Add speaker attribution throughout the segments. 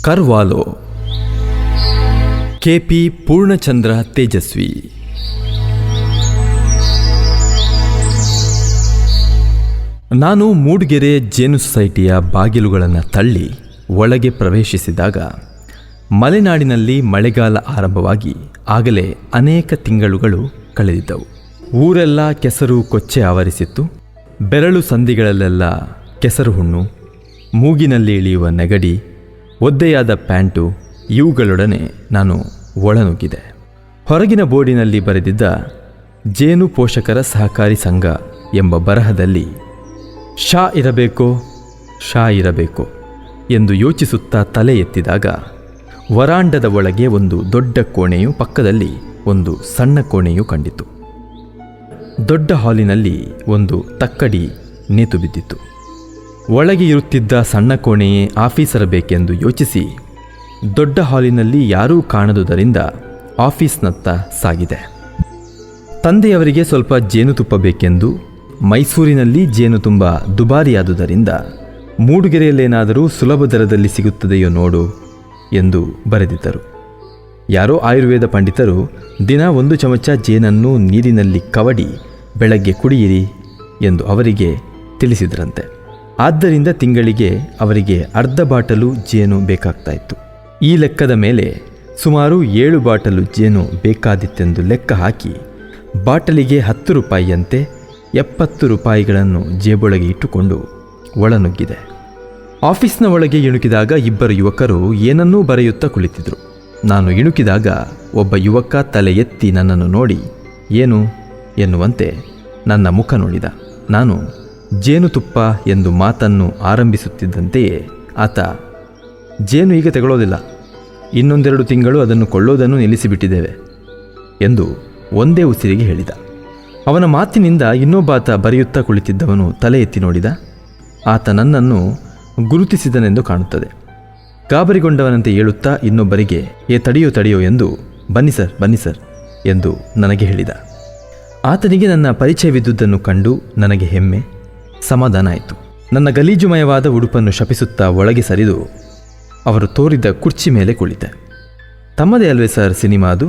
Speaker 1: Carvalho KP. Purnachandra Tejasvi. ನಾನು ಮೂಡ್ಗೆರೆ ಜೇನು ಸೊಸೈಟಿಯ ಬಾಗಿಲುಗಳನ್ನು ತಳ್ಳಿ ಒಳಗೆ ಪ್ರವೇಶಿಸಿದಾಗ ಮಲೆನಾಡಿನಲ್ಲಿ ಮಳೆಗಾಲ ಆರಂಭವಾಗಿ ಆಗಲೇ ಅನೇಕ ತಿಂಗಳುಗಳು ಕಳೆದಿದ್ದವು. ಊರೆಲ್ಲ ಕೆಸರು ಕೊಚ್ಚೆ ಆವರಿಸಿತ್ತು. ಬೆರಳು ಸಂದಿಗಳಲ್ಲೆಲ್ಲ ಕೆಸರು ಹುಣ್ಣು, ಮೂಗಿನಲ್ಲಿ ಇಳಿಯುವ ನೆಗಡಿ, ಒದ್ದೆಯಾದ ಪ್ಯಾಂಟು ಇವುಗಳೊಡನೆ ನಾನು ಒಳನುಗ್ಗಿದೆ. ಹೊರಗಿನ ಬೋರ್ಡಿನಲ್ಲಿ ಬರೆದಿದ್ದ ಜೇನು ಪೋಷಕರ ಸಹಕಾರಿ ಸಂಘ ಎಂಬ ಬರಹದಲ್ಲಿ ಶಾ ಇರಬೇಕೋ ಶಾ ಇರಬೇಕೋ ಎಂದು ಯೋಚಿಸುತ್ತಾ ತಲೆ ಎತ್ತಿದಾಗ ವರಾಂಡದ ಒಳಗೆ ಒಂದು ದೊಡ್ಡ ಕೋಣೆಯು, ಪಕ್ಕದಲ್ಲಿ ಒಂದು ಸಣ್ಣ ಕೋಣೆಯು ಕಂಡಿತು. ದೊಡ್ಡ ಹಾಲಿನಲ್ಲಿ ಒಂದು ತಕ್ಕಡಿ ನೇತು ಬಿದ್ದಿತ್ತು. ಒಳಗೆ ಇರುತ್ತಿದ್ದ ಸಣ್ಣ ಕೋಣೆಯೇ ಆಫೀಸರ ಬೇಕೆಂದು ಯೋಚಿಸಿ ದೊಡ್ಡ ಹಾಲಿನಲ್ಲಿ ಯಾರೂ ಕಾಣದುದರಿಂದ ಆಫೀಸ್ನತ್ತ ಸಾಗಿದೆ. ತಂದೆಯವರಿಗೆ ಸ್ವಲ್ಪ ಜೇನುತುಪ್ಪ ಬೇಕೆಂದು, ಮೈಸೂರಿನಲ್ಲಿ ಜೇನು ತುಂಬ ದುಬಾರಿಯಾದುದರಿಂದ ಮೂಡುಗೆರೆಯಲ್ಲೇನಾದರೂ ಸುಲಭ ದರದಲ್ಲಿ ಸಿಗುತ್ತದೆಯೋ ನೋಡು ಎಂದು ಬರೆದಿದ್ದರು. ಯಾರೋ ಆಯುರ್ವೇದ ಪಂಡಿತರು ದಿನ 1 ಚಮಚ ಜೇನನ್ನು ನೀರಿನಲ್ಲಿ ಕವಡಿ ಬೆಳಗ್ಗೆ ಕುಡಿಯಿರಿ ಎಂದು ಅವರಿಗೆ ತಿಳಿಸಿದ್ರಂತೆ. ಆದ್ದರಿಂದ ತಿಂಗಳಿಗೆ ಅವರಿಗೆ ಅರ್ಧ ಬಾಟಲು ಜೇನು ಬೇಕಾಗ್ತಾ ಇತ್ತು. ಈ ಲೆಕ್ಕದ ಮೇಲೆ ಸುಮಾರು 7 ಬಾಟಲು ಜೇನು ಬೇಕಾದಿತ್ತೆಂದು ಲೆಕ್ಕ ಹಾಕಿ ಬಾಟಲಿಗೆ 10 ರೂಪಾಯಿಯಂತೆ 70 ರೂಪಾಯಿಗಳನ್ನು ಜೇಬೊಳಗೆ ಇಟ್ಟುಕೊಂಡು ಒಳನುಗ್ಗಿದೆ. ಆಫೀಸ್ನ ಒಳಗೆ ಇಣುಕಿದಾಗ 2 ಯುವಕರು ಏನನ್ನೂ ಬರೆಯುತ್ತಾ ಕುಳಿತಿದ್ರು. ನಾನು ಇಣುಕಿದಾಗ ಒಬ್ಬ ಯುವಕ ತಲೆ ಎತ್ತಿ ನನ್ನನ್ನು ನೋಡಿ ಏನು ಎನ್ನುವಂತೆ ನನ್ನ ಮುಖ ನೋಡಿದ. ನಾನು ಜೇನುತುಪ್ಪ ಎಂದು ಮಾತನ್ನು ಆರಂಭಿಸುತ್ತಿದ್ದಂತೆಯೇ ಆತ, ಜೇನು ಈಗ ತಗೊಳ್ಳೋದಿಲ್ಲ, ಇನ್ನೊಂದೆರಡು ತಿಂಗಳು ಅದನ್ನು ಕೊಳ್ಳೋದನ್ನು ನಿಲ್ಲಿಸಿಬಿಟ್ಟಿದ್ದೇವೆ ಎಂದು ಒಂದೇ ಉಸಿರಿಗೆ ಹೇಳಿದ. ಅವನ ಮಾತಿನಿಂದ ಇನ್ನೊಬ್ಬಾತ ಬರೆಯುತ್ತಾ ಕುಳಿತಿದ್ದವನು ತಲೆ ಎತ್ತಿ ನೋಡಿದ. ಆತ ನನ್ನನ್ನು ಗುರುತಿಸಿದನೆಂದು ಕಾಣುತ್ತದೆ. ಗಾಬರಿಗೊಂಡವನಂತೆ ಹೇಳುತ್ತಾ ಇನ್ನೊಬ್ಬರಿಗೆ ತಡೆಯೋ ಎಂದು ಬನ್ನಿ ಸರ್ ಎಂದು ನನಗೆ ಹೇಳಿದ. ಆತನಿಗೆ ನನ್ನ ಪರಿಚಯವಿದ್ದುದನ್ನು ಕಂಡು ನನಗೆ ಹೆಮ್ಮೆ, ಸಮಾಧಾನ ಆಯಿತು. ನನ್ನ ಗಲೀಜುಮಯವಾದ ಉಡುಪನ್ನು ಶಪಿಸುತ್ತಾ ಒಳಗೆ ಸರಿದು ಅವರು ತೋರಿದ್ದ ಕುರ್ಚಿ ಮೇಲೆ ಕುಳಿತೆ. ತಮ್ಮದೇ ಅಲ್ವೇ ಸರ್ ಸಿನಿಮಾ ಅದು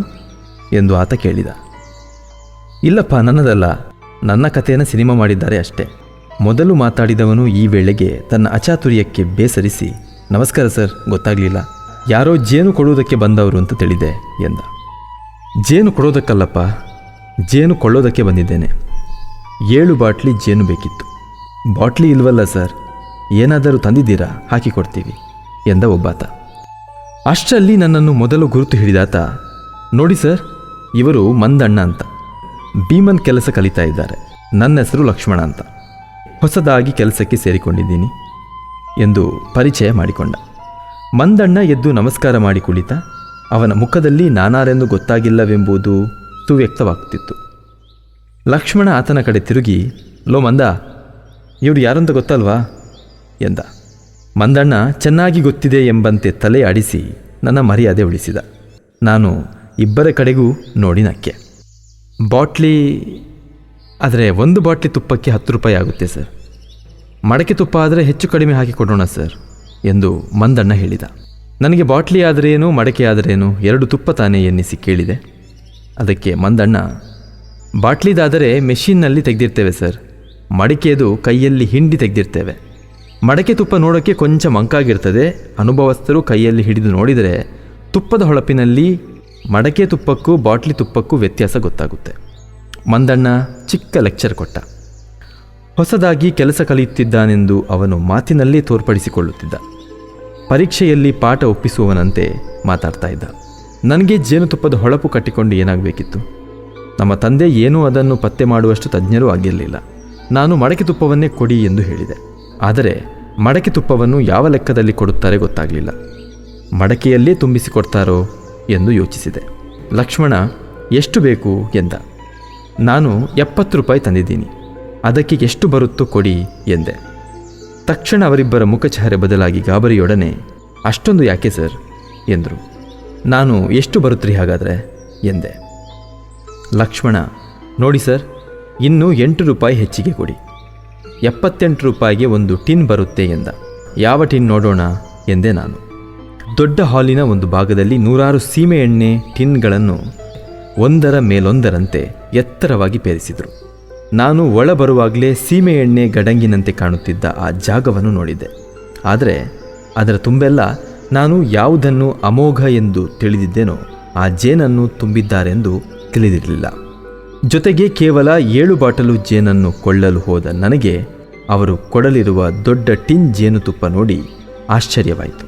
Speaker 1: ಎಂದು ಆತ ಕೇಳಿದ. ಇಲ್ಲಪ್ಪ, ನನ್ನದಲ್ಲ, ನನ್ನ ಕಥೆಯನ್ನು ಸಿನಿಮಾ ಮಾಡಿದ್ದಾರೆ ಅಷ್ಟೇ. ಮೊದಲು ಮಾತಾಡಿದವನು ಈ ವೇಳೆಗೆ ತನ್ನ ಅಚಾತುರ್ಯಕ್ಕೆ ಬೇಸರಿಸಿ, ನಮಸ್ಕಾರ ಸರ್, ಗೊತ್ತಾಗಲಿಲ್ಲ, ಯಾರೋ ಜೇನು ಕೊಡುವುದಕ್ಕೆ ಬಂದವರು ಅಂತ ತಿಳಿದೆ ಎಂದ. ಜೇನು ಕೊಡೋದಕ್ಕಲ್ಲಪ್ಪ, ಜೇನು ಕೊಳ್ಳೋದಕ್ಕೆ ಬಂದಿದ್ದೇನೆ. 7 ಬಾಟ್ಲಿ ಜೇನು ಬೇಕಿತ್ತು. ಬಾಟ್ಲಿ ಇಲ್ವಲ್ಲ ಸರ್, ಏನಾದರೂ ತಂದಿದ್ದೀರಾ, ಹಾಕಿಕೊಡ್ತೀವಿ ಎಂದ ಒಬ್ಬಾತ. ಅಷ್ಟರಲ್ಲಿ ನನ್ನನ್ನು ಮೊದಲು ಗುರುತು ಹಿಡಿದಾತ, ನೋಡಿ ಸರ್, ಇವರು ಮಂದಣ್ಣ ಅಂತ, ಭೀಮನ್ ಕೆಲಸ ಕಲಿತಾ ಇದ್ದಾರೆ. ನನ್ನ ಹೆಸರು ಲಕ್ಷ್ಮಣ ಅಂತ, ಹೊಸದಾಗಿ ಕೆಲಸಕ್ಕೆ ಸೇರಿಕೊಂಡಿದ್ದೀನಿ ಎಂದು ಪರಿಚಯ ಮಾಡಿಕೊಂಡ. ಮಂದಣ್ಣ ಎದ್ದು ನಮಸ್ಕಾರ ಮಾಡಿ ಕುಳಿತ. ಅವನ ಮುಖದಲ್ಲಿ ನಾನಾರೆಂದು ಗೊತ್ತಾಗಿಲ್ಲವೆಂಬುದು ಸುವ್ಯಕ್ತವಾಗ್ತಿತ್ತು. ಲಕ್ಷ್ಮಣ ಆತನ ಕಡೆ ತಿರುಗಿ, ಲೋ ಮಂದ, ಇವರು ಯಾರಂತ ಗೊತ್ತಲ್ವಾ ಎಂದ. ಮಂದಣ್ಣ ಚೆನ್ನಾಗಿ ಗೊತ್ತಿದೆ ಎಂಬಂತೆ ತಲೆ ಆಡಿಸಿ ನನ್ನ ಮರ್ಯಾದೆ ಉಳಿಸಿದ. ನಾನು 2 ಕಡೆಗೂ ನೋಡಿ ನಕ್ಕೆ. ಬಾಟ್ಲಿ ಆದರೆ 1 ಬಾಟ್ಲಿ ತುಪ್ಪಕ್ಕೆ 10 ರೂಪಾಯಿ ಆಗುತ್ತೆ ಸರ್. ಮಡಕೆ ತುಪ್ಪ ಆದರೆ ಹೆಚ್ಚು ಕಡಿಮೆ ಹಾಕಿ ಕೊಡೋಣ ಸರ್ ಎಂದು ಮಂದಣ್ಣ ಹೇಳಿದ. ನನಗೆ ಬಾಟ್ಲಿ ಆದರೇನು ಮಡಕೆ ಆದರೇನು 2 ತುಪ್ಪ ತಾನೇ ಎನ್ನಿಸಿ ಕೇಳಿದೆ. ಅದಕ್ಕೆ ಮಂದಣ್ಣ, ಬಾಟ್ಲಿದಾದರೆ ಮೆಷಿನ್ನಲ್ಲಿ ತೆಗೆದಿರ್ತೇವೆ ಸರ್, ಮಡಿಕೆದು ಕೈಯಲ್ಲಿ ಹಿಂಡಿ ತೆಗೆದಿರ್ತೇವೆ. ಮಡಕೆ ತುಪ್ಪ ನೋಡೋಕ್ಕೆ ಕೊಂಚ ಮಂಕಾಗಿರ್ತದೆ. ಅನುಭವಸ್ಥರು ಕೈಯಲ್ಲಿ ಹಿಡಿದು ನೋಡಿದರೆ ತುಪ್ಪದ ಹೊಳಪಿನಲ್ಲಿ ಮಡಕೆ ತುಪ್ಪಕ್ಕೂ ಬಾಟ್ಲಿ ತುಪ್ಪಕ್ಕೂ ವ್ಯತ್ಯಾಸ ಗೊತ್ತಾಗುತ್ತೆ. ಮಂದಣ್ಣ ಚಿಕ್ಕ ಲೆಕ್ಚರ್ ಕೊಟ್ಟ. ಹೊಸದಾಗಿ ಕೆಲಸ ಕಲಿಯುತ್ತಿದ್ದಾನೆಂದು ಅವನು ಮಾತಿನಲ್ಲೇ ತೋರ್ಪಡಿಸಿಕೊಳ್ಳುತ್ತಿದ್ದ. ಪರೀಕ್ಷೆಯಲ್ಲಿ ಪಾಠ ಒಪ್ಪಿಸುವವನಂತೆ ಮಾತಾಡ್ತಾ ಇದ್ದ. ನನಗೆ ಜೇನುತುಪ್ಪದ ಹೊಳಪು ಕಟ್ಟಿಕೊಂಡು ಏನಾಗಬೇಕಿತ್ತು? ನಮ್ಮ ತಂದೆ ಏನೂ ಅದನ್ನು ಪತ್ತೆ ಮಾಡುವಷ್ಟು ತಜ್ಞರೂ ಆಗಿರಲಿಲ್ಲ. ನಾನು ಮಡಕೆ ತುಪ್ಪವನ್ನೇ ಕೊಡಿ ಎಂದು ಹೇಳಿದೆ. ಆದರೆ ಮಡಕೆ ತುಪ್ಪವನ್ನು ಯಾವ ಲೆಕ್ಕದಲ್ಲಿ ಕೊಡುತ್ತಾರೆ ಗೊತ್ತಾಗಲಿಲ್ಲ. ಮಡಕೆಯಲ್ಲೇ ತುಂಬಿಸಿಕೊಡ್ತಾರೋ ಎಂದು ಯೋಚಿಸಿದೆ. ಲಕ್ಷ್ಮಣ, ಎಷ್ಟು ಬೇಕು ಎಂದ. ನಾನು 70 ರೂಪಾಯಿ ತಂದಿದ್ದೀನಿ, ಅದಕ್ಕೆ ಎಷ್ಟು ಬರುತ್ತೋ ಕೊಡಿ ಎಂದೆ. ತಕ್ಷಣ ಅವರಿಬ್ಬರ ಮುಖಚಹರೆ ಬದಲಾಗಿ ಗಾಬರಿಯೊಡನೆ, ಅಷ್ಟೊಂದು ಯಾಕೆ ಸರ್ ಎಂದರು. ನಾನು, ಎಷ್ಟು ಬರುತ್ತೀರಿ ಹಾಗಾದರೆ ಎಂದೆ. ಲಕ್ಷ್ಮಣ, ನೋಡಿ ಸರ್, ಇನ್ನೂ 8 ರೂಪಾಯಿ ಹೆಚ್ಚಿಗೆ ಕೊಡಿ, 78 ರೂಪಾಯಿಗೆ ಒಂದು ಟಿನ್ ಬರುತ್ತೆ ಎಂದ. ಯಾವ ಟಿನ್ ನೋಡೋಣ ಎಂದೆ ನಾನು. ದೊಡ್ಡ ಹಾಲಿನ ಒಂದು ಭಾಗದಲ್ಲಿ 100 ಸೀಮೆ ಎಣ್ಣೆ ಟಿನ್ಗಳನ್ನು ಒಂದರ ಮೇಲೊಂದರಂತೆ ಎತ್ತರವಾಗಿ ಪೇರಿಸಿದರು. ನಾನು ಒಳ ಬರುವಾಗಲೇ ಸೀಮೆ ಎಣ್ಣೆ ಗಡಂಗಿನಂತೆ ಕಾಣುತ್ತಿದ್ದ ಆ ಜಾಗವನ್ನು ನೋಡಿದೆ. ಆದರೆ ಅದರ ತುಂಬೆಲ್ಲ ನಾನು ಯಾವುದನ್ನು ಅಮೋಘ ಎಂದು ತಿಳಿದಿದ್ದೇನೋ ಆ ಜೇನನ್ನು ತುಂಬಿದ್ದಾರೆಂದು ತಿಳಿದಿರಲಿಲ್ಲ. ಜೊತೆಗೆ ಕೇವಲ 7 ಬಾಟಲು ಜೇನನ್ನು ಕೊಳ್ಳಲು ಹೋದ ನನಗೆ ಅವರು ಕೊಡಲಿರುವ ದೊಡ್ಡ ಟಿನ್ ಜೇನುತುಪ್ಪ ನೋಡಿ ಆಶ್ಚರ್ಯವಾಯಿತು.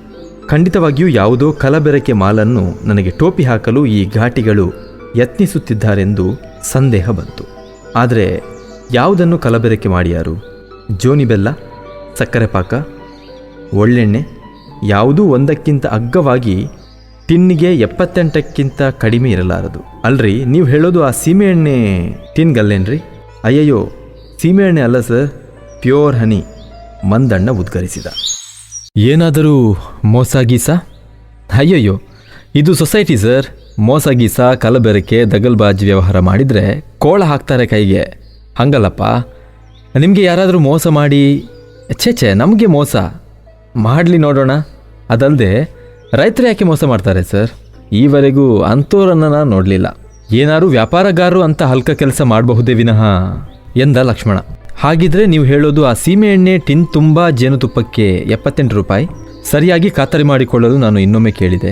Speaker 1: ಖಂಡಿತವಾಗಿಯೂ ಯಾವುದೋ ಕಲಬೆರಕೆ ಮಾಲನ್ನು ನನಗೆ ಟೋಪಿ ಹಾಕಲು ಈ ಘಾಟಿಗಳು ಯತ್ನಿಸುತ್ತಿದ್ದಾರೆಂದು ಸಂದೇಹ ಬಂತು. ಆದರೆ ಯಾವುದನ್ನು ಕಲಬೆರಕೆ ಮಾಡಿಯಾರು? ಜೋನಿ ಬೆಲ್ಲ, ಸಕ್ಕರೆ ಪಾಕ, ಒಳ್ಳೆಣ್ಣೆ ಯಾವುದೂ ಒಂದಕ್ಕಿಂತ ಅಗ್ಗವಾಗಿ ಟಿನ್ನಿಗೆ 78ಕ್ಕಿಂತ ಕಡಿಮೆ ಇರಲಾರದು. ಅಲ್ರಿ, ನೀವು ಹೇಳೋದು ಆ ಸೀಮೆಎಣ್ಣೆ ಟಿನ್ಗಲ್ಲೇನ್ರಿ? ಅಯ್ಯಯ್ಯೋ, ಸೀಮೆಎಣ್ಣೆ ಅಲ್ಲ ಸರ್, ಪ್ಯೂರ್ ಹನಿ, ಮಂದಣ್ಣ ಉದ್ಗರಿಸಿದ. ಏನಾದರೂ ಮೋಸ ಗೀಸ? ಅಯ್ಯಯ್ಯೋ, ಇದು ಸೊಸೈಟಿ ಸರ್. ಮೋಸ ಗೀಸ, ಕಲಬೆರಕೆ, ದಗಲ್ಬಾಜ್ ವ್ಯವಹಾರ ಮಾಡಿದರೆ ಕೋಳ ಹಾಕ್ತಾರೆ ಕೈಗೆ. ಹಂಗಲ್ಲಪ್ಪ, ನಿಮಗೆ ಯಾರಾದರೂ ಮೋಸ ಮಾಡಿ ಛೇ ನಮಗೆ ಮೋಸ ಮಾಡಲಿ ನೋಡೋಣ. ಅದಲ್ಲದೆ ರೈತರು ಯಾಕೆ ಮೋಸ ಮಾಡ್ತಾರೆ ಸರ್? ಈವರೆಗೂ ಅಂಥವ್ರನ್ನು ನಾನು ನೋಡಲಿಲ್ಲ. ಏನಾದರೂ ವ್ಯಾಪಾರಗಾರರು ಅಂತ ಹಲ್ಕ ಕೆಲಸ ಮಾಡಬಹುದೇ ವಿನಃ ಎಂದ ಲಕ್ಷ್ಮಣ. ಹಾಗಿದ್ರೆ ನೀವು ಹೇಳೋದು ಆ ಸೀಮೆ ಎಣ್ಣೆ ಟಿನ್ ತುಂಬ ಜೇನುತುಪ್ಪಕ್ಕೆ 78 ರೂಪಾಯಿ? ಸರಿಯಾಗಿ ಖಾತರಿ ಮಾಡಿಕೊಳ್ಳಲು ನಾನು ಇನ್ನೊಮ್ಮೆ ಕೇಳಿದೆ.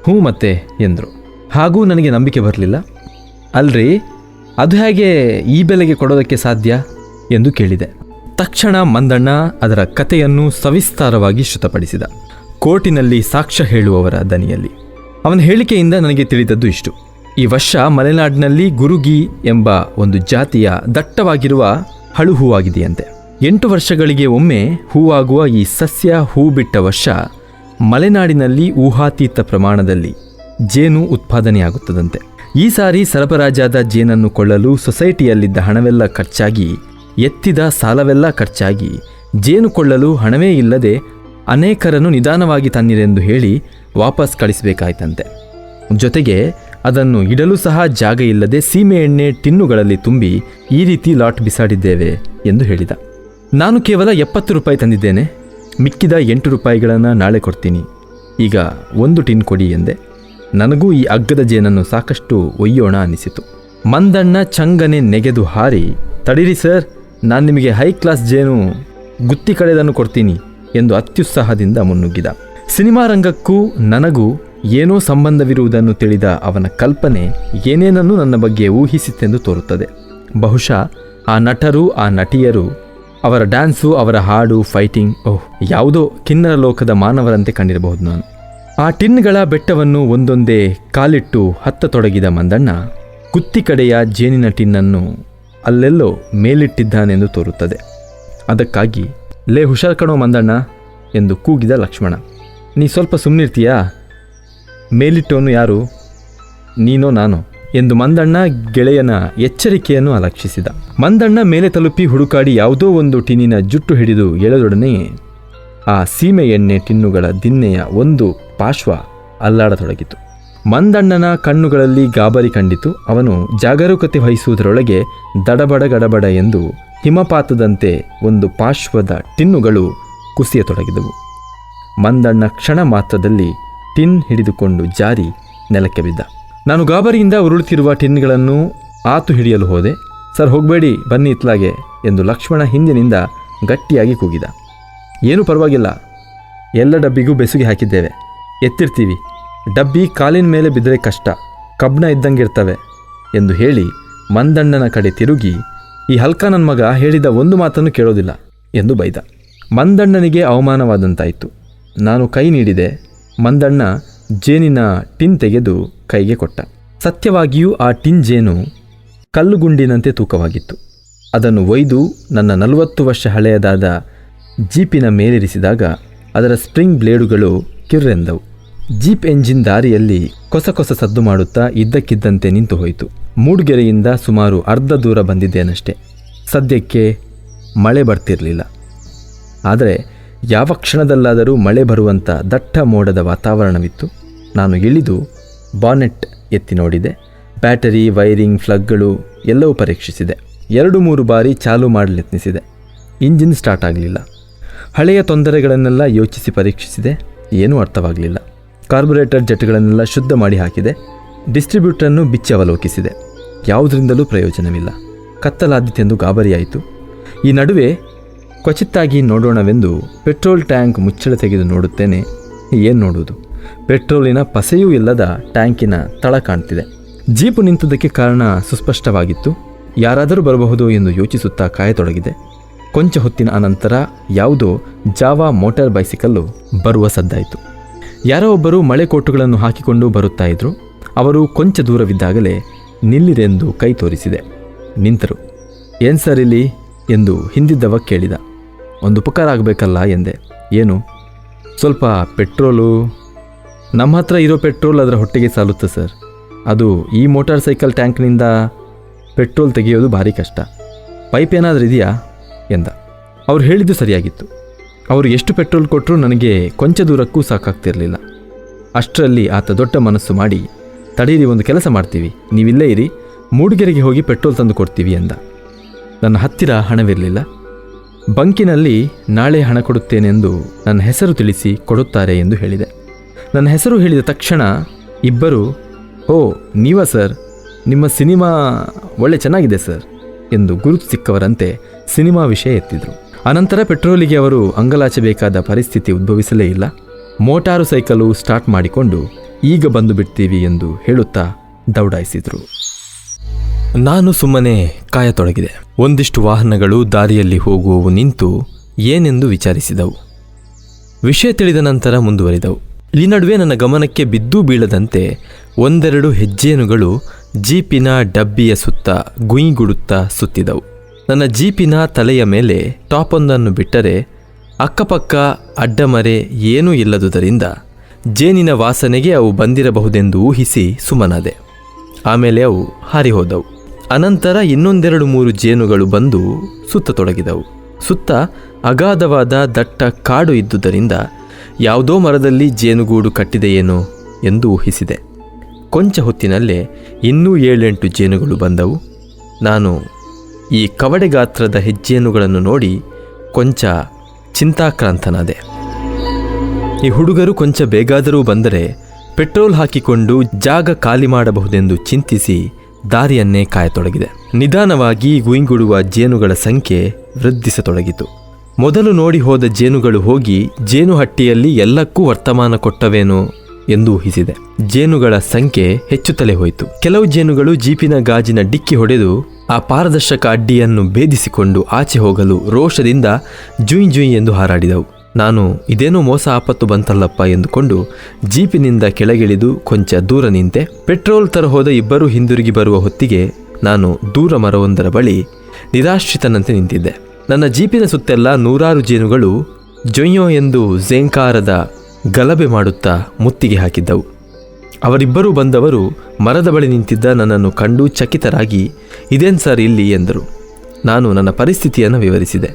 Speaker 1: ಹ್ಞೂ ಮತ್ತೆ ಎಂದರು. ಹಾಗೂ ನನಗೆ ನಂಬಿಕೆ ಬರಲಿಲ್ಲ. ಅಲ್ರಿ, ಅದು ಹೇಗೆ ಈ ಬೆಲೆಗೆ ಕೊಡೋದಕ್ಕೆ ಸಾಧ್ಯ ಎಂದು ಕೇಳಿದೆ. ತಕ್ಷಣ ಮಂದಣ್ಣ ಅದರ ಕಥೆಯನ್ನು ಸವಿಸ್ತಾರವಾಗಿ ಶ್ರುತಪಡಿಸಿದ, ಕೋರ್ಟಿನಲ್ಲಿ ಸಾಕ್ಷ್ಯ ಹೇಳುವವರ ದನಿಯಲ್ಲಿ. ಅವನ ಹೇಳಿಕೆಯಿಂದ ನನಗೆ ತಿಳಿದದ್ದು ಇಷ್ಟು: ಈ ವರ್ಷ ಮಲೆನಾಡಿನಲ್ಲಿ ಗುರುಗಿ ಎಂಬ ಒಂದು ಜಾತಿಯ ದಟ್ಟವಾಗಿರುವ ಹಳು ಹೂವಾಗಿದೆಯಂತೆ. 8 ವರ್ಷಗಳಿಗೆ ಒಮ್ಮೆ ಹೂವಾಗುವ ಈ ಸಸ್ಯ ಹೂ ಬಿಟ್ಟ ವರ್ಷ ಮಲೆನಾಡಿನಲ್ಲಿ ಊಹಾತೀತ ಪ್ರಮಾಣದಲ್ಲಿ ಜೇನು ಉತ್ಪಾದನೆಯಾಗುತ್ತದಂತೆ. ಈ ಸಾರಿ ಸರಬರಾಜಾದ ಜೇನನ್ನು ಕೊಳ್ಳಲು ಸೊಸೈಟಿಯಲ್ಲಿದ್ದ ಹಣವೆಲ್ಲ ಖರ್ಚಾಗಿ, ಎತ್ತಿದ ಸಾಲವೆಲ್ಲ ಖರ್ಚಾಗಿ, ಜೇನು ಕೊಳ್ಳಲು ಹಣವೇ ಇಲ್ಲದೆ ಅನೇಕರನ್ನು ನಿಧಾನವಾಗಿ ತನ್ನಿರೆಂದು ಹೇಳಿ ವಾಪಸ್ ಕಳಿಸಬೇಕಾಯ್ತಂತೆ. ಜೊತೆಗೆ ಅದನ್ನು ಇಡಲು ಸಹ ಜಾಗ ಇಲ್ಲದೆ ಸೀಮೆ ಎಣ್ಣೆ ಟಿನ್ನುಗಳಲ್ಲಿ ತುಂಬಿ ಈ ರೀತಿ ಲಾಟ್ ಬಿಸಾಡಿದ್ದೇವೆ ಎಂದು ಹೇಳಿದ. ನಾನು ಕೇವಲ 70 ರೂಪಾಯಿ ತಂದಿದ್ದೇನೆ, ಮಿಕ್ಕಿದ 8 ರೂಪಾಯಿಗಳನ್ನು ನಾಳೆ ಕೊಡ್ತೀನಿ, ಈಗ 1 ಟಿನ್ ಕೊಡಿ ಎಂದೆ. ನನಗೂ ಈ ಅಗ್ಗದ ಜೇನನ್ನು ಸಾಕಷ್ಟು ಒಯ್ಯೋಣ ಅನ್ನಿಸಿತು. ಮಂದಣ್ಣ ಚಂಗನೆ ನೆಗೆದು ಹಾರಿ, ತಡೀರಿ ಸರ್, ನಾನು ನಿಮಗೆ ಹೈ ಕ್ಲಾಸ್ ಜೇನು ಗುತ್ತಿ ಕಡೆದನ್ನು ಕೊಡ್ತೀನಿ ಎಂದು ಅತ್ಯುತ್ಸಾಹದಿಂದ ಮುನ್ನುಗ್ಗಿದ. ಸಿನಿಮಾ ರಂಗಕ್ಕೂ ನನಗೂ ಏನೋ ಸಂಬಂಧವಿರುವುದನ್ನು ತಿಳಿದ ಅವನ ಕಲ್ಪನೆ ಏನೇನನ್ನು ನನ್ನ ಬಗ್ಗೆ ಊಹಿಸಿತೆಂದು ತೋರುತ್ತದೆ. ಬಹುಶಃ ಆ ನಟರು, ಆ ನಟಿಯರು, ಅವರ ಡ್ಯಾನ್ಸು, ಅವರ ಹಾಡು, ಫೈಟಿಂಗ್, ಯಾವುದೋ ಕಿನ್ನರ ಲೋಕದ ಮಾನವರಂತೆ ಕಂಡಿರಬಹುದು ನಾನು. ಆ ಟಿನ್ಗಳ ಬೆಟ್ಟವನ್ನು ಒಂದೊಂದೇ ಕಾಲಿಟ್ಟು ಹತ್ತತೊಡಗಿದ ಮಂದಣ್ಣ ಗುತ್ತಿ ಕಡೆಯ ಜೇನಿನ ಟಿನ್ನನ್ನು ಅಲ್ಲೆಲ್ಲೋ ಮೇಲಿಟ್ಟಿದ್ದಾನೆಂದು ತೋರುತ್ತದೆ. ಅದಕ್ಕಾಗಿ, ಲೇ ಹುಷಾರ್ ಕಣೋ ಮಂದಣ್ಣ ಎಂದು ಕೂಗಿದ ಲಕ್ಷ್ಮಣ. ನೀ ಸ್ವಲ್ಪ ಸುಮ್ಮನಿರ್ತೀಯಾ? ಮೇಲಿಟ್ಟವನು ಯಾರು, ನೀನೋ ನಾನೋ ಎಂದು ಮಂದಣ್ಣ ಗೆಳೆಯನ ಎಚ್ಚರಿಕೆಯನ್ನು ಅಲಕ್ಷಿಸಿದ. ಮಂದಣ್ಣ ಮೇಲೆ ತಲುಪಿ ಹುಡುಕಾಡಿ ಯಾವುದೋ ಒಂದು ಟಿನ್ನಿನ ಜುಟ್ಟು ಹಿಡಿದು ಎಳೆದೊಡನೆ ಆ ಸೀಮೆ ಎಣ್ಣೆ ಟಿನ್ನುಗಳ ದಿನ್ನೆಯ ಒಂದು ಪಾರ್ಶ್ವ ಅಲ್ಲಾಡತೊಡಗಿತು. ಮಂದಣ್ಣನ ಕಣ್ಣುಗಳಲ್ಲಿ ಗಾಬರಿ ಕಂಡಿತು. ಅವನು ಜಾಗರೂಕತೆ ವಹಿಸುವುದರೊಳಗೆ ದಡಬಡ ಗಡಬಡ ಎಂದು ಹಿಮಪಾತದಂತೆ ಒಂದು ಪಾರ್ಶ್ವದ ಟಿನ್ನುಗಳು ಕುಸಿಯತೊಡಗಿದವು. ಮಂದಣ್ಣ ಕ್ಷಣ ಮಾತ್ರದಲ್ಲಿ ಟಿನ್ ಹಿಡಿದುಕೊಂಡು ಜಾರಿ ನೆಲಕ್ಕೆ ಬಿದ್ದ. ನಾನು ಗಾಬರಿಯಿಂದ ಉರುಳುತ್ತಿರುವ ಟಿನ್ಗಳನ್ನು ಆತು ಹಿಡಿಯಲು ಹೋದೆ. ಸರ್, ಹೋಗಬೇಡಿ, ಬನ್ನಿ ಇತ್ಲಾಗೆ ಎಂದು ಲಕ್ಷ್ಮಣ ಹಿಂದಿನಿಂದ ಗಟ್ಟಿಯಾಗಿ ಕೂಗಿದ. ಏನೂ ಪರವಾಗಿಲ್ಲ, ಎಲ್ಲ ಡಬ್ಬಿಗೂ ಬೆಸುಗೆ ಹಾಕಿದ್ದೇವೆ, ಎತ್ತಿರ್ತೀವಿ, ಡಬ್ಬಿ ಕಾಲಿನ ಮೇಲೆ ಬಿದ್ದರೆ ಕಷ್ಟ, ಕಬ್ಬಣ ಇದ್ದಂಗಿರ್ತವೆ ಎಂದು ಹೇಳಿ ಮಂದಣ್ಣನ ಕಡೆ ತಿರುಗಿ, ಈ ಹಲ್ಕ ನನ್ನ ಮಗ ಹೇಳಿದ ಒಂದು ಮಾತನ್ನು ಕೇಳೋದಿಲ್ಲ ಎಂದು ಬೈದ. ಮಂದಣ್ಣನಿಗೆ ಅವಮಾನವಾದಂತಾಯಿತು. ನಾನು ಕೈ ನೀಡಿದೆ. ಮಂದಣ್ಣ ಜೇನಿನ ಟಿನ್ ತೆಗೆದು ಕೈಗೆ ಕೊಟ್ಟ. ಸತ್ಯವಾಗಿಯೂ ಆ ಟಿನ್ ಜೇನು ಕಲ್ಲುಗುಂಡಿನಂತೆ ತೂಕವಾಗಿತ್ತು. ಅದನ್ನು ಒಯ್ದು ನನ್ನ 40 ವರ್ಷ ಹಳೆಯದಾದ ಜೀಪಿನ ಮೇಲಿರಿಸಿದಾಗ ಅದರ ಸ್ಪ್ರಿಂಗ್ ಬ್ಲೇಡುಗಳು ಕಿರ್ರೆಂದವು. ಜೀಪ್ ಎಂಜಿನ್ ದಾರಿಯಲ್ಲಿ ಕೊಸ ಕೊಸ ಸದ್ದು ಮಾಡುತ್ತಾ ಇದ್ದಕ್ಕಿದ್ದಂತೆ ನಿಂತು ಹೋಯಿತು. ಮೂಡ್ಗೆರೆಯಿಂದ ಸುಮಾರು ಅರ್ಧ ದೂರ ಬಂದಿದ್ದೇನಷ್ಟೆ. ಸದ್ಯಕ್ಕೆ ಮಳೆ ಬರ್ತಿರಲಿಲ್ಲ. ಆದರೆ ಯಾವ ಕ್ಷಣದಲ್ಲಾದರೂ ಮಳೆ ಬರುವಂಥ ದಟ್ಟ ಮೋಡದ ವಾತಾವರಣವಿತ್ತು. ನಾನು ಇಳಿದು ಬಾನೆಟ್ ಎತ್ತಿ ನೋಡಿದೆ. ಬ್ಯಾಟರಿ, ವೈರಿಂಗ್, ಫ್ಲಗ್ಗಳು ಎಲ್ಲವೂ ಪರೀಕ್ಷಿಸಿದೆ. 2-3 ಬಾರಿ ಚಾಲೂ ಮಾಡಲೆತ್ನಿಸಿದೆ. ಇಂಜಿನ್ ಸ್ಟಾರ್ಟ್ ಆಗಲಿಲ್ಲ. ಹಳೆಯ ತೊಂದರೆಗಳನ್ನೆಲ್ಲ ಯೋಚಿಸಿ ಪರೀಕ್ಷಿಸಿದೆ. ಏನೂ ಅರ್ಥವಾಗಲಿಲ್ಲ. ಕಾರ್ಬೊರೇಟರ್ ಜೆಟ್ಗಳನ್ನೆಲ್ಲ ಶುದ್ಧ ಮಾಡಿ ಹಾಕಿದೆ. ಡಿಸ್ಟ್ರಿಬ್ಯೂಟರನ್ನು ಬಿಚ್ಚಿ ಅವಲೋಕಿಸಿದೆ. ಯಾವುದರಿಂದಲೂ ಪ್ರಯೋಜನವಿಲ್ಲ. ಕತ್ತಲಾದೀತೆಂದು ಗಾಬರಿಯಾಯಿತು. ಈ ನಡುವೆ ಕ್ವಚಿತ್ತಾಗಿ ನೋಡೋಣವೆಂದು ಪೆಟ್ರೋಲ್ ಟ್ಯಾಂಕ್ ಮುಚ್ಚಳ ತೆಗೆದು ನೋಡುತ್ತೇನೆ. ಏನು ನೋಡುವುದು, ಪೆಟ್ರೋಲಿನ ಪಸೆಯೂ ಇಲ್ಲದ ಟ್ಯಾಂಕಿನ ತಳ ಕಾಣ್ತಿದೆ. ಜೀಪು ನಿಂತುದಕ್ಕೆ ಕಾರಣ ಸುಸ್ಪಷ್ಟವಾಗಿತ್ತು. ಯಾರಾದರೂ ಬರಬಹುದು ಎಂದು ಯೋಚಿಸುತ್ತಾ ಕಾಯತೊಡಗಿದೆ. ಕೊಂಚ ಹೊತ್ತಿನ ಅನಂತರ ಯಾವುದೋ ಜಾವಾ ಮೋಟಾರ್ ಬೈಸಿಕಲ್ಲು ಬರುವ ಸದ್ದಾಯಿತು. ಯಾರೋ ಒಬ್ಬರು ಮಳೆ ಕೋಟುಗಳನ್ನು ಹಾಕಿಕೊಂಡು ಬರುತ್ತಾ ಇದ್ರು. ಅವರು ಕೊಂಚ ದೂರವಿದ್ದಾಗಲೇ ನಿಲ್ಲಿರೆಂದು ಕೈ ತೋರಿಸಿದೆ. ನಿಂತರು. ಏನು ಸರ್ ಇಲ್ಲಿ ಎಂದು ಹಿಂದಿದ್ದವ ಕೇಳಿದ. ಒಂದು ಉಪಕಾರ ಆಗಬೇಕಲ್ಲ ಎಂದೆ. ಏನು? ಸ್ವಲ್ಪ ಪೆಟ್ರೋಲು. ನಮ್ಮ ಹತ್ರ ಇರೋ ಪೆಟ್ರೋಲ್ ಅದರ ಹೊಟ್ಟೆಗೆ ಸಾಲುತ್ತೆ ಸರ್. ಅದು ಈ ಮೋಟಾರ್ ಸೈಕಲ್ ಟ್ಯಾಂಕ್ನಿಂದ ಪೆಟ್ರೋಲ್ ತೆಗೆಯೋದು ಭಾರಿ ಕಷ್ಟ. ಪೈಪ್ ಏನಾದರೂ ಇದೆಯಾ ಎಂದ. ಅವ್ರು ಹೇಳಿದ್ದು ಸರಿಯಾಗಿತ್ತು. ಅವರು ಎಷ್ಟು ಪೆಟ್ರೋಲ್ ಕೊಟ್ಟರೂ ನನಗೆ ಕೊಂಚ ದೂರಕ್ಕೂ ಸಾಕಾಗ್ತಿರಲಿಲ್ಲ. ಅಷ್ಟರಲ್ಲಿ ಆತ ದೊಡ್ಡ ಮನಸ್ಸು ಮಾಡಿ, ತಡೀರಿ, ಒಂದು ಕೆಲಸ ಮಾಡ್ತೀವಿ, ನೀವಿಲ್ಲೇ ಇರಿ, ಮೂಡಿಗೆರೆಗೆ ಹೋಗಿ ಪೆಟ್ರೋಲ್ ತಂದು ಕೊಡ್ತೀವಿ ಎಂದ. ನನ್ನ ಹತ್ತಿರ ಹಣವಿರಲಿಲ್ಲ. ಬಂಕಿನಲ್ಲಿ ನಾಳೆ ಹಣ ಕೊಡುತ್ತೇನೆಂದು ನನ್ನ ಹೆಸರು ತಿಳಿಸಿ ಕೊಡುತ್ತಾರೆ ಎಂದು ಹೇಳಿದೆ. ನನ್ನ ಹೆಸರು ಹೇಳಿದ ತಕ್ಷಣ ಇಬ್ಬರು, ಓ ನೀವಾ ಸರ್, ನಿಮ್ಮ ಸಿನಿಮಾ ಒಳ್ಳೆ ಚೆನ್ನಾಗಿದೆ ಸರ್ ಎಂದು ಗುರುತು ಸಿಕ್ಕವರಂತೆ ಸಿನಿಮಾ ವಿಷಯ ಎತ್ತಿದ್ರು. ಅನಂತರ ಪೆಟ್ರೋಲಿಗೆ ಅವರು ಅಂಗಲಾಚಬೇಕಾದ ಪರಿಸ್ಥಿತಿ ಉದ್ಭವಿಸಲೇ ಇಲ್ಲ. ಮೋಟಾರು ಸೈಕಲು ಸ್ಟಾರ್ಟ್ ಮಾಡಿಕೊಂಡು ಈಗ ಬಂದು ಬಿಡ್ತೀವಿ ಎಂದು ಹೇಳುತ್ತಾ ದೌಡಾಯಿಸಿದ್ರು. ನಾನು ಸುಮ್ಮನೆ ಕಾಯತೊಡಗಿದೆ. ಒಂದಿಷ್ಟು ವಾಹನಗಳು ದಾರಿಯಲ್ಲಿ ಹೋಗುವವು ನಿಂತು ಏನೆಂದು ವಿಚಾರಿಸಿದವು. ವಿಷಯ ತಿಳಿದ ನಂತರ ಮುಂದುವರಿದವು. ಈ ನಡುವೆ ನನ್ನ ಗಮನಕ್ಕೆ ಬಿದ್ದೂ ಬೀಳದಂತೆ ಒಂದೆರಡು ಹೆಜ್ಜೇನುಗಳು ಜೀಪಿನ ಡಬ್ಬಿಯ ಸುತ್ತ ಗುಯಿಗುಡುತ್ತಾ ಸುತ್ತಿದವು. ನನ್ನ ಜೀಪಿನ ತಲೆಯ ಮೇಲೆ ಟಾಪೊಂದನ್ನು ಬಿಟ್ಟರೆ ಅಕ್ಕಪಕ್ಕ ಅಡ್ಡಮರೆ ಏನೂ ಇಲ್ಲದುದರಿಂದ ಜೇನಿನ ವಾಸನೆಗೆ ಅವು ಬಂದಿರಬಹುದೆಂದು ಊಹಿಸಿ ಸುಮ್ಮನಾದೆ. ಆಮೇಲೆ ಅವು ಹಾರಿಹೋದವು. ಅನಂತರ ಇನ್ನೊಂದೆರಡು ಮೂರು ಜೇನುಗಳು ಬಂದು ಸುತ್ತತೊಡಗಿದವು. ಸುತ್ತ ಅಗಾಧವಾದ ದಟ್ಟ ಕಾಡು ಇದ್ದುದರಿಂದ ಯಾವುದೋ ಮರದಲ್ಲಿ ಜೇನುಗೂಡು ಕಟ್ಟಿದೆಯೇನೋ ಎಂದು ಊಹಿಸಿದೆ. ಕೊಂಚ ಹೊತ್ತಿನಲ್ಲೇ ಇನ್ನೂ 7-8 ಜೇನುಗಳು ಬಂದವು. ನಾನು ಈ ಕವಡೆ ಗಾತ್ರದ ಹೆಜ್ಜೇನುಗಳನ್ನು ನೋಡಿ ಕೊಂಚ ಚಿಂತಾಕ್ರಾಂತನಾದೆ. ಈ ಹುಡುಗರು ಕೊಂಚ ಬೇಗಾದರೂ ಬಂದರೆ ಪೆಟ್ರೋಲ್ ಹಾಕಿಕೊಂಡು ಜಾಗ ಖಾಲಿ ಮಾಡಬಹುದೆಂದು ಚಿಂತಿಸಿ ದಾರಿಯನ್ನೇ ಕಾಯತೊಡಗಿದೆ. ನಿಧಾನವಾಗಿ ಗುಯಿಂಗುಡುವ ಜೇನುಗಳ ಸಂಖ್ಯೆ ವೃದ್ಧಿಸತೊಡಗಿತು. ಮೊದಲು ನೋಡಿ ಹೋದ ಜೇನುಗಳು ಹೋಗಿ ಜೇನುಹಟ್ಟಿಯಲ್ಲಿ ಎಲ್ಲಕ್ಕೂ ವರ್ತಮಾನ ಕೊಟ್ಟವೇನೋ ಎಂದು ಊಹಿಸಿದೆ. ಜೇನುಗಳ ಸಂಖ್ಯೆ ಹೆಚ್ಚುತ್ತಲೇ ಹೋಯಿತು. ಕೆಲವು ಜೇನುಗಳು ಜೀಪಿನ ಗಾಜಿನ ಡಿಕ್ಕಿ ಹೊಡೆದು ಆ ಪಾರದರ್ಶಕ ಅಡ್ಡಿಯನ್ನು ಭೇದಿಸಿಕೊಂಡು ಆಚೆ ಹೋಗಲು ರೋಷದಿಂದ ಜುಯ್ ಜುಯ್ ಎಂದು ಹಾರಾಡಿದವು. ನಾನು ಇದೇನೋ ಮೋಸ ಆಪತ್ತು ಬಂತಲ್ಲಪ್ಪ ಎಂದುಕೊಂಡು ಜೀಪಿನಿಂದ ಕೆಳಗಿಳಿದು ಕೊಂಚ ದೂರ ನಿಂತೆ. ಪೆಟ್ರೋಲ್ ತರಹೋದ ಇಬ್ಬರು ಹಿಂದಿರುಗಿ ಬರುವ ಹೊತ್ತಿಗೆ ನಾನು ದೂರ ಮರವೊಂದರ ಬಳಿ ನಿರಾಶ್ರಿತನಂತೆ ನಿಂತಿದ್ದೆ. ನನ್ನ ಜೀಪಿನ ಸುತ್ತೆಲ್ಲ 100 ಜೇನುಗಳು ಜೊಯ್ಯೋ ಎಂದು ಝೇಂಕಾರದ ಗಲಭೆ ಮಾಡುತ್ತಾ ಮುತ್ತಿಗೆ ಹಾಕಿದ್ದವು. ಅವರಿಬ್ಬರೂ ಬಂದವರು ಮರದ ಬಳಿ ನಿಂತಿದ್ದ ನನ್ನನ್ನು ಕಂಡು ಚಕಿತರಾಗಿ, ಇದೇನು ಸರ್ ಇಲ್ಲಿ ಎಂದರು. ನಾನು ನನ್ನ ಪರಿಸ್ಥಿತಿಯನ್ನು ವಿವರಿಸಿದೆ.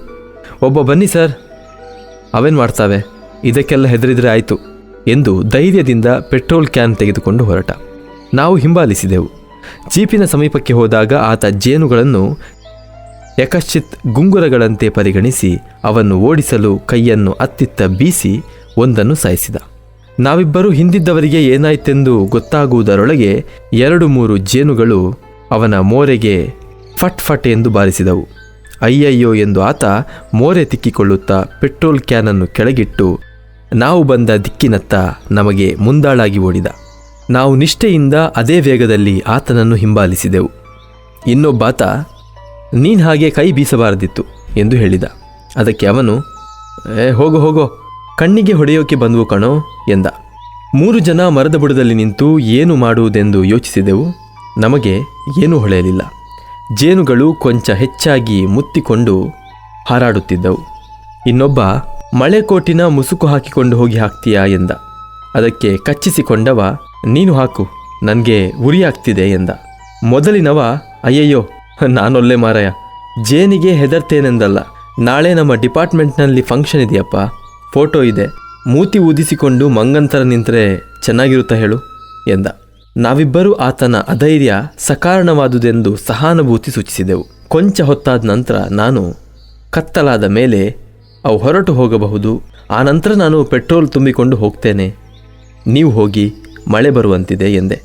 Speaker 1: ಒಬ್ಬ ಬನ್ನಿ ಸರ್, ಅವೇನು ಮಾಡ್ತಾವೆ, ಇದಕ್ಕೆಲ್ಲ ಹೆದರಿದ್ರೆ ಆಯಿತು ಎಂದು ಧೈರ್ಯದಿಂದ ಪೆಟ್ರೋಲ್ ಕ್ಯಾನ್ ತೆಗೆದುಕೊಂಡು ಹೊರಟ. ನಾವು ಹಿಂಬಾಲಿಸಿದೆವು. ಜೀಪಿನ ಸಮೀಪಕ್ಕೆ ಹೋದಾಗ ಆತ ಜೇನುಗಳನ್ನು ಯಕಶ್ಚಿತ್ ಗುಂಗುರಗಳಂತೆ ಪರಿಗಣಿಸಿ ಅವನ್ನು ಓಡಿಸಲು ಕೈಯನ್ನು ಅತ್ತಿತ್ತ ಬೀಸಿ ಒಂದನ್ನು ಸಾಯಿಸಿದ. ನಾವಿಬ್ಬರು ಹಿಂದಿದ್ದವರಿಗೆ ಏನಾಯ್ತೆಂದು ಗೊತ್ತಾಗುವುದರೊಳಗೆ 2-3 ಜೇನುಗಳು ಅವನ ಮೋರೆಗೆ ಫಟ್ ಫಟ್ ಎಂದು ಬಾರಿಸಿದವು. ಅಯ್ಯಯ್ಯೋ ಎಂದು ಆತ ಮೋರೆ ತಿಕ್ಕಿಕೊಳ್ಳುತ್ತಾ ಪೆಟ್ರೋಲ್ ಕ್ಯಾನನ್ನು ಕೆಳಗಿಟ್ಟು ನಾವು ಬಂದ ದಿಕ್ಕಿನತ್ತ ನಮಗೆ ಮುಂದಾಳಾಗಿ ಓಡಿದ. ನಾವು ನಿಷ್ಠೆಯಿಂದ ಅದೇ ವೇಗದಲ್ಲಿ ಆತನನ್ನು ಹಿಂಬಾಲಿಸಿದೆವು. ಇನ್ನೊಬ್ಬಾತ, ನೀನು ಹಾಗೆ ಕೈ ಬೀಸಬಾರದಿತ್ತು ಎಂದು ಹೇಳಿದ. ಅದಕ್ಕೆ ಅವನು, ಹೋಗೋ ಹೋಗೋ, ಕಣ್ಣಿಗೆ ಹೊಡೆಯೋಕೆ ಬಂದವು ಕಣೋ ಎಂದ. 3 ಜನ ಮರದ ಬುಡದಲ್ಲಿ ನಿಂತು ಏನು ಮಾಡುವುದೆಂದು ಯೋಚಿಸಿದೆವು. ನಮಗೆ ಏನೂ ಹೊಳೆಯಲಿಲ್ಲ. ಜೇನುಗಳು ಕೊಂಚ ಹೆಚ್ಚಾಗಿ ಮುತ್ತಿಕೊಂಡು ಹಾರಾಡುತ್ತಿದ್ದವು. ಇನ್ನೊಬ್ಬ, ಮಳೆಕೋಟಿನ ಮುಸುಕು ಹಾಕಿಕೊಂಡು ಹೋಗಿ ಹಾಕ್ತೀಯಾ ಎಂದ. ಅದಕ್ಕೆ ಕಚ್ಚಿಸಿಕೊಂಡವ, ನೀನು ಹಾಕು, ನನಗೆ ಉರಿ ಆಗ್ತಿದೆ ಎಂದ. ಮೊದಲಿನವ, ಅಯ್ಯಯ್ಯೋ ನಾನೊಲ್ಲೆ ಮಾರಾಯ, ಜೇನಿಗೆ ಹೆದರ್ತೇನೆಂದಲ್ಲ, ನಾಳೆ ನಮ್ಮ ಡಿಪಾರ್ಟ್ಮೆಂಟ್ನಲ್ಲಿ ಫಂಕ್ಷನ್ ಇದೆಯಪ್ಪ, ಫೋಟೋ ಇದೆ, ಮೂತಿ ಊದಿಸಿಕೊಂಡು ಮಂಗಂತರ ನಿಂತರೆ ಚೆನ್ನಾಗಿರುತ್ತಾ ಹೇಳು ಎಂದ. ನಾವಿಬ್ಬರೂ ಆತನ ಅಧೈರ್ಯ ಸಕಾರಣವಾದುದೆಂದು ಸಹಾನುಭೂತಿ ಸೂಚಿಸಿದೆವು. ಕೊಂಚ ಹೊತ್ತಾದ ನಂತರ ನಾನು, ಕತ್ತಲಾದ ಮೇಲೆ ಅವು ಹೊರಟು ಹೋಗಬಹುದು, ಆ ನಂತರ ನಾನು ಪೆಟ್ರೋಲ್ ತುಂಬಿಕೊಂಡು ಹೋಗ್ತೇನೆ, ನೀವು ಹೋಗಿ, ಮಳೆ ಬರುವಂತಿದೆ ಎಂದೆ.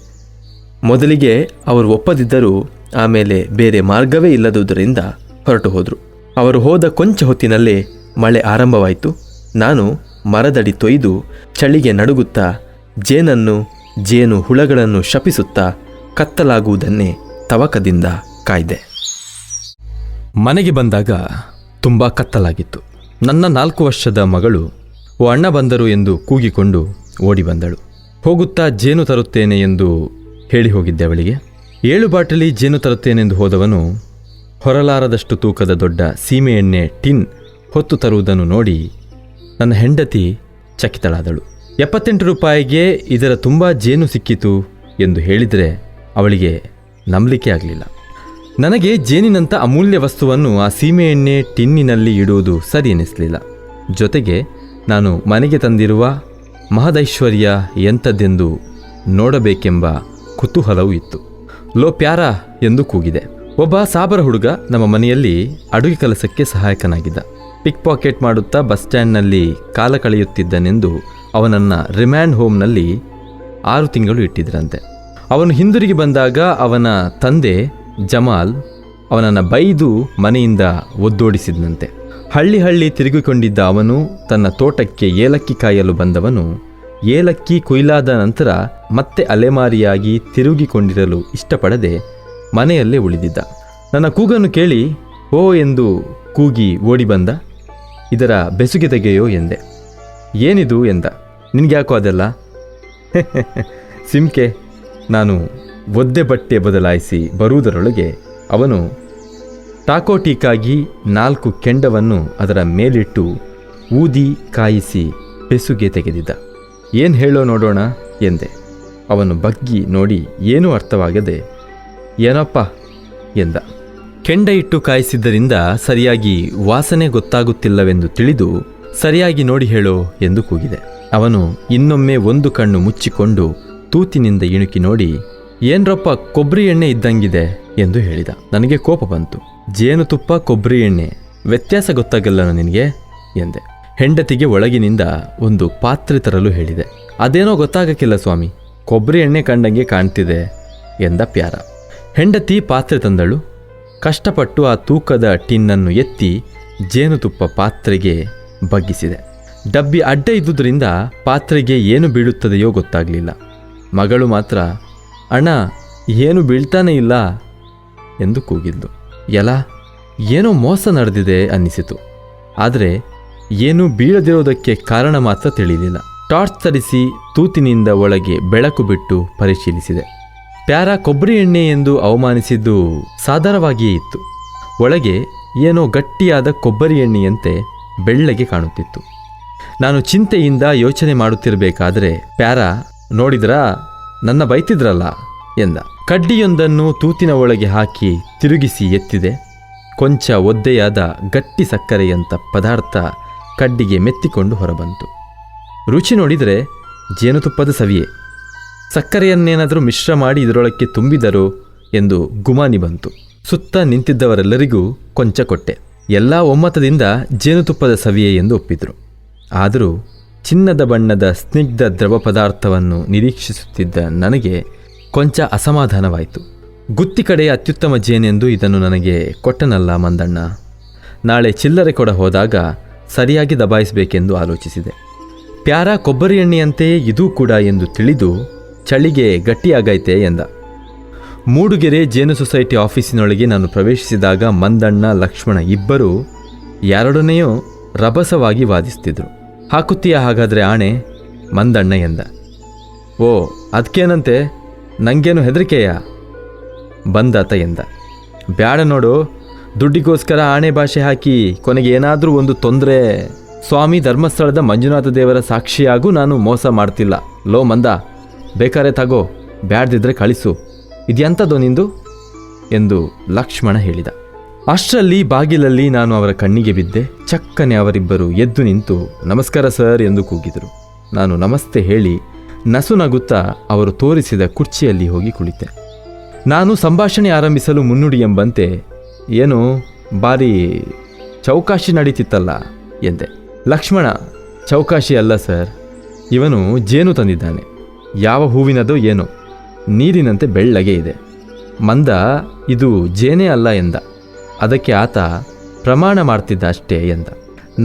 Speaker 1: ಮೊದಲಿಗೆ ಅವರು ಒಪ್ಪದಿದ್ದರೂ ಆಮೇಲೆ ಬೇರೆ ಮಾರ್ಗವೇ ಇಲ್ಲದುದರಿಂದ ಹೊರಟು ಹೋದರು. ಅವರು ಹೋದ ಕೊಂಚ ಹೊತ್ತಿನಲ್ಲೇ ಮಳೆ ಆರಂಭವಾಯಿತು. ನಾನು ಮರದಡಿ ತೊಯ್ದು ಚಳಿಗೆ ನಡುಗುತ್ತಾ ಜೇನು ಹುಳಗಳನ್ನು ಶಪಿಸುತ್ತಾ ಕತ್ತಲಾಗುವುದನ್ನೇ ತವಕದಿಂದ ಕಾಯ್ದೆ. ಮನೆಗೆ ಬಂದಾಗ ತುಂಬ ಕತ್ತಲಾಗಿತ್ತು. ನನ್ನ 4 ವರ್ಷದ ಮಗಳು ಓ ಅಣ್ಣ ಬಂದರು ಎಂದು ಕೂಗಿಕೊಂಡು ಓಡಿ ಬಂದಳು. ಹೋಗುತ್ತಾ ಜೇನು ತರುತ್ತೇನೆ ಎಂದು ಹೇಳಿ ಹೋಗಿದ್ದೆ ಅವಳಿಗೆ. 7 ಬಾಟಲಿ ಜೇನು ತರುತ್ತೇನೆಂದು ಹೋದವನು ಹೊರಲಾರದಷ್ಟು ತೂಕದ ದೊಡ್ಡ ಸೀಮೆ ಎಣ್ಣೆ ಟಿನ್ ಹೊತ್ತು ತರುವುದನ್ನು ನೋಡಿ ನನ್ನ ಹೆಂಡತಿ ಚಕಿತಳಾದಳು. 78 ರೂಪಾಯಿಗೆ ಇದರ ತುಂಬ ಜೇನು ಸಿಕ್ಕಿತು ಎಂದು ಹೇಳಿದರೆ ಅವಳಿಗೆ ನಂಬಲಿಕ್ಕೆ ಆಗಲಿಲ್ಲ. ನನಗೆ ಜೇನಿನಂಥ ಅಮೂಲ್ಯ ವಸ್ತುವನ್ನು ಆ ಸೀಮೆ ಎಣ್ಣೆ ಟಿನ್ನಿನಲ್ಲಿ ಇಡುವುದು ಸರಿ ಎನಿಸಲಿಲ್ಲ. ಜೊತೆಗೆ ನಾನು ಮನೆಗೆ ತಂದಿರುವ ಮಹದೈಶ್ವರ್ಯ ಎಂಥದ್ದೆಂದು ನೋಡಬೇಕೆಂಬ ಕುತೂಹಲವೂ ಇತ್ತು. ಲೋ ಪ್ಯಾರಾ ಎಂದು ಕೂಗಿದೆ. ಒಬ್ಬ ಸಾಬರ ಹುಡುಗ ನಮ್ಮ ಮನೆಯಲ್ಲಿ ಅಡುಗೆ ಕೆಲಸಕ್ಕೆ ಸಹಾಯಕನಾಗಿದ್ದ. ಪಿಕ್ ಪಾಕೆಟ್ ಮಾಡುತ್ತಾ ಬಸ್ ಸ್ಟ್ಯಾಂಡ್ನಲ್ಲಿ ಕಾಲ ಕಳೆಯುತ್ತಿದ್ದನೆಂದು ಅವನನ್ನು ರಿಮ್ಯಾಂಡ್ ಹೋಮ್ನಲ್ಲಿ 6 ತಿಂಗಳು ಇಟ್ಟಿದ್ರಂತೆ. ಅವನು ಹಿಂದಿರುಗಿ ಬಂದಾಗ ಅವನ ತಂದೆ ಜಮಾಲ್ ಅವನನ್ನು ಬೈದು ಮನೆಯಿಂದ ಒದ್ದೋಡಿಸಿದನಂತೆ. ಹಳ್ಳಿ ತಿರುಗಿಕೊಂಡಿದ್ದ ಅವನು ತನ್ನ ತೋಟಕ್ಕೆ ಏಲಕ್ಕಿ ಕಾಯಲು ಬಂದವನು ಏಲಕ್ಕಿ ಕೊಯ್ಲಾದ ನಂತರ ಮತ್ತೆ ಅಲೆಮಾರಿಯಾಗಿ ತಿರುಗಿಕೊಂಡಿರಲು ಇಷ್ಟಪಡದೆ ಮನೆಯಲ್ಲೇ ಉಳಿದಿದ್ದ. ನನ್ನ ಕೂಗನ್ನು ಕೇಳಿ ಓ ಎಂದು ಕೂಗಿ ಓಡಿ ಬಂದ. ಇದರ ಬೆಸುಗೆ ತೆಗೆಯೋ ಎಂದೆ. ಏನಿದು ಎಂದ. ನಿನಗ್ಯಾಕೋ ಅದೆಲ್ಲ? ಸಿಮ್ಕೆ. ನಾನು ಒದ್ದೆ ಬಟ್ಟೆ ಬದಲಾಯಿಸಿ ಬರುವುದರೊಳಗೆ ಅವನು ಟಾಕೋಟೀಕಾಗಿ 4 ಕೆಂಡವನ್ನು ಅದರ ಮೇಲಿಟ್ಟು ಊದಿ ಕಾಯಿಸಿ ಬೆಸುಗೆ ತೆಗೆದಿದ್ದ. ಏನು ಹೇಳೋ ನೋಡೋಣ ಎಂದೆ. ಅವನು ಬಗ್ಗಿ ನೋಡಿ ಏನೂ ಅರ್ಥವಾಗದೆ ಏನಪ್ಪ ಎಂದ. ಕೆಂಡ ಇಟ್ಟು ಕಾಯಿಸಿದ್ದರಿಂದ ಸರಿಯಾಗಿ ವಾಸನೆ ಗೊತ್ತಾಗುತ್ತಿಲ್ಲವೆಂದು ತಿಳಿದು ಸರಿಯಾಗಿ ನೋಡಿ ಹೇಳೋ ಎಂದು ಕೂಗಿದೆ. ಅವನು ಇನ್ನೊಮ್ಮೆ ಒಂದು ಕಣ್ಣು ಮುಚ್ಚಿಕೊಂಡು ತೂತಿನಿಂದ ಇಣುಕಿ ನೋಡಿ ಏನ್ರಪ್ಪ ಕೊಬ್ಬರಿ ಎಣ್ಣೆ ಇದ್ದಂಗಿದೆ ಎಂದು ಹೇಳಿದ. ನನಗೆ ಕೋಪ ಬಂತು. ಜೇನುತುಪ್ಪ ಕೊಬ್ಬರಿ ಎಣ್ಣೆ ವ್ಯತ್ಯಾಸ ಗೊತ್ತಾಗಲ್ಲ ನಿನಗೆ ಎಂದೆ. ಹೆಂಡತಿಗೆ ಒಳಗಿನಿಂದ ಒಂದು ಪಾತ್ರೆ ತರಲು ಹೇಳಿದೆ. ಅದೇನೋ ಗೊತ್ತಾಗಕ್ಕಿಲ್ಲ ಸ್ವಾಮಿ, ಕೊಬ್ಬರಿ ಎಣ್ಣೆ ಕಂಡಂಗೆ ಕಾಣ್ತಿದೆ ಎಂದ ಪ್ಯಾರ. ಹೆಂಡತಿ ಪಾತ್ರೆ ತಂದಳು. ಕಷ್ಟಪಟ್ಟು ಆ ತೂಕದ ಟಿನ್ನನ್ನು ಎತ್ತಿ ಜೇನುತುಪ್ಪ ಪಾತ್ರೆಗೆ ಬಗ್ಗಿಸಿದೆ. ಡಬ್ಬಿ ಅಡ್ಡ ಇದ್ದುದರಿಂದ ಪಾತ್ರೆಗೆ ಏನು ಬೀಳುತ್ತದೆಯೋ ಗೊತ್ತಾಗಲಿಲ್ಲ. ಮಗಳು ಮಾತ್ರ ಅಣ್ಣ ಏನು ಬೀಳ್ತಾನೇ ಇಲ್ಲ ಎಂದು ಕೂಗಿದ್ಲು. ಎಲ ಏನೋ ಮೋಸ ನಡೆದಿದೆ ಅನ್ನಿಸಿತು. ಆದರೆ ಏನೂ ಬೀಳದಿರೋದಕ್ಕೆ ಕಾರಣ ಮಾತ್ರ ತಿಳಿಯಲಿಲ್ಲ. ಟಾರ್ಚ್ ತರಿಸಿ ತೂತಿನಿಂದ ಒಳಗೆ ಬೆಳಕು ಬಿಟ್ಟು ಪರಿಶೀಲಿಸಿದೆ. ಪ್ಯಾರ ಕೊಬ್ಬರಿ ಎಣ್ಣೆ ಎಂದು ಅವಮಾನಿಸಿದ್ದು ಸಾಧಾರಣವಾಗಿಯೇ ಇತ್ತು. ಒಳಗೆ ಏನೋ ಗಟ್ಟಿಯಾದ ಕೊಬ್ಬರಿ ಎಣ್ಣೆಯಂತೆ ಬೆಳ್ಳಗೆ ಕಾಣುತ್ತಿತ್ತು. ನಾನು ಚಿಂತೆಯಿಂದ ಯೋಚನೆ ಮಾಡುತ್ತಿರಬೇಕಾದರೆ ಪ್ಯಾರ ನೋಡಿದ್ರಾ ನನ್ನ ಬೈತಿದ್ರಲ್ಲ ಎಂದ. ಕಡ್ಡಿಯೊಂದನ್ನು ತೂತಿನ ಒಳಗೆ ಹಾಕಿ ತಿರುಗಿಸಿ ಎತ್ತಿದೆ. ಕೊಂಚ ಒದ್ದೆಯಾದ ಗಟ್ಟಿ ಸಕ್ಕರೆಯಂಥ ಪದಾರ್ಥ ಕಡ್ಡಿಗೆ ಮೆತ್ತಿಕೊಂಡು ಹೊರಬಂತು. ರುಚಿ ನೋಡಿದರೆ ಜೇನುತುಪ್ಪದ ಸವಿಯೇ. ಸಕ್ಕರೆಯನ್ನೇನಾದರೂ ಮಿಶ್ರ ಮಾಡಿ ಇದರೊಳಕ್ಕೆ ತುಂಬಿದರೋ ಎಂದು ಗುಮಾನಿ ಬಂತು. ಸುತ್ತ ನಿಂತಿದ್ದವರೆಲ್ಲರಿಗೂ ಕೊಂಚ ಕೊಟ್ಟೆ. ಎಲ್ಲ ಒಮ್ಮತದಿಂದ ಜೇನುತುಪ್ಪದ ಸವಿಯೇ ಎಂದು ಒಪ್ಪಿದರು. ಆದರೂ ಚಿನ್ನದ ಬಣ್ಣದ ಸ್ನಿಗ್ಧ ದ್ರವ ಪದಾರ್ಥವನ್ನು ನಿರೀಕ್ಷಿಸುತ್ತಿದ್ದ ನನಗೆ ಕೊಂಚ ಅಸಮಾಧಾನವಾಯಿತು. ಗುತ್ತಿ ಕಡೆ ಅತ್ಯುತ್ತಮ ಜೇನೆಂದು ಇದನ್ನು ನನಗೆ ಕೊಟ್ಟನಲ್ಲ ಮಂದಣ್ಣ. ನಾಳೆ ಚಿಲ್ಲರೆ ಕೊಡ ಹೋದಾಗ ಸರಿಯಾಗಿ ದಬಾಯಿಸಬೇಕೆಂದು ಆಲೋಚಿಸಿದೆ. ಪ್ಯಾರ ಕೊಬ್ಬರಿ ಎಣ್ಣೆಯಂತೆಯೇ ಇದೂ ಕೂಡ ಎಂದು ತಿಳಿದು ಚಳಿಗೆ ಗಟ್ಟಿಯಾಗೈತೆ ಎಂದ. ಮೂಡುಗೆರೆ ಜೇನು ಸೊಸೈಟಿ ಆಫೀಸಿನೊಳಗೆ ನಾನು ಪ್ರವೇಶಿಸಿದಾಗ ಮಂದಣ್ಣ ಲಕ್ಷ್ಮಣ ಇಬ್ಬರೂ ಯಾರೊಡನೆಯೋ ರಭಸವಾಗಿ ವಾದಿಸ್ತಿದ್ರು. ಹಾಕುತ್ತೀಯ ಹಾಗಾದರೆ ಆಣೆ ಮಂದಣ್ಣ ಎಂದ. ಓ ಅದಕ್ಕೇನಂತೆ, ನನಗೇನು ಹೆದರಿಕೆಯ ಬಂದಾತ ಎಂದ. ಬ್ಯಾಡ ನೋಡು, ದುಡ್ಡಿಗೋಸ್ಕರ ಆಣೆ ಭಾಷೆ ಹಾಕಿ ಕೊನೆಗೆ ಏನಾದರೂ ಒಂದು ತೊಂದರೆ. ಸ್ವಾಮಿ ಧರ್ಮಸ್ಥಳದ ಮಂಜುನಾಥ ದೇವರ ಸಾಕ್ಷಿಯಾಗೂ ನಾನು ಮೋಸ ಮಾಡ್ತಿಲ್ಲ. ಲೋ ಮಂದ, ಬೇಕಾರೆ ತಗೋ, ಬ್ಯಾಡ್ದಿದ್ರೆ ಕಳಿಸು. ಇದೆಂಥದ್ದು ನಿಂದು ಎಂದು ಲಕ್ಷ್ಮಣ ಹೇಳಿದ. ಅಷ್ಟರಲ್ಲಿ ಬಾಗಿಲಲ್ಲಿ ನಾನು ಅವರ ಕಣ್ಣಿಗೆ ಬಿದ್ದೆ. ಚಕ್ಕನೆ ಅವರಿಬ್ಬರು ಎದ್ದು ನಿಂತು ನಮಸ್ಕಾರ ಸರ್ ಎಂದು ಕೂಗಿದರು. ನಾನು ನಮಸ್ತೆ ಹೇಳಿ ನಸುನಗುತ್ತಾ ಅವರು ತೋರಿಸಿದ ಕುರ್ಚಿಯಲ್ಲಿ ಹೋಗಿ ಕುಳಿತೆ. ನಾನು ಸಂಭಾಷಣೆ ಆರಂಭಿಸಲು ಮುನ್ನುಡಿ ಎಂಬಂತೆ ಏನು ಬಾರಿ ಚೌಕಾಶಿ ನಡೀತಿತ್ತಲ್ಲ ಎಂದೆ. ಲಕ್ಷ್ಮಣ, ಚೌಕಾಶಿ ಅಲ್ಲ ಸರ್, ಇವನು ಜೇನು ತಂದಿದ್ದಾನೆ. ಯಾವ ಹೂವಿನದೋ ಏನೋ, ನೀರಿನಂತೆ ಬೆಳ್ಳಗೆ ಇದೆ. ಮಂದ ಇದು ಜೇನೇ ಅಲ್ಲ ಎಂದ. ಅದಕ್ಕೆ ಆತ ಪ್ರಮಾಣ ಮಾಡ್ತಿದ್ದ ಅಷ್ಟೇ ಎಂದ.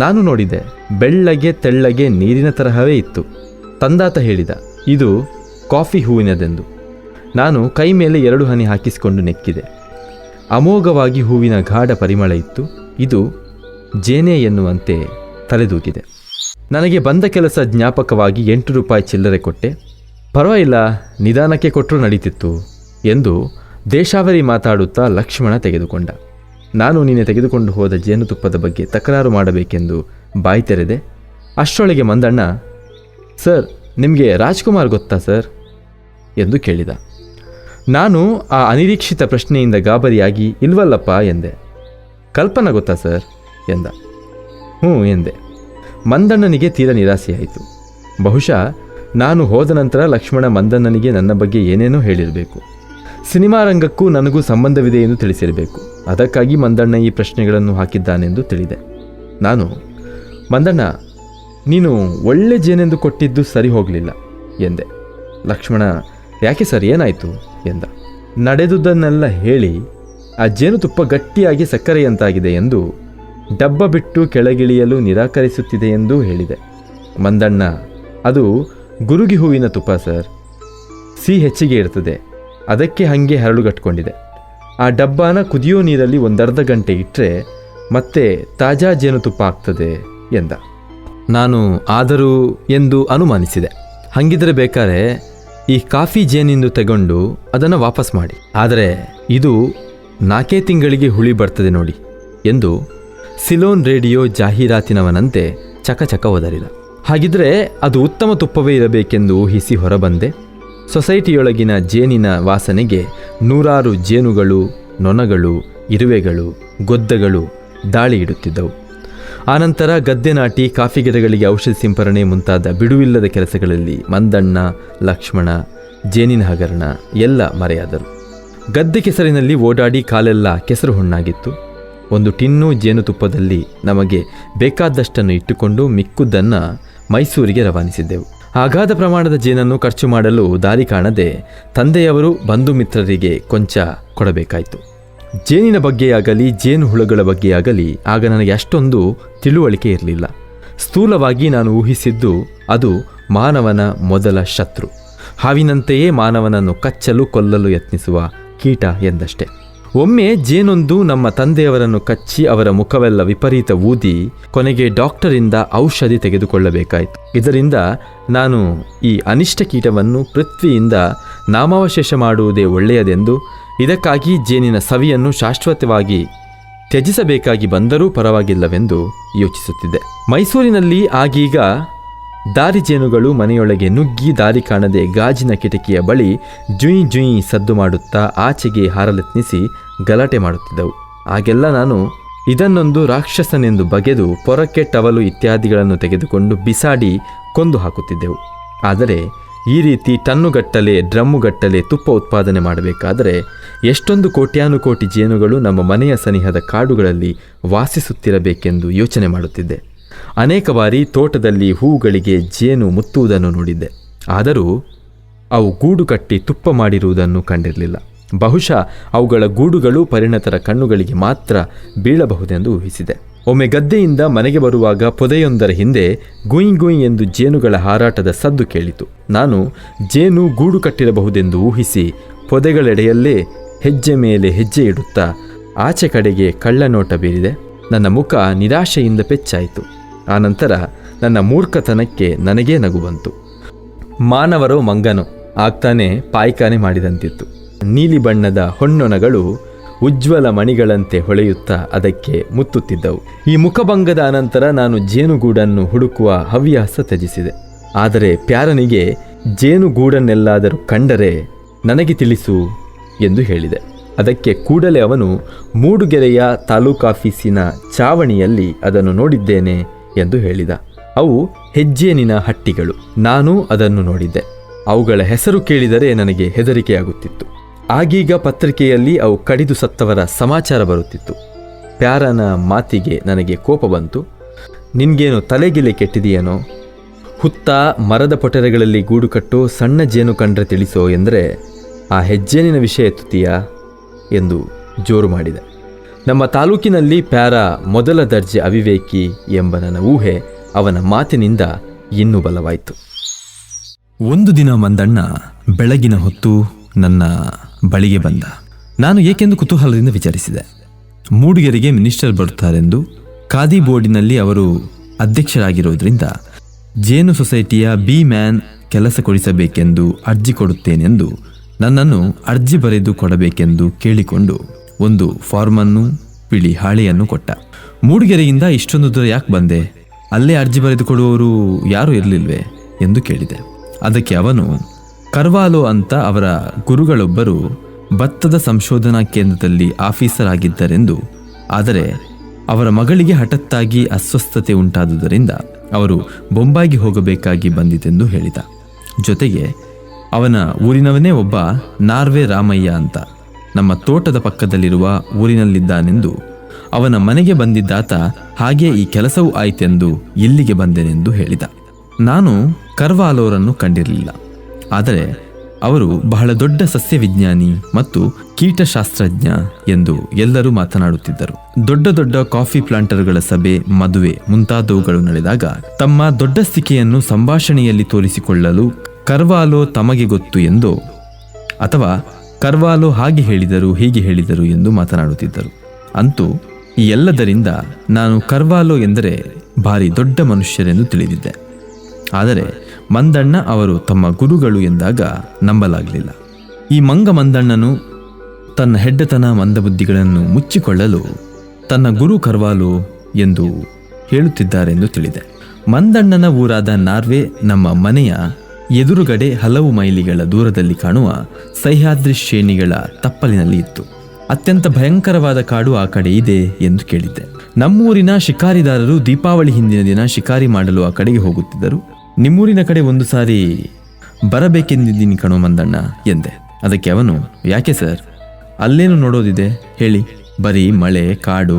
Speaker 1: ನಾನು ನೋಡಿದೆ, ಬೆಳ್ಳಗೆ ತೆಳ್ಳಗೆ ನೀರಿನ ತರಹವೇ ಇತ್ತು. ತಂದಾತ ಹೇಳಿದ, ಇದು ಕಾಫಿ ಹೂವಿನದೆಂದು. ನಾನು ಕೈ ಮೇಲೆ 2 ಹನಿ ಹಾಕಿಸಿಕೊಂಡು ನೆಕ್ಕಿದೆ. ಅಮೋಘವಾಗಿ ಹೂವಿನ ಗಾಢ ಪರಿಮಳ ಇತ್ತು. ಇದು ಜೇನೆ ಎನ್ನುವಂತೆ ತಲೆದೂಗಿದೆ. ನನಗೆ ಬಂದ ಕೆಲಸ ಜ್ಞಾಪಕವಾಗಿ 8 ರೂಪಾಯಿ ಚಿಲ್ಲರೆ ಕೊಟ್ಟೆ. ಪರವಾಗಿಲ್ಲ, ನಿಧಾನಕ್ಕೆ ಕೊಟ್ಟರೂ ನಡೀತಿತ್ತು ಎಂದು ದೇಶಾವರಿ ಮಾತಾಡುತ್ತಾ ಲಕ್ಷ್ಮಣ ತೆಗೆದುಕೊಂಡ. ನಾನು ನಿನ್ನೆ ತೆಗೆದುಕೊಂಡು ಹೋದ ಜೇನುತುಪ್ಪದ ಬಗ್ಗೆ ತಕರಾರು ಮಾಡಬೇಕೆಂದು ಬಾಯಿ ತೆರೆದೆ. ಅಷ್ಟರೊಳಗೆ ಮಂದಣ್ಣ, ಸರ್, ನಿಮಗೆ ರಾಜ್ಕುಮಾರ್ ಗೊತ್ತಾ ಸರ್ ಎಂದು ಕೇಳಿದ. ನಾನು ಆ ಅನಿರೀಕ್ಷಿತ ಪ್ರಶ್ನೆಯಿಂದ ಗಾಬರಿಯಾಗಿ ಇಲ್ವಲ್ಲಪ್ಪ ಎಂದೆ. ಕಲ್ಪನಾ ಗೊತ್ತಾ ಸರ್ ಎಂದ. ಹ್ಞೂ ಎಂದೆ. ಮಂದಣ್ಣನಿಗೆ ತೀರ ನಿರಾಸೆಯಾಯಿತು. ಬಹುಶಃ ನಾನು ಹೋದ ನಂತರ ಲಕ್ಷ್ಮಣ ಮಂದಣ್ಣನಿಗೆ ನನ್ನ ಬಗ್ಗೆ ಏನೇನೋ ಹೇಳಿರಬೇಕು. ಸಿನಿಮಾ ರಂಗಕ್ಕೂ ನನಗೂ ಸಂಬಂಧವಿದೆ ಎಂದು ತಿಳಿಸಿರಬೇಕು. ಅದಕ್ಕಾಗಿ ಮಂದಣ್ಣ ಈ ಪ್ರಶ್ನೆಗಳನ್ನು ಹಾಕಿದ್ದಾನೆಂದು ತಿಳಿದೆ. ನಾನು, ಮಂದಣ್ಣ, ನೀನು ಒಳ್ಳೆ ಜೇನೆಂದು ಕೊಟ್ಟಿದ್ದು ಸರಿ ಹೋಗಲಿಲ್ಲ ಎಂದೆ. ಲಕ್ಷ್ಮಣ, ಯಾಕೆ ಸರ್, ಏನಾಯಿತು ಎಂದ. ನಡೆದುದನ್ನೆಲ್ಲ ಹೇಳಿ, ಆ ಜೇನುತುಪ್ಪ ಗಟ್ಟಿಯಾಗಿ ಸಕ್ಕರೆಯಂತಾಗಿದೆ ಎಂದು, ಡಬ್ಬ ಬಿಟ್ಟು ಕೆಳಗಿಳಿಯಲು ನಿರಾಕರಿಸುತ್ತಿದೆ ಎಂದು ಹೇಳಿದೆ. ಮಂದಣ್ಣ, ಅದು ಗುರುಗಿ ಹೂವಿನ ತುಪ್ಪ ಸರ್, ಸಿಹಿ ಹೆಚ್ಚಿಗೆ ಇರ್ತದೆ, ಅದಕ್ಕೆ ಹಾಗೆ ಹರಳುಗಟ್ಕೊಂಡಿದೆ. ಆ ಡಬ್ಬನ ಕುದಿಯೋ ನೀರಲ್ಲಿ 1/2 ಗಂಟೆ ಇಟ್ಟರೆ ಮತ್ತೆ ತಾಜಾ ಜೇನುತುಪ್ಪ ಆಗ್ತದೆ ಎಂದ. ನಾನು ಆದರೂ ಎಂದು ಅನುಮಾನಿಸಿದೆ. ಹಾಗಿದ್ರೆ ಬೇಕಾದ್ರೆ ಈ ಕಾಫಿ ಜೇನಿಂದು ತಗೊಂಡು ಅದನ್ನು ವಾಪಸ್ ಮಾಡಿ, ಆದರೆ ಇದು 4 ತಿಂಗಳಿಗೆ ಹುಳಿ ಬರ್ತದೆ ನೋಡಿ ಎಂದು ಸಿಲೋನ್ ರೇಡಿಯೋ ಜಾಹೀರಾತಿನವನಂತೆ ಚಕಚಕ ಒದರಿದ. ಹಾಗಿದ್ರೆ ಅದು ಉತ್ತಮ ತುಪ್ಪವೇ ಇರಬೇಕೆಂದು ಊಹಿಸಿ ಹೊರಬಂದೆ. ಸೊಸೈಟಿಯೊಳಗಿನ ಜೇನಿನ ವಾಸನೆಗೆ 100 ಜೇನುಗಳು, ನೊಣಗಳು, ಇರುವೆಗಳು, ಗೊದ್ದಗಳು ದಾಳಿ ಇಡುತ್ತಿದ್ದವು. ಆನಂತರ ಗದ್ದೆ ನಾಟಿ, ಕಾಫಿ ಗಿಡಗಳಿಗೆ ಔಷಧಿ ಸಿಂಪರಣೆ ಮುಂತಾದ ಬಿಡುವಿಲ್ಲದ ಕೆಲಸಗಳಲ್ಲಿ ಮಂದಣ್ಣ, ಲಕ್ಷ್ಮಣ, ಜೇನಿನ ಹಗರಣ ಎಲ್ಲ ಮರೆಯಾದರು. ಗದ್ದೆ ಕೆಸರಿನಲ್ಲಿ ಓಡಾಡಿ ಕಾಲೆಲ್ಲ ಕೆಸರು ಹುಣ್ಣಾಗಿತ್ತು. 1 ಟಿನ್ನು ಜೇನುತುಪ್ಪದಲ್ಲಿ ನಮಗೆ ಬೇಕಾದಷ್ಟನ್ನು ಇಟ್ಟುಕೊಂಡು ಮಿಕ್ಕುದನ್ನು ಮೈಸೂರಿಗೆ ರವಾನಿಸಿದ್ದೆವು. ಅಗಾಧ ಪ್ರಮಾಣದ ಜೇನನ್ನು ಖರ್ಚು ಮಾಡಲು ದಾರಿ ಕಾಣದೆ ತಂದೆಯವರು ಬಂಧು ಮಿತ್ರರಿಗೆ ಕೊಂಚ ಕೊಡಬೇಕಾಯಿತು. ಜೇನಿನ ಬಗ್ಗೆಯಾಗಲಿ ಜೇನು ಹುಳುಗಳ ಬಗ್ಗೆಯಾಗಲಿ ಆಗ ನನಗೆ ಅಷ್ಟೊಂದು ತಿಳುವಳಿಕೆ ಇರಲಿಲ್ಲ. ಸ್ಥೂಲವಾಗಿ ನಾನು ಊಹಿಸಿದ್ದು ಅದು ಮಾನವನ ಮೊದಲ ಶತ್ರು, ಹಾವಿನಂತೆಯೇ ಮಾನವನನ್ನು ಕಚ್ಚಲು ಕೊಲ್ಲಲು ಯತ್ನಿಸುವ ಕೀಟ ಎಂದಷ್ಟೇ. ಒಮ್ಮೆ ಜೇನೊಂದು ನಮ್ಮ ತಂದೆಯವರನ್ನು ಕಚ್ಚಿ ಅವರ ಮುಖವೆಲ್ಲ ವಿಪರೀತ ಊದಿ ಕೊನೆಗೆ ಡಾಕ್ಟರಿಂದ ಔಷಧಿ ತೆಗೆದುಕೊಳ್ಳಬೇಕಾಯಿತು. ಇದರಿಂದ ನಾನು ಈ ಅನಿಷ್ಟ ಕೀಟವನ್ನು ಪೃಥ್ವಿಯಿಂದ ನಾಮಾವಶೇಷ ಮಾಡುವುದೇ ಒಳ್ಳೆಯದೆಂದು, ಇದಕ್ಕಾಗಿ ಜೇನಿನ ಸವಿಯನ್ನು ಶಾಶ್ವತವಾಗಿ ತ್ಯಜಿಸಬೇಕಾಗಿ ಬಂದರೂ ಪರವಾಗಿಲ್ಲವೆಂದು ಯೋಚಿಸುತ್ತಿದ್ದೆ. ಮೈಸೂರಿನಲ್ಲಿ ಆಗೀಗ ದಾರಿ ಜೇನುಗಳು ಮನೆಯೊಳಗೆ ನುಗ್ಗಿ ದಾರಿ ಕಾಣದೆ ಗಾಜಿನ ಕಿಟಕಿಯ ಬಳಿ ಜುಯಿ ಜುಯಿ ಸದ್ದು ಮಾಡುತ್ತಾ ಆಚೆಗೆ ಹಾರಲೆತ್ನಿಸಿ ಗಲಾಟೆ ಮಾಡುತ್ತಿದ್ದವು. ಆಗೆಲ್ಲ ನಾನು ಇದನ್ನೊಂದು ರಾಕ್ಷಸನೆಂದು ಬಗೆದು ಪೊರಕೆ, ಟವಲು ಇತ್ಯಾದಿಗಳನ್ನು ತೆಗೆದುಕೊಂಡು ಬಿಸಾಡಿ ಕೊಂದು ಹಾಕುತ್ತಿದ್ದೆವು. ಆದರೆ ಈ ರೀತಿ ಟನ್ನುಗಟ್ಟಲೆ, ಡ್ರಮ್ಮುಗಟ್ಟಲೆ ತುಪ್ಪ ಉತ್ಪಾದನೆ ಮಾಡಬೇಕಾದರೆ ಎಷ್ಟೊಂದು ಕೋಟ್ಯಾನುಕೋಟಿ ಜೇನುಗಳು ನಮ್ಮ ಮನೆಯ ಸನಿಹದ ಕಾಡುಗಳಲ್ಲಿ ವಾಸಿಸುತ್ತಿರಬೇಕೆಂದು ಯೋಚನೆ ಮಾಡುತ್ತಿದ್ದೆ. ಅನೇಕ ಬಾರಿ ತೋಟದಲ್ಲಿ ಹೂಗಳಿಗೆ ಜೇನು ಮುತ್ತುವುದನ್ನು ನೋಡಿದ್ದೆ. ಆದರೂ ಅವು ಗೂಡು ಕಟ್ಟಿ ತುಪ್ಪ ಮಾಡಿರುವುದನ್ನು ಕಂಡಿರಲಿಲ್ಲ. ಬಹುಶಃ ಅವುಗಳ ಗೂಡುಗಳು ಪರಿಣತರ ಕಣ್ಣುಗಳಿಗೆ ಮಾತ್ರ ಬೀಳಬಹುದೆಂದು ಊಹಿಸಿದೆ. ಒಮ್ಮೆ ಗದ್ದೆಯಿಂದ ಮನೆಗೆ ಬರುವಾಗ ಪೊದೆಯೊಂದರ ಹಿಂದೆ ಗುಯ್ ಗುಯ್ ಎಂದು ಜೇನುಗಳ ಹಾರಾಟದ ಸದ್ದು ಕೇಳಿತು. ನಾನು ಜೇನು ಗೂಡು ಕಟ್ಟಿರಬಹುದೆಂದು ಊಹಿಸಿ ಪೊದೆಗಳೆಡೆಯಲ್ಲೇ ಹೆಜ್ಜೆ ಮೇಲೆ ಹೆಜ್ಜೆ ಇಡುತ್ತಾ ಆಚೆ ಕಡೆಗೆ ಕಳ್ಳನೋಟ ಬೀರಿದೆ. ನನ್ನ ಮುಖ ನಿರಾಶೆಯಿಂದ ಪೆಚ್ಚಾಯಿತು. ಆನಂತರ ನನ್ನ ಮೂರ್ಖತನಕ್ಕೆ ನನಗೇ ನಗು ಬಂತು. ಮಾನವರೋ ಮಂಗನೋ ಆಗ್ತಾನೆ ಪಾಯ್ಕಾನೆ ಮಾಡಿದಂತಿತ್ತು. ನೀಲಿ ಬಣ್ಣದ ಹೊನ್ನೊಣಗಳು ಉಜ್ವಲ ಮಣಿಗಳಂತೆ ಹೊಳೆಯುತ್ತಾ ಅದಕ್ಕೆ ಮುತ್ತುತ್ತಿದ್ದವು. ಈ ಮುಖಭಂಗದ ಅನಂತರ ನಾನು ಜೇನುಗೂಡನ್ನು ಹುಡುಕುವ ಹವ್ಯಾಸ ತ್ಯಜಿಸಿದೆ. ಆದರೆ ಪ್ಯಾರನಿಗೆ ಜೇನುಗೂಡನ್ನೆಲ್ಲಾದರೂ ಕಂಡರೆ ನನಗೆ ತಿಳಿಸು ಎಂದು ಹೇಳಿದೆ. ಅದಕ್ಕೆ ಕೂಡಲೇ ಅವನು ಮೂಡುಗೆರೆಯ ತಾಲೂಕಾಫೀಸಿನ ಚಾವಣಿಯಲ್ಲಿ ಅದನ್ನು ನೋಡಿದ್ದೇನೆ ಎಂದು ಹೇಳಿದ. ಅವು ಹೆಜ್ಜೇನಿನ ಹಟ್ಟಿಗಳು. ನಾನು ಅದನ್ನು ನೋಡಿದ್ದೆ. ಅವುಗಳ ಹೆಸರು ಕೇಳಿದರೆ ನನಗೆ ಹೆದರಿಕೆಯಾಗುತ್ತಿತ್ತು. ಆಗೀಗ ಪತ್ರಿಕೆಯಲ್ಲಿ ಅವು ಕಡಿದು ಸತ್ತವರ ಸಮಾಚಾರ ಬರುತ್ತಿತ್ತು. ಪ್ಯಾರನ ಮಾತಿಗೆ ನನಗೆ ಕೋಪ ಬಂತು. ನಿನ್ಗೇನು ತಲೆಗಿಲೆ ಕೆಟ್ಟಿದೆಯೇನೋ? ಹುತ್ತ ಮರದ ಪೊಟರೆಗಳಲ್ಲಿ ಗೂಡು ಕಟ್ಟೋ ಸಣ್ಣ ಜೇನು ಕಂಡ್ರೆ ತಿಳಿಸೋ ಎಂದರೆ ಆ ಹೆಜ್ಜೇನಿನ ವಿಷಯ ಎತ್ತುತ್ತೀಯಾ ಎಂದು ಜೋರು ಮಾಡಿದೆ. ನಮ್ಮ ತಾಲೂಕಿನಲ್ಲಿ ಪ್ಯಾರಾ ಮೊದಲ ದರ್ಜೆ ಅವಿವೇಕಿ ಎಂಬ ನನ್ನ ಊಹೆ ಅವನ ಮಾತಿನಿಂದ ಇನ್ನೂ ಬಲವಾಯಿತು. ಒಂದು ದಿನ ಮಂದಣ್ಣ ಬೆಳಗಿನ ಹೊತ್ತು ನನ್ನ ಬಳಿಗೆ ಬಂದ. ನಾನು ಏಕೆಂದು ಕುತೂಹಲದಿಂದ ವಿಚಾರಿಸಿದೆ. ಮೂಡಿಗೆರೆಗೆ ಮಿನಿಸ್ಟರ್ ಬರುತ್ತಾರೆಂದು, ಖಾದಿ ಬೋರ್ಡಿನಲ್ಲಿ ಅವರು ಅಧ್ಯಕ್ಷರಾಗಿರೋದ್ರಿಂದ ಜೇನು ಸೊಸೈಟಿಯ ಬಿ ಮ್ಯಾನ್ ಕೆಲಸ ಕೊಡಿಸಬೇಕೆಂದು ಅರ್ಜಿ ಕೊಡುತ್ತೇನೆಂದು ನನ್ನನ್ನು ಅರ್ಜಿ ಬರೆದು ಕೊಡಬೇಕೆಂದು ಕೇಳಿಕೊಂಡು ಒಂದು ಫಾರ್ಮನ್ನು ಬಿಳಿ ಹಾಳೆಯನ್ನು ಕೊಟ್ಟ. ಮೂಡಿಗೆರೆಯಿಂದ ಇಷ್ಟೊಂದು ದೂರ ಯಾಕೆ ಬಂದೆ? ಅಲ್ಲೇ ಅರ್ಜಿ ಬರೆದು ಕೊಡುವವರು ಯಾರೂ ಇರಲಿಲ್ವೇ ಎಂದು ಕೇಳಿದೆ. ಅದಕ್ಕೆ ಅವನು, ಕರ್ವಾಲೋ ಅಂತ ಅವರ ಗುರುಗಳೊಬ್ಬರು ಭತ್ತದ ಸಂಶೋಧನಾ ಕೇಂದ್ರದಲ್ಲಿ ಆಫೀಸರ್ ಆಗಿದ್ದರೆಂದು, ಆದರೆ ಅವರ ಮಗಳಿಗೆ ಹಠಾತ್ತಾಗಿ ಅಸ್ವಸ್ಥತೆ ಉಂಟಾದುದರಿಂದ ಅವರು ಬೊಂಬಾಯಿಗೆ ಹೋಗಬೇಕಾಗಿ ಬಂದಿತೆಂದು ಹೇಳಿದ. ಜೊತೆಗೆ ಅವನ ಊರಿನವನೇ ಒಬ್ಬ ನಾರ್ವೆ ರಾಮಯ್ಯ ಅಂತ ನಮ್ಮ ತೋಟದ ಪಕ್ಕದಲ್ಲಿರುವ ಊರಿನಲ್ಲಿದ್ದಾನೆಂದು, ಅವನ ಮನೆಗೆ ಬಂದಿದ್ದಾತ ಹಾಗೆ ಈ ಕೆಲಸವೂ ಆಯಿತೆಂದು ಇಲ್ಲಿಗೆ ಬಂದೆನೆಂದು ಹೇಳಿದ. ನಾನು ಕರ್ವಾಲೋರನ್ನು ಕಂಡಿರಲಿಲ್ಲ, ಆದರೆ ಅವರು ಬಹಳ ದೊಡ್ಡ ಸಸ್ಯವಿಜ್ಞಾನಿ ಮತ್ತು ಕೀಟಶಾಸ್ತ್ರಜ್ಞ ಎಂದು ಎಲ್ಲರೂ ಮಾತನಾಡುತ್ತಿದ್ದರು. ದೊಡ್ಡ ದೊಡ್ಡ ಕಾಫಿ ಪ್ಲಾಂಟರ್ಗಳ ಸಭೆ, ಮದುವೆ ಮುಂತಾದವುಗಳು ನಡೆದಾಗ ತಮ್ಮ ದೊಡ್ಡಸ್ತಿಕೆಯನ್ನು ಸಂಭಾಷಣೆಯಲ್ಲಿ ತೋರಿಸಿಕೊಳ್ಳಲು ಕರ್ವಾಲೋ ತಮಗೆ ಗೊತ್ತು ಎಂದೋ ಅಥವಾ ಕರ್ವಾಲೋ ಹಾಗೆ ಹೇಳಿದರು ಹೀಗೆ ಹೇಳಿದರು ಎಂದು ಮಾತನಾಡುತ್ತಿದ್ದರು. ಅಂತೂ ಈ ಎಲ್ಲದರಿಂದ ನಾನು ಕರ್ವಾಲೋ ಎಂದರೆ ಭಾರಿ ದೊಡ್ಡ ಮನುಷ್ಯರೆಂದು ತಿಳಿದಿದ್ದೆ. ಆದರೆ ಮಂದಣ್ಣ ಅವರು ತಮ್ಮ ಗುರುಗಳು ಎಂದಾಗ ನಂಬಲಾಗಲಿಲ್ಲ. ಈ ಮಂದಣ್ಣನು ತನ್ನ ಹೆಡ್ಡತನ ಮಂದಬುದ್ಧಿಗಳನ್ನು ಮುಚ್ಚಿಕೊಳ್ಳಲು ತನ್ನ ಗುರು ಕರ್ವಾಲೋ ಎಂದು ಹೇಳುತ್ತಿದ್ದಾರೆಂದು ತಿಳಿದೆ. ಮಂದಣ್ಣನ ಊರಾದ ನಾರ್ವೆ ನಮ್ಮ ಮನೆಯ ಎದುರುಗಡೆ ಹಲವು ಮೈಲಿಗಳ ದೂರದಲ್ಲಿ ಕಾಣುವ ಸಹ್ಯಾದ್ರಿ ಶ್ರೇಣಿಗಳ ತಪ್ಪಲಿನಲ್ಲಿ ಇತ್ತು. ಅತ್ಯಂತ ಭಯಂಕರವಾದ ಕಾಡು ಆ ಕಡೆ ಇದೆ ಎಂದು ಕೇಳಿದ್ದೆ. ನಮ್ಮೂರಿನ ಶಿಕಾರಿದಾರರು ದೀಪಾವಳಿ ಹಿಂದಿನ ದಿನ ಶಿಕಾರಿ ಮಾಡಲು ಆ ಕಡೆಗೆ ಹೋಗುತ್ತಿದ್ದರು. ನಿಮ್ಮೂರಿನ ಕಡೆ ಒಂದು ಸಾರಿ ಬರಬೇಕೆಂದಿದ್ದೀನಿ ಕಣೋ ಮಂದಣ್ಣ ಎಂದೆ. ಅದಕ್ಕೆ ಅವನು, ಯಾಕೆ ಸರ್, ಅಲ್ಲೇನು ನೋಡೋದಿದೆ ಹೇಳಿ? ಬರೀ ಮಳೆ, ಕಾಡು,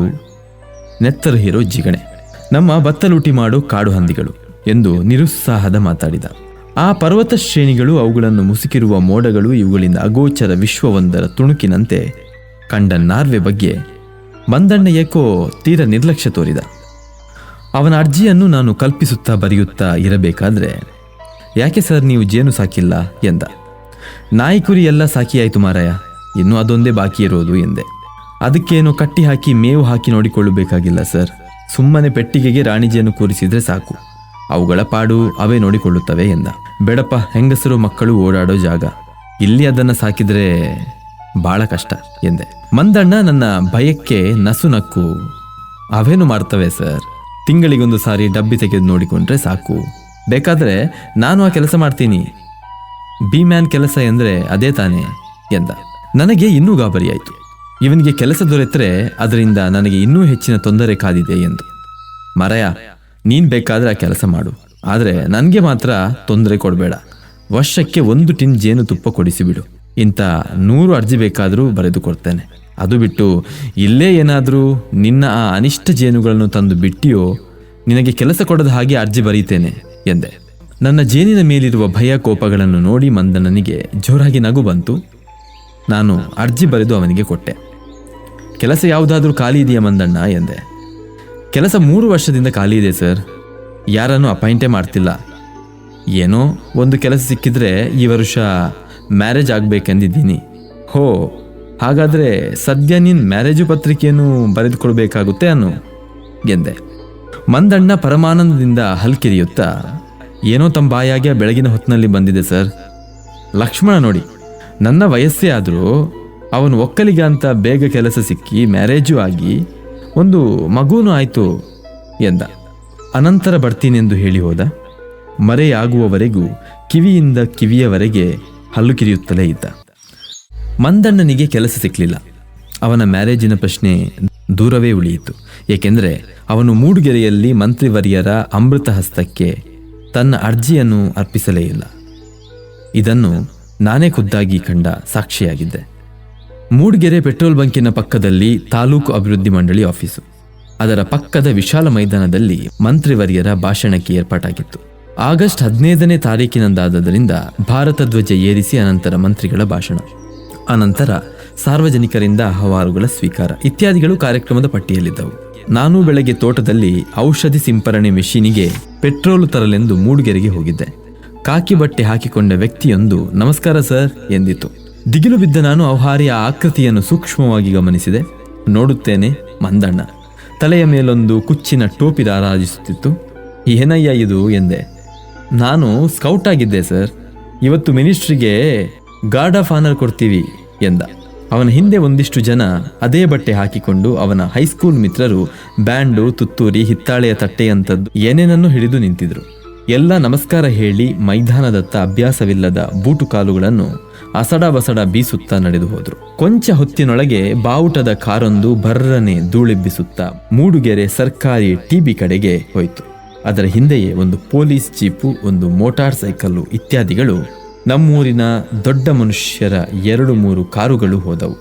Speaker 1: ನೆತ್ತರು ಹೀರೋ ಜಿಗಣೆ, ನಮ್ಮ ಬತ್ತಲೂಟಿ ಮಾಡೋ ಕಾಡು ಹಂದಿಗಳು ಎಂದು ನಿರುತ್ಸಾಹದ ಮಾತಾಡಿದ. ಆ ಪರ್ವತ ಶ್ರೇಣಿಗಳು, ಅವುಗಳನ್ನು ಮುಸುಕಿರುವ ಮೋಡಗಳು, ಇವುಗಳಿಂದ ಅಗೋಚರ ವಿಶ್ವವೊಂದರ ತುಣುಕಿನಂತೆ ಕಂಡ ನಾರ್ವೆ ಬಗ್ಗೆ ಮಂದಣ್ಣ ಏಕೋ ತೀರ ನಿರ್ಲಕ್ಷ್ಯ ತೋರಿದ. ಅವನ ಅರ್ಜಿಯನ್ನು ನಾನು ಕಲ್ಪಿಸುತ್ತಾ ಬರೆಯುತ್ತಾ ಇರಬೇಕಾದ್ರೆ, ಯಾಕೆ ಸರ್ ನೀವು ಜೇನು ಸಾಕಿಲ್ಲ ಎಂದ. ನಾಯಿ ಕುರಿ ಎಲ್ಲ ಸಾಕಿಯಾಯಿತು ಮಾರಾಯ, ಇನ್ನೂ ಅದೊಂದೇ ಬಾಕಿ ಇರೋದು ಎಂದೆ. ಅದಕ್ಕೇನು ಕಟ್ಟಿ ಹಾಕಿ ಮೇವು ಹಾಕಿ ನೋಡಿಕೊಳ್ಳಬೇಕಾಗಿಲ್ಲ ಸರ್, ಸುಮ್ಮನೆ ಪೆಟ್ಟಿಗೆಗೆ ರಾಣಿ ಜೇನು ಕೂರಿಸಿದ್ರೆ ಸಾಕು, ಅವುಗಳ ಪಾಡು ಅವೇ ನೋಡಿಕೊಳ್ಳುತ್ತವೆ ಎಂದ. ಬೇಡಪ್ಪ, ಹೆಂಗಸರು ಮಕ್ಕಳು ಓಡಾಡೋ ಜಾಗ, ಇಲ್ಲಿ ಅದನ್ನು ಸಾಕಿದ್ರೆ ಬಹಳ ಕಷ್ಟ ಎಂದೆ. ಮಂದಣ್ಣ ನನ್ನ ಭಯಕ್ಕೆ ನಸುನಕ್ಕು, ಅವೇನು ಮಾಡ್ತವೆ ಸರ್, ತಿಂಗಳಿಗೊಂದು ಸಾರಿ ಡಬ್ಬಿ ತೆಗೆದು ನೋಡಿಕೊಂಡ್ರೆ ಸಾಕು, ಬೇಕಾದರೆ ನಾನು ಆ ಕೆಲಸ ಮಾಡ್ತೀನಿ, ಬಿ ಮ್ಯಾನ್ ಕೆಲಸ ಎಂದರೆ ಅದೇ ತಾನೇ ಎಂದ. ನನಗೆ ಇನ್ನೂ ಗಾಬರಿಯಾಯಿತು. ಇವನಿಗೆ ಕೆಲಸ ದೊರೆತರೆ ಅದರಿಂದ ನನಗೆ ಇನ್ನೂ ಹೆಚ್ಚಿನ ತೊಂದರೆ ಕಾದಿದೆ ಎಂದು. ಮರಯ, ನೀನು ಬೇಕಾದರೆ ಆ ಕೆಲಸ ಮಾಡು, ಆದರೆ ನನಗೆ ಮಾತ್ರ ತೊಂದರೆ ಕೊಡಬೇಡ. ವರ್ಷಕ್ಕೆ 1 ಟಿನ್ ಜೇನು ತುಪ್ಪ ಕೊಡಿಸಿಬಿಡು, ಇಂಥ 100 ಅರ್ಜಿ ಬೇಕಾದರೂ ಬರೆದು ಕೊಡ್ತೇನೆ. ಅದು ಬಿಟ್ಟು ಇಲ್ಲೇ ಏನಾದರೂ ನಿನ್ನ ಆ ಅನಿಷ್ಟ ಜೇನುಗಳನ್ನು ತಂದು ಬಿಟ್ಟಿಯೋ ನಿನಗೆ ಕೆಲಸ ಕೊಡದ ಹಾಗೆ ಅರ್ಜಿ ಬರೀತೇನೆ ಎಂದೆ. ನನ್ನ ಜೇನಿನ ಮೇಲಿರುವ ಭಯ ಕೋಪಗಳನ್ನು ನೋಡಿ ಮಂದಣ್ಣನಿಗೆ ಜೋರಾಗಿ ನಗು ಬಂತು. ನಾನು ಅರ್ಜಿ ಬರೆದು ಅವನಿಗೆ ಕೊಟ್ಟೆ. ಕೆಲಸ ಯಾವುದಾದ್ರೂ ಖಾಲಿ ಇದೆಯಾ ಮಂದಣ್ಣ ಎಂದೆ. ಕೆಲಸ 3 ವರ್ಷದಿಂದ ಖಾಲಿ ಇದೆ ಸರ್, ಯಾರನ್ನು ಅಪಾಯಿಂಟೇ ಮಾಡ್ತಿಲ್ಲ. ಏನೋ ಒಂದು ಕೆಲಸ ಸಿಕ್ಕಿದ್ರೆ ಈ ವರ್ಷ ಮ್ಯಾರೇಜ್ ಆಗಬೇಕೆಂದಿದ್ದೀನಿ. ಹೋ, ಹಾಗಾದರೆ ಸದ್ಯ ನೀನು ಮ್ಯಾರೇಜು ಪತ್ರಿಕೆಯನ್ನು ಬರೆದುಕೊಳ್ಬೇಕಾಗುತ್ತೆ ಅನ್ನು ಎಂದೆ. ಮಂದಣ್ಣ ಪರಮಾನಂದದಿಂದ ಹಲ್ಕಿರಿಯುತ್ತಾ, ಏನೋ ತಮ್ಮ ಬಾಯಾಗೆ ಬೆಳಗಿನ ಹೊತ್ತಿನಲ್ಲಿ ಬಂದಿದೆ ಸರ್. ಲಕ್ಷ್ಮಣ ನೋಡಿ, ನನ್ನ ವಯಸ್ಸೇ ಆದರೂ ಅವನು ಒಕ್ಕಲಿಗ ಅಂತ ಬೇಗ ಕೆಲಸ ಸಿಕ್ಕಿ ಮ್ಯಾರೇಜು ಆಗಿ ಒಂದು ಮಗುನೂ ಆಯಿತು ಎಂದ. ಅನಂತರ ಬರ್ತೀನೆಂದು ಹೇಳಿ ಹೋದ. ಮರೆಯಾಗುವವರೆಗೂ ಕಿವಿಯಿಂದ ಕಿವಿಯವರೆಗೆ ಹಲ್ಲು ಕಿರಿಯುತ್ತಲೇ ಇದ್ದ. ಮಂದಣ್ಣನಿಗೆ ಕೆಲಸ ಸಿಕ್ಕಲಿಲ್ಲ. ಅವನ ಮ್ಯಾರೇಜಿನ ಪ್ರಶ್ನೆ ದೂರವೇ ಉಳಿಯಿತು. ಏಕೆಂದರೆ ಅವನು ಮೂಡುಗೆರೆಯಲ್ಲಿ ಮಂತ್ರಿವರ್ಯರ ಅಮೃತ ಹಸ್ತಕ್ಕೆ ತನ್ನ ಅರ್ಜಿಯನ್ನು ಅರ್ಪಿಸಲೇ ಇಲ್ಲ. ಇದನ್ನು ನಾನೇ ಖುದ್ದಾಗಿ ಕಂಡ ಸಾಕ್ಷಿಯಾಗಿದ್ದೆ. ಮೂಡುಗೆರೆ ಪೆಟ್ರೋಲ್ ಬಂಕಿನ ಪಕ್ಕದಲ್ಲಿ ತಾಲೂಕು ಅಭಿವೃದ್ಧಿ ಮಂಡಳಿ ಆಫೀಸು. ಅದರ ಪಕ್ಕದ ವಿಶಾಲ ಮೈದಾನದಲ್ಲಿ ಮಂತ್ರಿವರ್ಯರ ಭಾಷಣಕ್ಕೆ ಏರ್ಪಾಟಾಗಿತ್ತು. ಆಗಸ್ಟ್ 15ನೇ ತಾರೀಕಿನಂದಾದ್ದರಿಂದ ಭಾರತ ಧ್ವಜ ಏರಿಸಿ ಅನಂತರ ಮಂತ್ರಿಗಳ ಭಾಷಣ, ಅನಂತರ ಸಾರ್ವಜನಿಕರಿಂದ ಅಹವಾಲುಗಳ ಸ್ವೀಕಾರ ಇತ್ಯಾದಿಗಳು ಕಾರ್ಯಕ್ರಮದ ಪಟ್ಟಿಯಲ್ಲಿದ್ದವು. ನಾನು ಬೆಳಗ್ಗೆ ತೋಟದಲ್ಲಿ ಔಷಧಿ ಸಿಂಪರಣೆ ಮೆಷಿನಿಗೆ ಪೆಟ್ರೋಲು ತರಲೆಂದು ಮೂಡಿಗೆರೆಗೆ ಹೋಗಿದ್ದೆ. ಕಾಕಿ ಬಟ್ಟೆ ಹಾಕಿಕೊಂಡ ವ್ಯಕ್ತಿಯೊಂದು ನಮಸ್ಕಾರ ಸರ್ ಎಂದಿತು. ದಿಗಿಲು ಬಿದ್ದ ನಾನು ಅವ್ಹಾರಿಯ ಆಕೃತಿಯನ್ನು ಸೂಕ್ಷ್ಮವಾಗಿ ಗಮನಿಸಿದೆ. ನೋಡುತ್ತೇನೆ, ಮಂದಣ್ಣ. ತಲೆಯ ಮೇಲೊಂದು ಕುಚ್ಚಿನ ಟೋಪಿ ರಾರಾಜಿಸುತ್ತಿತ್ತು. ಏನಯ್ಯ ಇದು ಎಂದೆ. ನಾನು ಸ್ಕೌಟ್ ಆಗಿದ್ದೆ ಸರ್, ಇವತ್ತು ಮಿನಿಸ್ಟ್ರಿಗೆ ಗಾರ್ಡ್ ಆಫ್ ಆನರ್ ಕೊಡ್ತೀವಿ ಎಂದ. ಅವನ ಹಿಂದೆ ಒಂದಿಷ್ಟು ಜನ ಅದೇ ಬಟ್ಟೆ ಹಾಕಿಕೊಂಡು ಅವನ ಹೈಸ್ಕೂಲ್ ಮಿತ್ರರು ಬ್ಯಾಂಡು, ತುತ್ತೂರಿ, ಹಿತ್ತಾಳೆಯ ತಟ್ಟೆಯಂಥದ್ದು ಏನೇನನ್ನು ಹಿಡಿದು ನಿಂತಿದ್ರು. ಎಲ್ಲ ನಮಸ್ಕಾರ ಹೇಳಿ ಮೈದಾನದತ್ತ ಅಭ್ಯಾಸವಿಲ್ಲದ ಬೂಟು ಕಾಲುಗಳನ್ನು ಅಸಡ ಬಸಡ ಬೀಸುತ್ತಾ ನಡೆದು ಹೋದ್ರು. ಕೊಂಚ ಹೊತ್ತಿನೊಳಗೆ ಬಾವುಟದ ಕಾರೊಂದು ಬರ್ರನೆ ಧೂಳೆಬ್ಬಿಸುತ್ತಾ ಮೂಡುಗೆರೆ ಸರ್ಕಾರಿ ಟಿಬಿ ಕಡೆಗೆ ಹೋಯಿತು. ಅದರ ಹಿಂದೆಯೇ ಒಂದು ಪೊಲೀಸ್ ಜೀಪು, ಒಂದು ಮೋಟಾರ್ ಸೈಕಲ್ಲು ಇತ್ಯಾದಿಗಳು, ನಮ್ಮೂರಿನ ದೊಡ್ಡ ಮನುಷ್ಯರ 2-3 ಕಾರುಗಳು ಹೋದವು.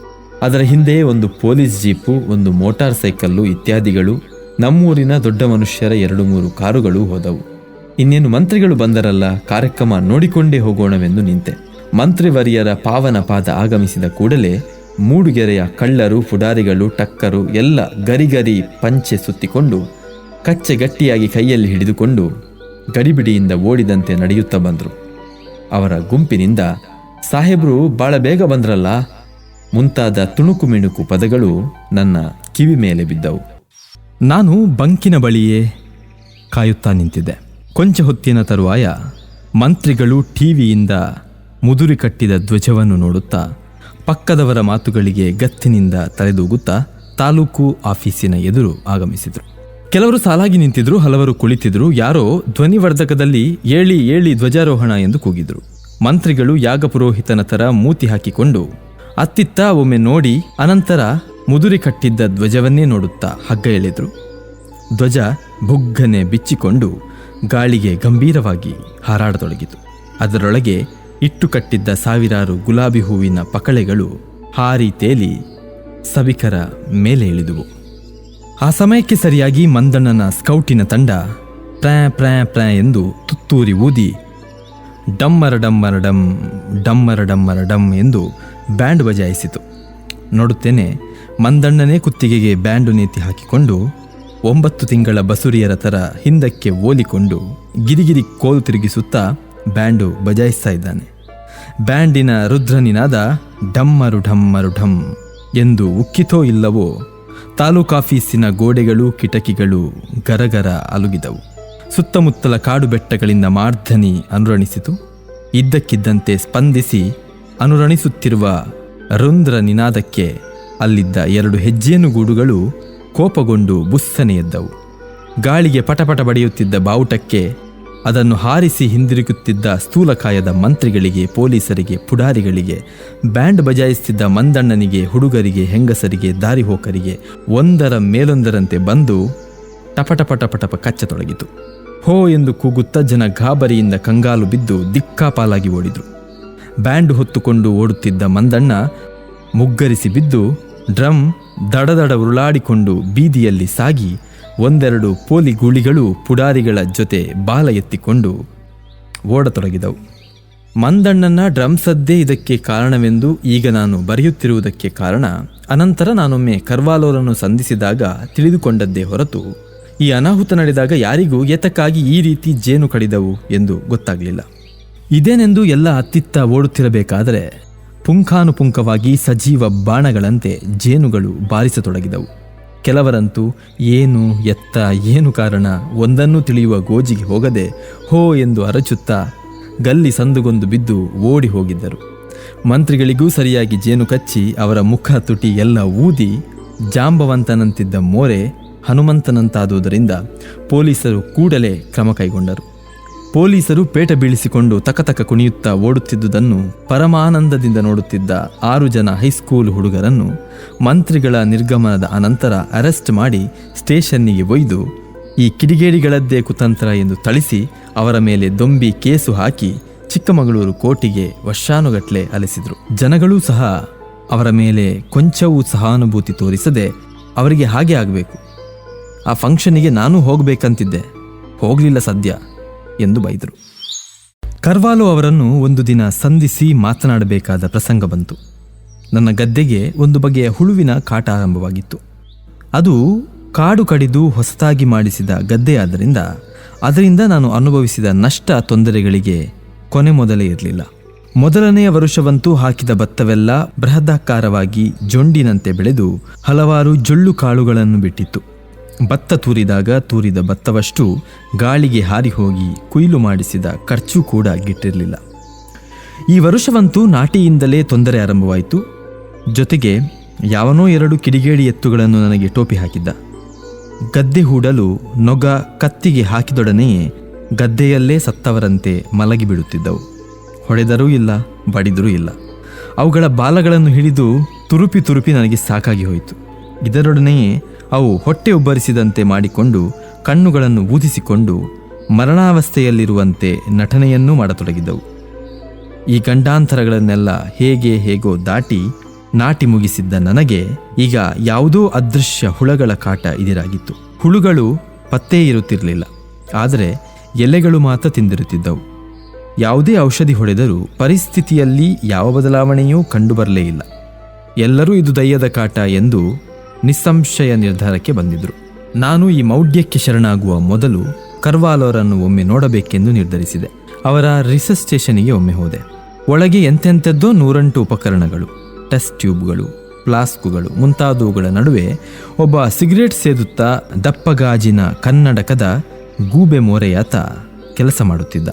Speaker 1: ಅದರ ಹಿಂದೆಯೇ ಒಂದು ಪೊಲೀಸ್ ಜೀಪು, ಒಂದು ಮೋಟಾರ್ ಸೈಕಲ್ಲು ಇತ್ಯಾದಿಗಳು, ನಮ್ಮೂರಿನ ದೊಡ್ಡ ಮನುಷ್ಯರ 2-3 ಕಾರುಗಳು ಹೋದವು. ಇನ್ನೇನು ಮಂತ್ರಿಗಳು ಬಂದರಲ್ಲ, ಕಾರ್ಯಕ್ರಮ ನೋಡಿಕೊಂಡೇ ಹೋಗೋಣವೆಂದು ನಿಂತೆ. ಮಂತ್ರಿವರಿಯರ ಪಾವನ ಪಾದ ಆಗಮಿಸಿದ ಕೂಡಲೇ ಮೂಡುಗೆರೆಯ ಕಳ್ಳರು, ಪುಡಾರಿಗಳು, ಟಕ್ಕರು ಎಲ್ಲ ಗರಿಗರಿ ಪಂಚೆ ಸುತ್ತಿಕೊಂಡು ಕಚ್ಚೆ ಗಟ್ಟಿಯಾಗಿ ಕೈಯಲ್ಲಿ ಹಿಡಿದುಕೊಂಡು ಗಡಿಬಿಡಿಯಿಂದ ಓಡಿದಂತೆ ನಡೆಯುತ್ತಾ ಬಂದರು. ಅವರ ಗುಂಪಿನಿಂದ ಸಾಹೇಬ್ರು ಭಾಳ ಬೇಗ ಬಂದ್ರಲ್ಲ ಮುಂತಾದ ತುಣುಕು ಮಿಣುಕು ಪದಗಳು ನನ್ನ ಕಿವಿ ಮೇಲೆ ಬಿದ್ದವು. ನಾನು ಬಂಕಿನ ಬಳಿಯೇ ಕಾಯುತ್ತಾ ನಿಂತಿದ್ದೆ. ಕೊಂಚ ಹೊತ್ತಿನ ತರುವಾಯ ಮಂತ್ರಿಗಳು ಟಿವಿಯಿಂದ ಮುದುರಿ ಕಟ್ಟಿದ ಧ್ವಜವನ್ನು ನೋಡುತ್ತಾ ಪಕ್ಕದವರ ಮಾತುಗಳಿಗೆ ಗತ್ತಿನಿಂದ ತಲೆದೂಗುತ್ತಾ ತಾಲೂಕು ಆಫೀಸಿನ ಎದುರು ಆಗಮಿಸಿದರು. ಕೆಲವರು ಸಾಲಾಗಿ ನಿಂತಿದ್ರು, ಹಲವರು ಕುಳಿತಿದ್ರು. ಯಾರೋ ಧ್ವನಿವರ್ಧಕದಲ್ಲಿ ಏಳಿ ಏಳಿ ಧ್ವಜಾರೋಹಣ ಎಂದು ಕೂಗಿದ್ರು. ಮಂತ್ರಿಗಳು ಯಾಗಪುರೋಹಿತನ ತರ ಮೂತಿ ಹಾಕಿಕೊಂಡು ಅತ್ತಿತ್ತ ಒಮ್ಮೆ ನೋಡಿ ಅನಂತರ ಮುದುರಿ ಕಟ್ಟಿದ್ದ ಧ್ವಜವನ್ನೇ ನೋಡುತ್ತಾ ಹಗ್ಗ ಎಳೆದ್ರು. ಧ್ವಜ ಬುಗ್ಗನೆ ಬಿಚ್ಚಿಕೊಂಡು ಗಾಳಿಗೆ ಗಂಭೀರವಾಗಿ ಹಾರಾಡತೊಡಗಿತು. ಅದರೊಳಗೆ ಇಟ್ಟು ಕಟ್ಟಿದ್ದ ಸಾವಿರಾರು ಗುಲಾಬಿ ಹೂವಿನ ಪಕಳೆಗಳು ಹಾರಿ ತೇಲಿ ಸಭಿಕರ ಮೇಲೆ ಇಳಿದುವು. ಆ ಸಮಯಕ್ಕೆ ಸರಿಯಾಗಿ ಮಂದಣ್ಣನ ಸ್ಕೌಟಿನ ತಂಡ ಪ್ರ್ಯಾ ಪ್ರ್ಯಾ ಪ್ರ್ಯಾ ಎಂದು ತುತ್ತೂರಿ ಊದಿ ಡಮ್ಮರ ಡಮ್ಮರ ಡಮ್ ಡಮ್ಮರ ಡಮ್ಮರ ಡಮ್ ಎಂದು ಬ್ಯಾಂಡ್ ಬಜಾಯಿಸಿತು. ನೋಡುತ್ತೇನೆ, ಮಂದಣ್ಣನೇ ಕುತ್ತಿಗೆಗೆ ಬ್ಯಾಂಡು ನೇತಿ ಹಾಕಿಕೊಂಡು 9 ತಿಂಗಳ ಬಸುರಿಯರ ಥರ ಹಿಂದಕ್ಕೆ ಓಲಿಕೊಂಡು ಗಿರಿಗಿರಿ ಕೋಲು ತಿರುಗಿಸುತ್ತಾ ಬ್ಯಾಂಡು ಬಜಾಯಿಸ್ತಾ ಇದ್ದಾನೆ. ಬ್ಯಾಂಡಿನ ರುದ್ರನಿನಾದ ಡಮ್ಮರು ಢಮ್ಮರು ಢಮ್ ಎಂದು ಉಕ್ಕಿತೋ ಇಲ್ಲವೋ ತಾಲೂಕಾಫೀಸಿನ ಗೋಡೆಗಳು, ಕಿಟಕಿಗಳು ಗರಗರ ಅಲುಗಿದವು. ಸುತ್ತಮುತ್ತಲ ಕಾಡು ಬೆಟ್ಟಗಳಿಂದ ಮಾರ್ಧನಿ ಅನುರಣಿಸಿತು. ಇದ್ದಕ್ಕಿದ್ದಂತೆ ಸ್ಪಂದಿಸಿ ಅನುರಣಿಸುತ್ತಿರುವ ರುಂದ್ರ ನಿನಾದಕ್ಕೆ ಅಲ್ಲಿದ್ದ 2 ಹೆಜ್ಜೇನುಗೂಡುಗಳು ಕೋಪಗೊಂಡು ಬುಸ್ಸನೆ ಎದ್ದವು. ಗಾಳಿಗೆ ಪಟಪಟ ಬಡಿಯುತ್ತಿದ್ದ ಬಾವುಟಕ್ಕೆ, ಅದನ್ನು ಹಾರಿಸಿ ಹಿಂದಿರುಗುತ್ತಿದ್ದ ಸ್ಥೂಲಕಾಯದ ಮಂತ್ರಿಗಳಿಗೆ, ಪೊಲೀಸರಿಗೆ, ಪುಡಾರಿಗಳಿಗೆ, ಬ್ಯಾಂಡ್ ಬಜಾಯಿಸುತ್ತಿದ್ದ ಮಂದಣ್ಣನಿಗೆ, ಹುಡುಗರಿಗೆ, ಹೆಂಗಸರಿಗೆ, ದಾರಿಹೋಕರಿಗೆ ಒಂದರ ಮೇಲೊಂದರಂತೆ ಬಂದು ಟಪಟಪಟಪಟಪ ಕಚ್ಚತೊಡಗಿತು. ಹೋ ಎಂದು ಕೂಗುತ್ತಾ ಜನ ಗಾಬರಿಯಿಂದ ಕಂಗಾಲು ಬಿದ್ದು ದಿಕ್ಕಾಪಾಲಾಗಿ ಓಡಿದ್ರು. ಬ್ಯಾಂಡ್ ಹೊತ್ತುಕೊಂಡು ಓಡುತ್ತಿದ್ದ ಮಂದಣ್ಣ ಮುಗ್ಗರಿಸಿ ಬಿದ್ದು ಡ್ರಮ್ ದಡದಡ ಉರುಳಾಡಿಕೊಂಡು ಬೀದಿಯಲ್ಲಿ ಸಾಗಿ 1-2 ಪೋಲಿ ಗೂಳಿಗಳು ಪುಡಾರಿಗಳ ಜೊತೆ ಬಾಲ ಎತ್ತಿಕೊಂಡು ಓಡತೊಡಗಿದವು. ಮಂದಣ್ಣನ ಡ್ರಮ್ ಸದ್ದೇ ಇದಕ್ಕೆ ಕಾರಣವೆಂದು ಈಗ ನಾನು ಬರೆಯುತ್ತಿರುವುದಕ್ಕೆ ಕಾರಣ. ಅನಂತರ ನಾನೊಮ್ಮೆ ಕರ್ವಾಲೋರನ್ನು ಸಂಧಿಸಿದಾಗ ತಿಳಿದುಕೊಂಡದ್ದೇ ಹೊರತು ಈ ಅನಾಹುತ ನಡೆದಾಗ ಯಾರಿಗೂ ಏತಕ್ಕಾಗಿ ಈ ರೀತಿ ಜೇನು ಕಡಿದವು ಎಂದು ಗೊತ್ತಾಗಲಿಲ್ಲ. ಇದೇನೆಂದು ಎಲ್ಲ ಅತ್ತಿತ್ತ ಓಡುತ್ತಿರಬೇಕಾದರೆ ಪುಂಖಾನುಪುಂಖವಾಗಿ ಸಜೀವ ಬಾಣಗಳಂತೆ ಜೇನುಗಳು ಬಾರಿಸತೊಡಗಿದವು. ಕೆಲವರಂತೂ ಏನು ಎತ್ತ ಏನು ಕಾರಣ ಒಂದನ್ನು ತಿಳಿಯುವ ಗೋಜಿಗೆ ಹೋಗದೆ ಹೋ ಎಂದು ಅರಚುತ್ತಾ ಗಲ್ಲಿ ಸಂದುಗೊಂದು ಬಿದ್ದು ಓಡಿ ಹೋಗಿದ್ದರು. ಮಂತ್ರಿಗಳಿಗೂ ಸರಿಯಾಗಿ ಜೇನು ಕಚ್ಚಿ ಅವರ ಮುಖ ತುಟಿ ಎಲ್ಲ ಊದಿ ಜಾಂಬವಂತನಂತಿದ್ದ ಮೋರೆ ಹನುಮಂತನಂತಾದುದರಿಂದ ಪೊಲೀಸರು ಕೂಡಲೇ ಕ್ರಮ ಕೈಗೊಂಡರು. ಪೊಲೀಸರು ಪೇಟ ಬೀಳಿಸಿಕೊಂಡು ತಕತಕ ಕುಣಿಯುತ್ತಾ ಓಡುತ್ತಿದ್ದುದನ್ನು ಪರಮಾನಂದದಿಂದ ನೋಡುತ್ತಿದ್ದ 6 ಜನ ಹೈಸ್ಕೂಲ್ ಹುಡುಗರನ್ನು ಮಂತ್ರಿಗಳ ನಿರ್ಗಮನದ ಅನಂತರ ಅರೆಸ್ಟ್ ಮಾಡಿ ಸ್ಟೇಷನ್ನಿಗೆ ಒಯ್ದು ಈ ಕಿಡಿಗೇಡಿಗಳದ್ದೇ ಕುತಂತ್ರ ಎಂದು ಥಳಿಸಿ ಅವರ ಮೇಲೆ ದೊಂಬಿ ಕೇಸು ಹಾಕಿ ಚಿಕ್ಕಮಗಳೂರು ಕೋರ್ಟಿಗೆ ವರ್ಷಾನುಗಟ್ಲೆ ಅಲೆಸಿದ್ರು. ಜನಗಳೂ ಸಹ ಅವರ ಮೇಲೆ ಕೊಂಚವೂ ಸಹಾನುಭೂತಿ ತೋರಿಸದೆ ಅವರಿಗೆ ಹಾಗೆ ಆಗಬೇಕು. ಆ ಫಂಕ್ಷನಿಗೆ ನಾನು ಹೋಗಬೇಕಂತಿದ್ದೆ, ಹೋಗಲಿಲ್ಲ ಸದ್ಯ. ಎಂದು ಬೈದರು. ಕರ್ವಾಲೋ ಅವರನ್ನು ಒಂದು ದಿನ ಸಂಧಿಸಿ ಮಾತನಾಡಬೇಕಾದ ಪ್ರಸಂಗ ಬಂತು. ನನ್ನ ಗದ್ದೆಗೆ ಒಂದು ಬಗೆಯ ಹುಳುವಿನ ಕಾಟ ಆರಂಭವಾಗಿತ್ತು. ಅದು ಕಾಡು ಕಡಿದು ಹೊಸತಾಗಿ ಮಾಡಿಸಿದ ಗದ್ದೆಯಾದ್ದರಿಂದ ಅದರಿಂದ ನಾನು ಅನುಭವಿಸಿದ ನಷ್ಟ ತೊಂದರೆಗಳಿಗೆ ಕೊನೆ ಮೊದಲೇ ಇರಲಿಲ್ಲ. ಮೊದಲನೆಯ ವರುಷವಂತೂ ಹಾಕಿದ ಭತ್ತವೆಲ್ಲ ಬೃಹದಾಕಾರವಾಗಿ ಜೊಂಡಿನಂತೆ ಬೆಳೆದು ಹಲವಾರು ಜೊಳ್ಳು ಕಾಳುಗಳನ್ನು ಬಿಟ್ಟಿತ್ತು. ಭತ್ತ ತೂರಿದ ಭತ್ತವಷ್ಟು ಗಾಳಿಗೆ ಹಾರಿ ಹೋಗಿ ಕೊಯ್ಲು ಮಾಡಿಸಿದ ಖರ್ಚು ಕೂಡ ಗಿಟ್ಟಿರಲಿಲ್ಲ. ಈ ವರುಷವಂತೂ ನಾಟಿಯಿಂದಲೇ ತೊಂದರೆ ಆರಂಭವಾಯಿತು. ಜೊತೆಗೆ ಯಾವನೋ 2 ಕಿಡಿಗೇಡಿ ಎತ್ತುಗಳನ್ನು ನನಗೆ ಟೋಪಿ ಹಾಕಿದ್ದ. ಗದ್ದೆ ಹೂಡಲು ನೊಗ ಕತ್ತಿಗೆ ಹಾಕಿದೊಡನೆಯೇ ಗದ್ದೆಯಲ್ಲೇ ಸತ್ತವರಂತೆ ಮಲಗಿಬಿಡುತ್ತಿದ್ದವು. ಹೊಡೆದರೂ ಇಲ್ಲ, ಬಡಿದರೂ ಇಲ್ಲ. ಅವುಗಳ ಬಾಲಗಳನ್ನು ಹಿಡಿದು ತುರುಪಿ ನನಗೆ ಸಾಕಾಗಿ ಹೋಯಿತು. ಇದರೊಡನೆಯೇ ಅವು ಹೊಟ್ಟೆ ಉಬ್ಬರಿಸಿದಂತೆ ಮಾಡಿಕೊಂಡು ಕಣ್ಣುಗಳನ್ನು ಊದಿಸಿಕೊಂಡು ಮರಣಾವಸ್ಥೆಯಲ್ಲಿರುವಂತೆ ನಟನೆಯನ್ನೂ ಮಾಡತೊಡಗಿದ್ದವು. ಈ ಗಂಡಾಂತರಗಳನ್ನೆಲ್ಲ ಹೇಗೋ ದಾಟಿ ನಾಟಿ ಮುಗಿಸಿದ್ದ ನನಗೆ ಈಗ ಯಾವುದೋ ಅದೃಶ್ಯ ಹುಳಗಳ ಕಾಟ ಇದಿರಾಗಿತ್ತು. ಹುಳುಗಳು ಪತ್ತೇ ಇರುತ್ತಿರಲಿಲ್ಲ, ಆದರೆ ಎಲೆಗಳು ಮಾತ್ರ ತಿಂದಿರುತ್ತಿದ್ದವು. ಯಾವುದೇ ಔಷಧಿ ಹೊಡೆದರೂ ಪರಿಸ್ಥಿತಿಯಲ್ಲಿ ಯಾವ ಬದಲಾವಣೆಯೂ ಕಂಡುಬರಲೇ ಇಲ್ಲ. ಎಲ್ಲರೂ ಇದು ದಯ್ಯದ ಕಾಟ ಎಂದು ನಿಸ್ಸಂಶಯ ನಿರ್ಧಾರಕ್ಕೆ ಬಂದಿದ್ದರು. ನಾನು ಈ ಮೌಢ್ಯಕ್ಕೆ ಶರಣಾಗುವ ಮೊದಲು ಕರ್ವಾಲೋರನ್ನು ಒಮ್ಮೆ ನೋಡಬೇಕೆಂದು ನಿರ್ಧರಿಸಿದೆ. ಅವರ ರಿಸರ್ಚ್ ಸ್ಟೇಷನಿಗೆ ಒಮ್ಮೆ ಹೋದೆ. ಒಳಗೆ ಎಂತೆಂಥದ್ದೋ 108 ಉಪಕರಣಗಳು, ಟೆಸ್ಟ್ ಟ್ಯೂಬ್ಗಳು, ಫ್ಲಾಸ್ಕುಗಳು ಮುಂತಾದವುಗಳ ನಡುವೆ ಒಬ್ಬ ಸಿಗರೇಟ್ ಸೇದುತ್ತಾ ದಪ್ಪಗಾಜಿನ ಕನ್ನಡಕದ ಗೂಬೆ ಮೋರೆಯಾತ ಕೆಲಸ ಮಾಡುತ್ತಿದ್ದ.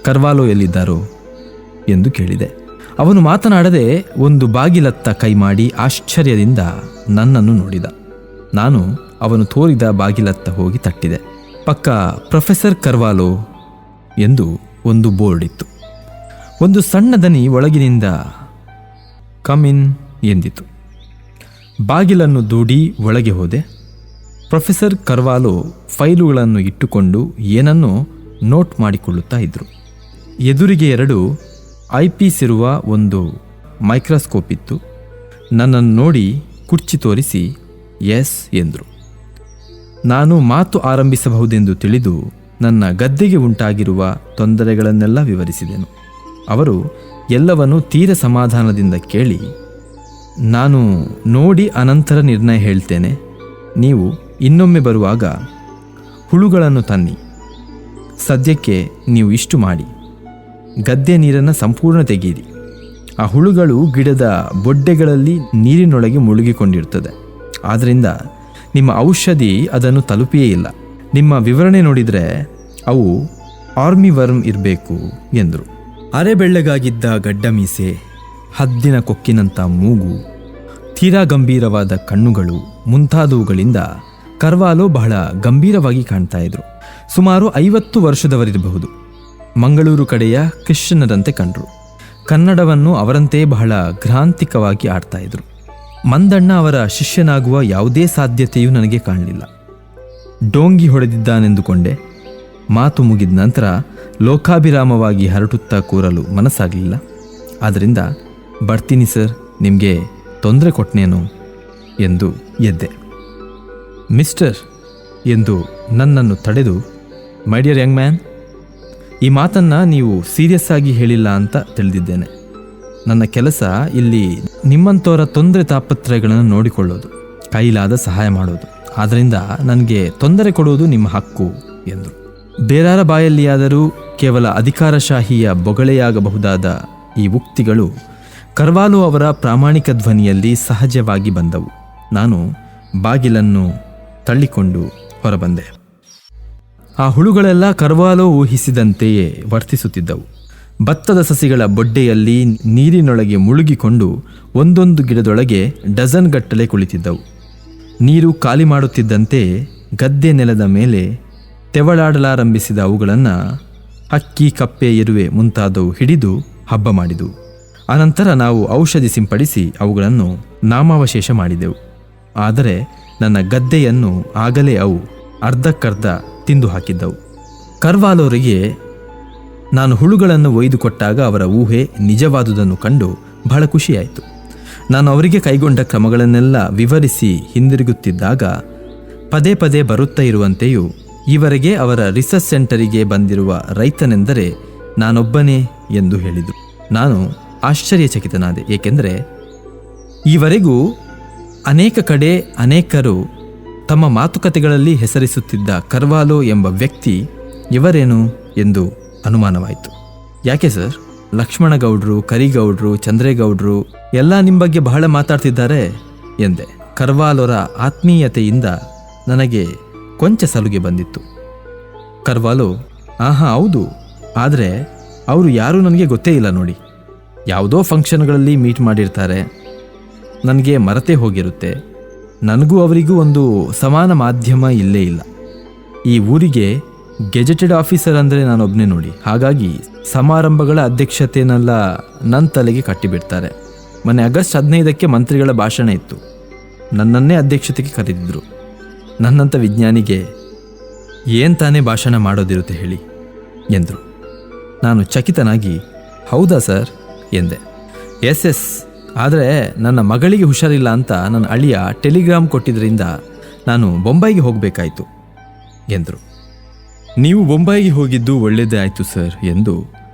Speaker 1: ಕರ್ವಾಲೋ ಎಲ್ಲಿದ್ದಾರೋ ಎಂದು ಕೇಳಿದೆ. ಅವನು ಮಾತನಾಡದೆ ಒಂದು ಬಾಗಿಲತ್ತ ಕೈ ಮಾಡಿ ಆಶ್ಚರ್ಯದಿಂದ ನನ್ನನ್ನು ನೋಡಿದ. ನಾನು ಅವನು ತೋರಿದ ಬಾಗಿಲತ್ತ ಹೋಗಿ ತಟ್ಟಿದೆ. ಪಕ್ಕ ಪ್ರೊಫೆಸರ್ ಕರ್ವಾಲೋ ಎಂದು ಒಂದು ಬೋರ್ಡ್ ಇತ್ತು. ಒಂದು ಸಣ್ಣ ದನಿ ಒಳಗಿನಿಂದ ಕಮ್ ಇನ್ ಎಂದಿತು. ಬಾಗಿಲನ್ನು ದೂಡಿ ಒಳಗೆ ಹೋದೆ. ಪ್ರೊಫೆಸರ್ ಕರ್ವಾಲೋ ಫೈಲುಗಳನ್ನು ಇಟ್ಟುಕೊಂಡು ಏನನ್ನೋ ನೋಟ್ ಮಾಡಿಕೊಳ್ಳುತ್ತಾ ಇದ್ದರು. ಎದುರಿಗೆ 2 ಐಪೀಸ್ ಇರುವ ಒಂದು ಮೈಕ್ರೋಸ್ಕೋಪ್ ಇತ್ತು. ನನ್ನನ್ನು ನೋಡಿ ಕುರ್ಚಿ ತೋರಿಸಿ ಎಸ್ ಎಂದರು. ನಾನು ಮಾತು ಆರಂಭಿಸಬಹುದೆಂದು ತಿಳಿದು ನನ್ನ ಗದ್ದೆಗೆ ಉಂಟಾಗಿರುವ ತೊಂದರೆಗಳನ್ನೆಲ್ಲ ವಿವರಿಸಿದೆನು. ಅವರು ಎಲ್ಲವನ್ನೂ ತೀರ ಸಮಾಧಾನದಿಂದ ಕೇಳಿ, ನಾನು ನೋಡಿ ಅನಂತರ ನಿರ್ಣಯ ಹೇಳ್ತೇನೆ. ನೀವು ಇನ್ನೊಮ್ಮೆ ಬರುವಾಗ ಹುಳುಗಳನ್ನು ತನ್ನಿ. ಸದ್ಯಕ್ಕೆ ನೀವು ಇಷ್ಟು ಮಾಡಿ, ಗದ್ದೆ ನೀರನ್ನು ಸಂಪೂರ್ಣ ತೆಗೀರಿ. ಆ ಹುಳುಗಳು ಗಿಡದ ಬೊಡ್ಡೆಗಳಲ್ಲಿ ನೀರಿನೊಳಗೆ ಮುಳುಗಿಕೊಂಡಿರ್ತದೆ. ಆದ್ದರಿಂದ ನಿಮ್ಮ ಔಷಧಿ ಅದನ್ನು ತಲುಪಿಯೇ ಇಲ್ಲ. ನಿಮ್ಮ ವಿವರಣೆ ನೋಡಿದರೆ ಅವು ಆರ್ಮಿ ವರ್ಮ್ ಇರಬೇಕು ಎಂದರು. ಅರೆ ಬೆಳ್ಳಗಾಗಿದ್ದ ಗಡ್ಡ ಮೀಸೆ, ಹದ್ದಿನ ಕೊಕ್ಕಿನಂಥ ಮೂಗು, ತೀರಾ ಗಂಭೀರವಾದ ಕಣ್ಣುಗಳು ಮುಂತಾದವುಗಳಿಂದ ಕರ್ವಾಲೋ ಬಹಳ ಗಂಭೀರವಾಗಿ ಕಾಣ್ತಾ ಇದ್ರು. ಸುಮಾರು 50 ವರ್ಷದವರಿರಬಹುದು. ಮಂಗಳೂರು ಕಡೆಯ ಕ್ರಿಶ್ಚಿಯನ್ನರಂತೆ ಕಂಡರು. ಕನ್ನಡವನ್ನು ಅವರಂತೆ ಬಹಳ ಗ್ರಾಂಥಿಕವಾಗಿ ಆಡ್ತಾ ಇದ್ರು. ಮಂದಣ್ಣ ಅವರ ಶಿಷ್ಯನಾಗುವ ಯಾವುದೇ ಸಾಧ್ಯತೆಯೂ ನನಗೆ ಕಾಣಲಿಲ್ಲ. ಡೋಂಗಿ ಹೊಡೆದಿದ್ದಾನೆಂದುಕೊಂಡೆ. ಮಾತು ಮುಗಿದ ನಂತರ ಲೋಕಾಭಿರಾಮವಾಗಿ ಹರಟುತ್ತಾ ಕೂರಲು ಮನಸ್ಸಾಗಲಿಲ್ಲ. ಆದ್ದರಿಂದ ಬರ್ತೀನಿ ಸರ್, ನಿಮಗೆ ತೊಂದರೆ ಕೊಟ್ಟನೇನು ಎಂದು ಎದ್ದೆ. ಮಿಸ್ಟರ್ ಎಂದು ನನ್ನನ್ನು ತಡೆದು, ಮೈ ಡಿಯರ್ ಯಂಗ್ ಮ್ಯಾನ್, ಈ ಮಾತನ್ನು ನೀವು ಸೀರಿಯಸ್ ಆಗಿ ಹೇಳಿಲ್ಲ ಅಂತ ತಿಳಿದಿದ್ದೇನೆ. ನನ್ನ ಕೆಲಸ ಇಲ್ಲಿ ನಿಮ್ಮಂಥವರ ತೊಂದರೆ ತಾಪತ್ರಯಗಳನ್ನು ನೋಡಿಕೊಳ್ಳೋದು, ಕೈಲಾದ ಸಹಾಯ ಮಾಡೋದು. ಆದ್ದರಿಂದ ನನಗೆ ತೊಂದರೆ ಕೊಡುವುದು ನಿಮ್ಮ ಹಕ್ಕು ಎಂದರು. ಬೇರಾರ ಬಾಯಲ್ಲಿಯಾದರೂ ಕೇವಲ ಅಧಿಕಾರಶಾಹಿಯ ಬೊಗಳೆಯಾಗಬಹುದಾದ ಈ ಉಕ್ತಿಗಳು ಕರ್ವಾಲೋ ಅವರ ಪ್ರಾಮಾಣಿಕ ಧ್ವನಿಯಲ್ಲಿ ಸಹಜವಾಗಿ ಬಂದವು. ನಾನು ಬಾಗಿಲನ್ನು ತಳ್ಳಿಕೊಂಡು ಹೊರಬಂದೆ. ಆ ಹುಳುಗಳೆಲ್ಲ ಕರ್ವಾಲೋ ಊಹಿಸಿದಂತೆಯೇ ವರ್ತಿಸುತ್ತಿದ್ದವು. ಭತ್ತದ ಸಸಿಗಳ ಬೊಡ್ಡೆಯಲ್ಲಿ ನೀರಿನೊಳಗೆ ಮುಳುಗಿಕೊಂಡು ಒಂದೊಂದು ಗಿಡದೊಳಗೆ ಡಜನ್ ಗಟ್ಟಲೆ ಕುಳಿತಿದ್ದವು. ನೀರು ಖಾಲಿ ಮಾಡುತ್ತಿದ್ದಂತೆ ಗದ್ದೆ ನೆಲದ ಮೇಲೆ ತೆವಳಾಡಲಾರಂಭಿಸಿದ ಅವುಗಳನ್ನು ಹಕ್ಕಿ, ಕಪ್ಪೆ, ಇರುವೆ ಮುಂತಾದವು ಹಿಡಿದು ಹಬ್ಬ ಮಾಡಿದವು. ಅನಂತರ ನಾವು ಔಷಧಿ ಸಿಂಪಡಿಸಿ ಅವುಗಳನ್ನು ನಾಮಾವಶೇಷ ಮಾಡಿದೆವು. ಆದರೆ ನನ್ನ ಗದ್ದೆಯನ್ನು ಆಗಲೇ ಅವು ಅರ್ಧಕ್ಕರ್ಧ ತಿಂದು ಹಾಕಿದ್ದವು. ಕರ್ವಾಲೋರಿಗೆ ನಾನು ಹುಳುಗಳನ್ನು ಒಯ್ದು ಕೊಟ್ಟಾಗ ಅವರ ಊಹೆ ನಿಜವಾದುದನ್ನು ಕಂಡು ಬಹಳ ಖುಷಿಯಾಯಿತು. ನಾನು ಅವರಿಗೆ ಕೈಗೊಂಡ ಕ್ರಮಗಳನ್ನೆಲ್ಲ ವಿವರಿಸಿ ಹಿಂದಿರುಗುತ್ತಿದ್ದಾಗ ಪದೇ ಪದೇ ಬರುತ್ತಾ ಇರುವಂತೆಯೂ ಈವರೆಗೆ ಅವರ ರಿಸರ್ಚ್ ಸೆಂಟರಿಗೆ ಬಂದಿರುವ ರೈತನೆಂದರೆ ನಾನೊಬ್ಬನೇ ಎಂದು ಹೇಳಿದರು. ನಾನು ಆಶ್ಚರ್ಯಚಕಿತನಾದೆ. ಏಕೆಂದರೆ ಈವರೆಗೂ ಅನೇಕ ಕಡೆ ಅನೇಕರು ತಮ್ಮ ಮಾತುಕತೆಗಳಲ್ಲಿ ಹೆಸರಿಸುತ್ತಿದ್ದ ಕರ್ವಾಲೋ ಎಂಬ ವ್ಯಕ್ತಿ ಇವರೇನು ಎಂದು ಅನುಮಾನವಾಯಿತು. ಯಾಕೆ ಸರ್, ಲಕ್ಷ್ಮಣಗೌಡ್ರು, ಕರಿಗೌಡ್ರು, ಚಂದ್ರೇಗೌಡ್ರು ಎಲ್ಲ ನಿಮ್ಮ ಬಗ್ಗೆ ಬಹಳ ಮಾತಾಡ್ತಿದ್ದಾರೆ ಎಂದೆ. ಕರ್ವಾಲೋರ ಆತ್ಮೀಯತೆಯಿಂದ ನನಗೆ ಕೊಂಚ ಸಲುಗೆ ಬಂದಿತ್ತು. ಕರ್ವಾಲೋ, ಆಹಾ ಹೌದು, ಆದರೆ ಅವರು ಯಾರೂ ನನಗೆ ಗೊತ್ತೇ ಇಲ್ಲ ನೋಡಿ. ಯಾವುದೋ ಫಂಕ್ಷನ್ಗಳಲ್ಲಿ ಮೀಟ್ ಮಾಡಿರ್ತಾರೆ, ನನಗೆ ಮರೆತೇ ಹೋಗಿರುತ್ತೆ. ನನಗೂ ಅವರಿಗೂ ಒಂದು ಸಮಾನ ಮಾಧ್ಯಮ ಇಲ್ಲೇ ಇಲ್ಲ. ಈ ಊರಿಗೆ ಗೆಜೆಟೆಡ್ ಆಫೀಸರ್ ಅಂದರೆ ನಾನೊಬ್ಬನೇ ನೋಡಿ. ಹಾಗಾಗಿ ಸಮಾರಂಭಗಳ ಅಧ್ಯಕ್ಷತೆಯನ್ನೆಲ್ಲ ನನ್ನ ತಲೆಗೆ ಕಟ್ಟಿಬಿಡ್ತಾರೆ. ಮೊನ್ನೆ ಆಗಸ್ಟ್ 15ಕ್ಕೆ ಮಂತ್ರಿಗಳ ಭಾಷಣ ಇತ್ತು. ನನ್ನನ್ನೇ ಅಧ್ಯಕ್ಷತೆಗೆ ಕರೆದಿದ್ದರು. ನನ್ನಂಥ ವಿಜ್ಞಾನಿಗೆ ಏನು ತಾನೇ ಭಾಷಣ ಮಾಡೋದಿರುತ್ತೆ ಹೇಳಿ ಎಂದರು. ನಾನು ಚಕಿತನಾಗಿ ಹೌದಾ ಸರ್ ಎಂದೆ. ಎಸ್, ಆದರೆ ನನ್ನ ಮಗಳಿಗೆ ಹುಷಾರಿಲ್ಲ ಅಂತ ನನ್ನ ಅಳಿಯ ಟೆಲಿಗ್ರಾಮ್ ಕೊಟ್ಟಿದ್ದರಿಂದ ನಾನು ಬೊಂಬೈಗೆ ಹೋಗಬೇಕಾಯಿತು ಎಂದರು. ನೀವು ಬೊಂಬೈಗೆ ಹೋಗಿದ್ದು ಒಳ್ಳೆಯದೇ ಆಯಿತು ಸರ್ ಎಂದು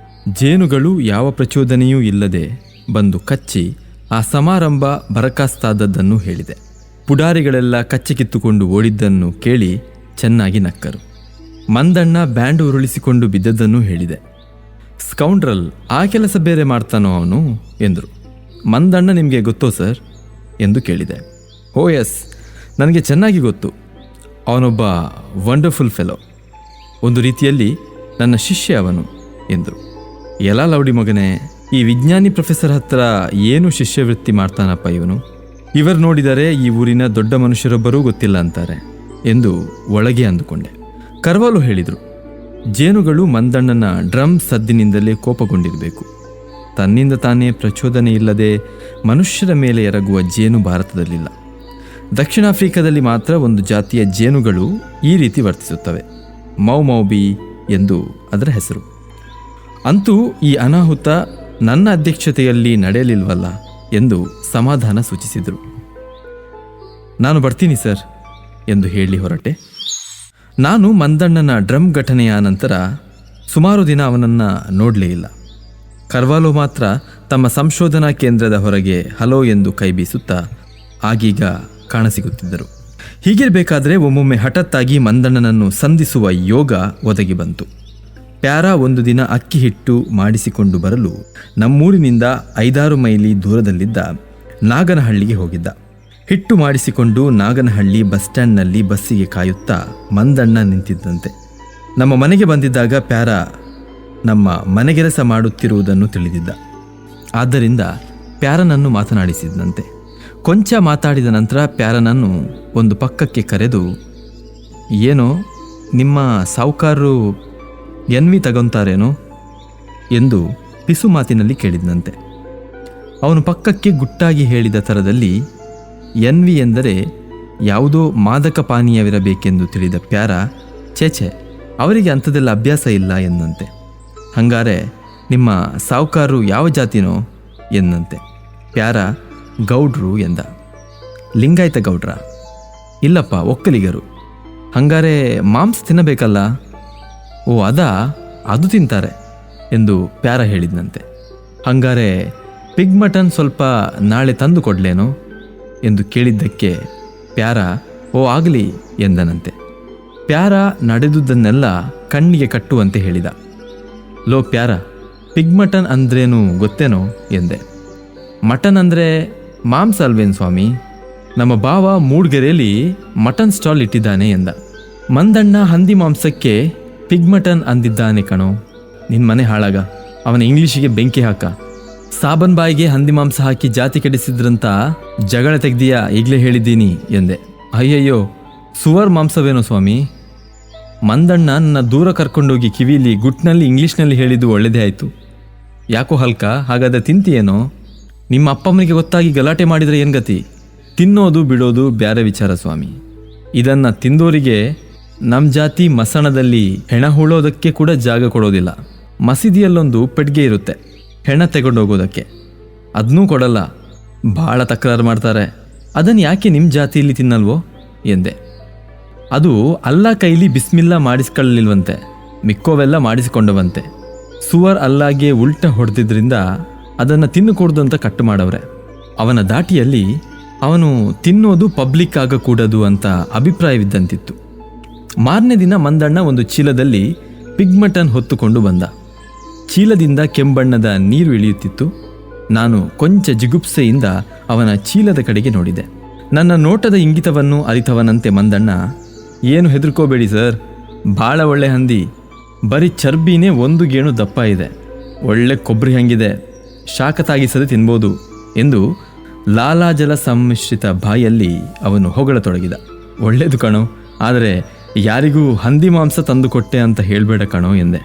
Speaker 1: ಜೇನುಗಳು ಯಾವ ಪ್ರಚೋದನೆಯೂ ಇಲ್ಲದೆ ಬಂದು ಕಚ್ಚಿ ಆ ಸಮಾರಂಭ ಬರಕಾಸ್ತಾದದ್ದನ್ನು ಹೇಳಿದೆ. ಪುಡಾರಿಗಳೆಲ್ಲ ಕಚ್ಚಿ ಕಿತ್ತುಕೊಂಡು ಓಡಿದ್ದನ್ನು ಕೇಳಿ ಚೆನ್ನಾಗಿ ನಕ್ಕರು. ಮಂದಣ್ಣ ಬ್ಯಾಂಡ್ ಉರುಳಿಸಿಕೊಂಡು ಬಿದ್ದದ್ದನ್ನು ಹೇಳಿದೆ. ಸ್ಕೌಂಡ್ರಲ್, ಆ ಕೆಲಸ ಬೇರೆ ಮಾಡ್ತಾನೋ ಅವನು ಎಂದರು. ಮಂದಣ್ಣ ನಿಮಗೆ ಗೊತ್ತೋ ಸರ್ ಎಂದು ಕೇಳಿದೆ. ಓ ಎಸ್, ನನಗೆ ಚೆನ್ನಾಗಿ ಗೊತ್ತು. ಅವನೊಬ್ಬ ವಂಡರ್ಫುಲ್ ಫೆಲೋ, ಒಂದು ರೀತಿಯಲ್ಲಿ ನನ್ನ ಶಿಷ್ಯ ಅವನು ಎಂದರು. ಎಲ್ಲ ಲೌಡಿ ಮಗನೇ, ಈ ವಿಜ್ಞಾನಿ ಪ್ರೊಫೆಸರ್ ಹತ್ರ ಏನು ಶಿಷ್ಯವೃತ್ತಿ ಮಾಡ್ತಾನಪ್ಪ ಇವನು. ಇವರು ನೋಡಿದರೆ ಈ ಊರಿನ ದೊಡ್ಡ ಮನುಷ್ಯರೊಬ್ಬರೂ ಗೊತ್ತಿಲ್ಲ ಅಂತಾರೆ ಎಂದು ಒಳಗೆ ಅಂದುಕೊಂಡೆ. ಕರ್ವಾಲೋ ಹೇಳಿದರು, ಜೇನುಗಳು ಮಂದಣ್ಣನ ಡ್ರಮ್ ಸದ್ದಿನಿಂದಲೇ ಕೋಪಗೊಂಡಿರಬೇಕು. ತನ್ನಿಂದ ತಾನೇ ಪ್ರಚೋದನೆ ಇಲ್ಲದೆ ಮನುಷ್ಯರ ಮೇಲೆ ಎರಗುವ ಜೇನು ಭಾರತದಲ್ಲಿಲ್ಲ. ದಕ್ಷಿಣ ಆಫ್ರಿಕಾದಲ್ಲಿ ಮಾತ್ರ ಒಂದು ಜಾತಿಯ ಜೇನುಗಳು ಈ ರೀತಿ ವರ್ತಿಸುತ್ತವೆ. ಮೌಮೌಬಿ ಎಂದು ಅದರ ಹೆಸರು. ಅಂತೂ ಈ ಅನಾಹುತ ನನ್ನ ಅಧ್ಯಕ್ಷತೆಯಲ್ಲಿ ನಡೆಯಲಿಲ್ವಲ್ಲ ಎಂದು ಸಮಾಧಾನ ಸೂಚಿಸಿದರು. ನಾನು ಬರ್ತೀನಿ ಸರ್ ಎಂದು ಹೇಳಿ ಹೊರಟೆ. ನಾನು ಮಂದಣ್ಣನ ಡ್ರಮ್ ಘಟನೆಯ ನಂತರ ಸುಮಾರು ದಿನ ಅವನನ್ನು ನೋಡಲೇ ಇಲ್ಲ. ಕರ್ವಾಲೋ ಮಾತ್ರ ತಮ್ಮ ಸಂಶೋಧನಾ ಕೇಂದ್ರದ ಹೊರಗೆ ಹಲೋ ಎಂದು ಕೈ ಬೀಸುತ್ತಾ ಆಗೀಗ ಕಾಣಸಿಗುತ್ತಿದ್ದರು. ಹೀಗಿರಬೇಕಾದ್ರೆ ಒಮ್ಮೊಮ್ಮೆ ಹಠತ್ತಾಗಿ ಮಂದಣ್ಣನನ್ನು ಸಂಧಿಸುವ ಯೋಗ ಒದಗಿ ಬಂತು. ಪ್ಯಾರಾ ಒಂದು ದಿನ ಅಕ್ಕಿ ಹಿಟ್ಟು ಮಾಡಿಸಿಕೊಂಡು ಬರಲು ನಮ್ಮೂರಿನಿಂದ 5-6 ಮೈಲಿ ದೂರದಲ್ಲಿದ್ದ ನಾಗನಹಳ್ಳಿಗೆ ಹೋಗಿದ್ದ. ಹಿಟ್ಟು ಮಾಡಿಸಿಕೊಂಡು ನಾಗನಹಳ್ಳಿ ಬಸ್ ಸ್ಟ್ಯಾಂಡ್ನಲ್ಲಿ ಬಸ್ಸಿಗೆ ಕಾಯುತ್ತಾ ಮಂದಣ್ಣ ನಿಂತಿದ್ದಂತೆ. ನಮ್ಮ ಮನೆಗೆ ಬಂದಿದ್ದಾಗ ಪ್ಯಾರಾ ನಮ್ಮ ಮನೆಗೆಲಸ ಮಾಡುತ್ತಿರುವುದನ್ನು ತಿಳಿದಿದ್ದ. ಆದ್ದರಿಂದ ಪ್ಯಾರನನ್ನು ಮಾತನಾಡಿಸಿದಂತೆ. ಕೊಂಚ ಮಾತಾಡಿದ ನಂತರ ಪ್ಯಾರನನ್ನು ಒಂದು ಪಕ್ಕಕ್ಕೆ ಕರೆದು, ಏನೋ ನಿಮ್ಮ ಸಾವುಕಾರರು ಎನ್ವಿ ತಗೊಂತಾರೇನೋ ಎಂದು ಪಿಸು ಮಾತಿನಲ್ಲಿ ಕೇಳಿದಂತೆ. ಅವನು ಪಕ್ಕಕ್ಕೆ ಗುಟ್ಟಾಗಿ ಹೇಳಿದ ಥರದಲ್ಲಿ ಎನ್ವಿ ಎಂದರೆ ಯಾವುದೋ ಮಾದಕ ಪಾನೀಯವಿರಬೇಕೆಂದು ತಿಳಿದ ಪ್ಯಾರ, ಛೇಛೆ ಅವರಿಗೆ ಅಂಥದ್ದೆಲ್ಲ ಅಭ್ಯಾಸ ಇಲ್ಲ ಎಂದಂತೆ. ಹಂಗಾರೆ ನಿಮ್ಮ ಸಾವುಕಾರರು ಯಾವ ಜಾತಿನೋ ಎಂದಂತೆ. ಪ್ಯಾರ ಗೌಡ್ರು ಎಂದ. ಲಿಂಗಾಯತ ಗೌಡ್ರ? ಇಲ್ಲಪ್ಪ, ಒಕ್ಕಲಿಗರು. ಹಂಗಾರೆ ಮಾಂಸ ತಿನ್ನಬೇಕಲ್ಲ? ಓ ಅದು ತಿಂತಾರೆ ಎಂದು ಪ್ಯಾರ ಹೇಳಿದ್ನಂತೆ. ಹಂಗಾರೆ ಪಿಗ್ ಮಟನ್ ಸ್ವಲ್ಪ ನಾಳೆ ತಂದು ಕೊಡ್ಲೇನೋ ಎಂದು ಕೇಳಿದ್ದಕ್ಕೆ ಪ್ಯಾರ ಓ ಆಗಲಿ ಎಂದನಂತೆ. ಪ್ಯಾರ ನಡೆದುದನ್ನೆಲ್ಲ ಕಣ್ಣಿಗೆ ಕಟ್ಟುವಂತೆ ಹೇಳಿದ. ಲೋ ಪ್ಯಾರ, ಪಿಗ್ ಮಟನ್ ಅಂದ್ರೇನು ಗೊತ್ತೇನೋ ಎಂದೆ. ಮಟನ್ ಅಂದರೆ ಮಾಂಸ ಅಲ್ವೇನು ಸ್ವಾಮಿ? ನಮ್ಮ ಭಾವ ಮೂಡ್ಗೆರೆಯಲ್ಲಿ ಮಟನ್ ಸ್ಟಾಲ್ ಇಟ್ಟಿದ್ದಾನೆ ಎಂದ. ಮಂದಣ್ಣ ಹಂದಿ ಮಾಂಸಕ್ಕೆ ಪಿಗ್ ಮಟನ್ ಅಂದಿದ್ದಾನೆ ಕಣೋ. ನಿನ್ನ ಮನೆ ಹಾಳಾಗ, ಅವನ ಇಂಗ್ಲೀಷಿಗೆ ಬೆಂಕಿ ಹಾಕ. ಸಾಬನ್ ಬಾಯಿಗೆ ಹಂದಿ ಮಾಂಸ ಹಾಕಿ ಜಾತಿ ಕೆಡಿಸಿದ್ರಂತ ಜಗಳ ತೆಗ್ದೀಯಾ, ಈಗಲೇ ಹೇಳಿದ್ದೀನಿ ಎಂದೆ. ಅಯ್ಯಯ್ಯೋ, ಸುವರ್ ಮಾಂಸವೇನೋ ಸ್ವಾಮಿ? ಮಂದಣ್ಣ ನನ್ನ ದೂರ ಕರ್ಕೊಂಡೋಗಿ ಕಿವಿಲಿ ಗುಟ್ನಲ್ಲಿ ಇಂಗ್ಲೀಷ್ನಲ್ಲಿ ಹೇಳಿದ್ದು ಒಳ್ಳೆಯದೇ ಆಯಿತು. ಯಾಕೋ ಹಲ್ಕ, ಹಾಗಾದರೆ ತಿಂತೀಯೇನೋ? ನಿಮ್ಮ ಅಪ್ಪಮ್ಮನಿಗೆ ಗೊತ್ತಾಗಿ ಗಲಾಟೆ ಮಾಡಿದರೆ ಏನು ಗತಿ? ತಿನ್ನೋದು ಬಿಡೋದು ಬ್ಯಾರೆ ವಿಚಾರ ಸ್ವಾಮಿ. ಇದನ್ನು ತಿಂದೋರಿಗೆ ನಮ್ಮ ಜಾತಿ ಮಸಣದಲ್ಲಿ ಹೆಣ ಹೂಳೋದಕ್ಕೆ ಕೂಡ ಜಾಗ ಕೊಡೋದಿಲ್ಲ. ಮಸೀದಿಯಲ್ಲೊಂದು ಪೆಟ್ಟಿಗೆ ಇರುತ್ತೆ ಹೆಣ ತೆಗೊಂಡೋಗೋದಕ್ಕೆ, ಅದನ್ನೂ ಕೊಡಲ್ಲ. ಭಾಳ ತಕರಾರು ಮಾಡ್ತಾರೆ. ಅದನ್ನು ಯಾಕೆ ನಿಮ್ಮ ಜಾತಿಯಲ್ಲಿ ತಿನ್ನಲ್ವೋ ಎಂದೆ. ಅದು ಅಲ್ಲಾ ಕೈಲಿ ಬಿಸ್ಮಿಲ್ಲಾ ಮಾಡಿಸ್ಕೊಳ್ಳಲಿಲ್ವಂತೆ, ಮಿಕ್ಕೋವೆಲ್ಲ ಮಾಡಿಸಿಕೊಂಡವಂತೆ. ಸುವರ್ ಅಲ್ಲಾಗೆ ಉಲ್ಟ ಹೊಡೆದಿದ್ರಿಂದ ಅದನ್ನು ತಿನ್ನಕೂಡ್ದು ಅಂತ ಕಟ್ಟು ಮಾಡವ್ರೆ. ಅವನ ದಾಟಿಯಲ್ಲಿ ಅವನು ತಿನ್ನೋದು ಪಬ್ಲಿಕ್ ಆಗಕೂಡದು ಅಂತ ಅಭಿಪ್ರಾಯವಿದ್ದಂತಿತ್ತು. ಮಾರನೇ ದಿನ ಮಂದಣ್ಣ ಒಂದು ಚೀಲದಲ್ಲಿ ಪಿಗ್ ಮಟನ್ ಹೊತ್ತುಕೊಂಡು ಬಂದ. ಚೀಲದಿಂದ ಕೆಂಬಣ್ಣದ ನೀರು ಇಳಿಯುತ್ತಿತ್ತು. ನಾನು ಕೊಂಚ ಜಿಗುಪ್ಸೆಯಿಂದ ಅವನ ಚೀಲದ ಕಡೆಗೆ ನೋಡಿದೆ. ನನ್ನ ನೋಟದ ಇಂಗಿತವನ್ನು ಅರಿತವನಂತೆ ಮಂದಣ್ಣ, ಏನು ಹೆದರ್ಕೋಬೇಡಿ ಸರ್, ಭಾಳ ಒಳ್ಳೆ ಹಂದಿ, ಬರೀ ಚರ್ಬಿನೇ 1 ಗೇಣು ದಪ್ಪ ಇದೆ, ಒಳ್ಳೆ ಕೊಬ್ಬರಿ ಹಂಗಿದೆ, ಶಾಖ ತಾಗಿಸದೆ ತಿನ್ಬೋದು ಎಂದು ಲಾಲಾಜಲ ಸಮ್ಮಿಶ್ರಿತ ಬಾಯಲ್ಲಿ ಅವನು ಹೊಗಳತೊಡಗಿದ. ಒಳ್ಳೇದು ಕಣೋ, ಆದರೆ ಯಾರಿಗೂ ಹಂದಿ ಮಾಂಸ ತಂದುಕೊಟ್ಟೆ ಅಂತ ಹೇಳಬೇಡ ಕಣೋ ಎಂದೆ.